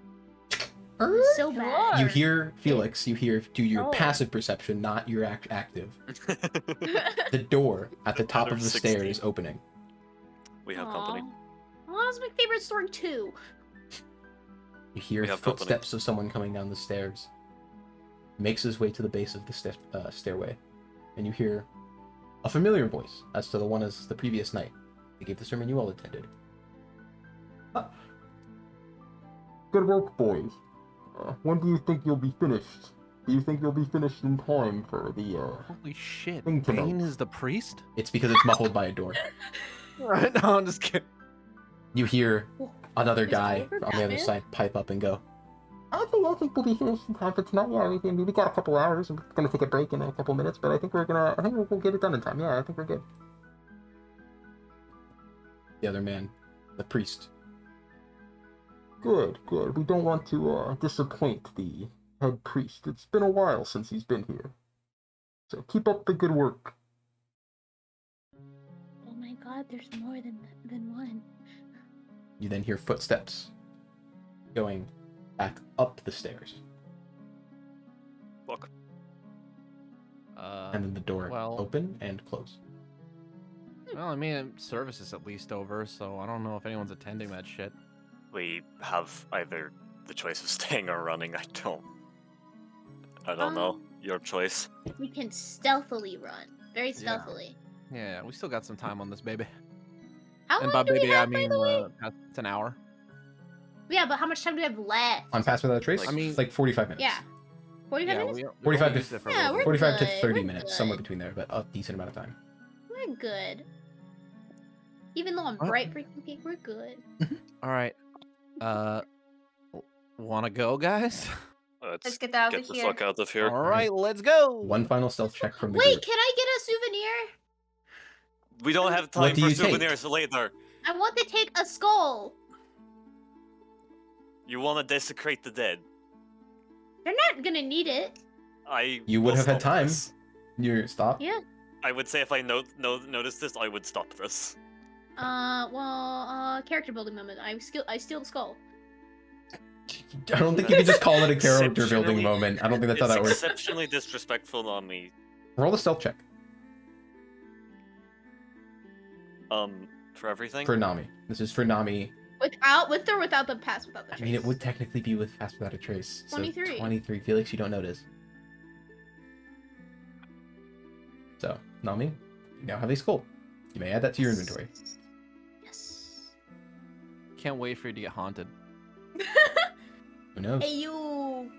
It was so bad. You hear Felix. You hear to your Oh. passive perception, not your active. The door at the top of the 16. stairs opening. We have company. Aw. Oh, that was my favorite story too. You hear We have company. footsteps of someone coming down the stairs. Makes his way to the base of the stairway, and you hear a familiar voice as to the one as the previous night. They gave the sermon you all attended. Good work, boys. When do you think you'll be finished? Do you think you'll be finished in time for the, Holy shit! Thing to Bane know. is the priest? It's because it's muffled by a door. Right? No, I'm just kidding. You hear another Is guy Oliver on the other Batman? side pipe up and go, I think we'll be finished in time for tonight. Yeah, we got a couple hours. We're gonna take a break in a couple minutes, but I think we'll get it done in time. Yeah, I think we're good. The other man, the priest. Good. We don't want to disappoint the head priest. It's been a while since he's been here. So keep up the good work. Oh my god, there's more than one. You then hear footsteps going back up the stairs, Fuck. and then the door well- open and close. Well, I mean, service is at least over, so I don't know if anyone's attending that shit. We have either the choice of staying or running. I don't know. Your choice. We can stealthily run. Very stealthily. Yeah, we still got some time on this baby. How And long by do we baby, I have, by mean the way? it's an hour. Yeah, but how much time do we have left? On Pass Without a Trace? I mean- like 45 minutes. Yeah. 45 Yeah, minutes? we 45 only to- used it for a Yeah, little we're bit. 45 to good, 30 we're minutes, good. somewhere between there, but a decent amount of time. We're good. Even though I'm Oh. bright freaking pink, we're good. All right. Want to go, guys? Let's get out Get of the here. fuck out of here. All right, let's go. One final stealth check from the Wait, group. can I get a souvenir? We don't have What time do for you take? souvenirs later. I want to take a skull. You want to desecrate the dead. They're not gonna need it. You would will have had stop time. this. You're stop. Yeah. I would say if I noticed this, I would stop this. Character building moment. I steal the skull. I don't think you can just call it a character building Exceptionally- moment. I don't think that's how It's that works. exceptionally disrespectful on me. Roll a stealth check For everything. for Nami. This is for Nami. With or without the pass without the I mean, it trace? would technically be with Pass Without a Trace. So 23. 23. Felix, you don't notice. So, Nami, you now have a skull. You may add that to your inventory. Yes. Can't wait for you to get haunted. Who knows? Hey, you.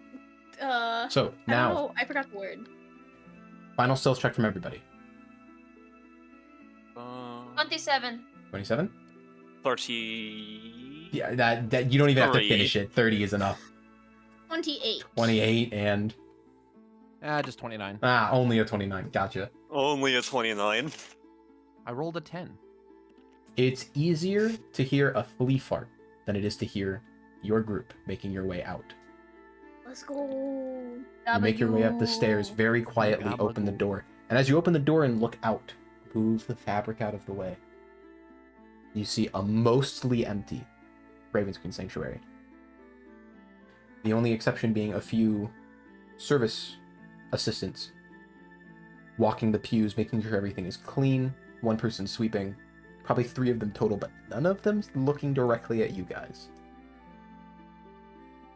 So, I don't now, know, I forgot the word. final stealth check from everybody. 27. 27? 30. Yeah, that you don't even have to 3. finish it. 30 is enough. 28. 28 and Just 29. only a 29. Gotcha. Only a 29. I rolled a 10. It's easier to hear a flea fart than it is to hear your group making your way out. Let's go. You make your way up the stairs, very quietly open the door. And as you open the door and look out, move the fabric out of the way, you see a mostly empty Ravenscreen Sanctuary. The only exception being a few service assistants walking the pews, making sure everything is clean, one person sweeping, probably 3 of them total, but none of them's looking directly at you guys.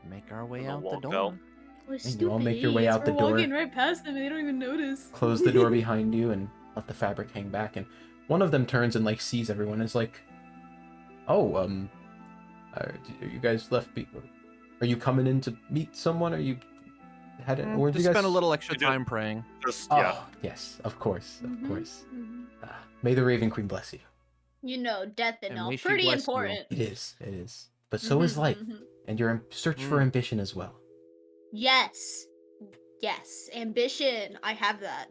Make our way Gonna out the walk door. out. We're And you all make your way stupid out the We're door. walking right past them and they don't even notice. Close the door behind you and let the fabric hang back, and one of them turns and like sees everyone and is like, oh, are you guys are you coming in to meet someone? Are you headed, or did Just you guys spend a little extra We do- time praying. Just Oh, yeah. yes, of course, Mhm, of course. mhm. May the Raven Queen bless you. You know, death and And all. may she Pretty bless you. important. It is, but so is Mhm, life, mhm. and your search for Mm. ambition as well. Yes. Yes. Ambition. I have that.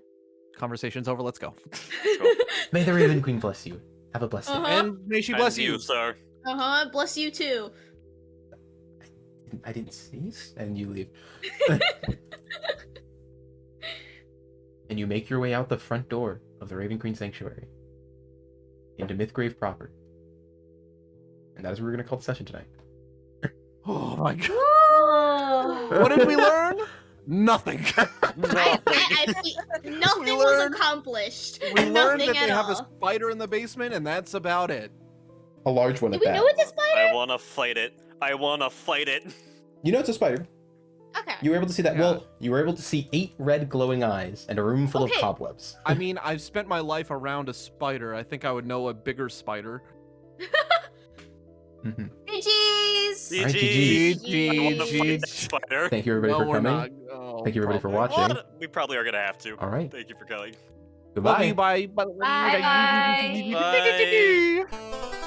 Conversation's over. Let's go. May the Raven Queen bless you. Have a blessed day. Uh-huh. And may she bless And you. sir. Uh-huh. Bless you too. I didn't sneeze, and you leave. And you make your way out the front door of the Raven Queen Sanctuary into Mythgrave proper. And that is what we're going to call the session tonight. Oh my god. Oh. What did we learn? Nothing. I feel nothing was learned- accomplished. We learned Nothing that they at have all. a spider in the basement, and that's about it. A large one Do at we that. know it's a spider? I wanna fight it. I wanna fight it. You know it's a spider. Okay. You were able to see that. Yeah. Well, you were able to see 8 red glowing eyes and a room full of Okay. cobwebs. I mean, I've spent my life around a spider. I think I would know a bigger spider. Mhm. GG's. Alright, GG. I wanna fight GG. that spider. Thank you everybody No, for we're coming. not. Oh, Thank you everybody for probably. watching. What? We probably are gonna have to. All right. Thank you for coming. Love Goodbye. you. Bye. Bye. Bye.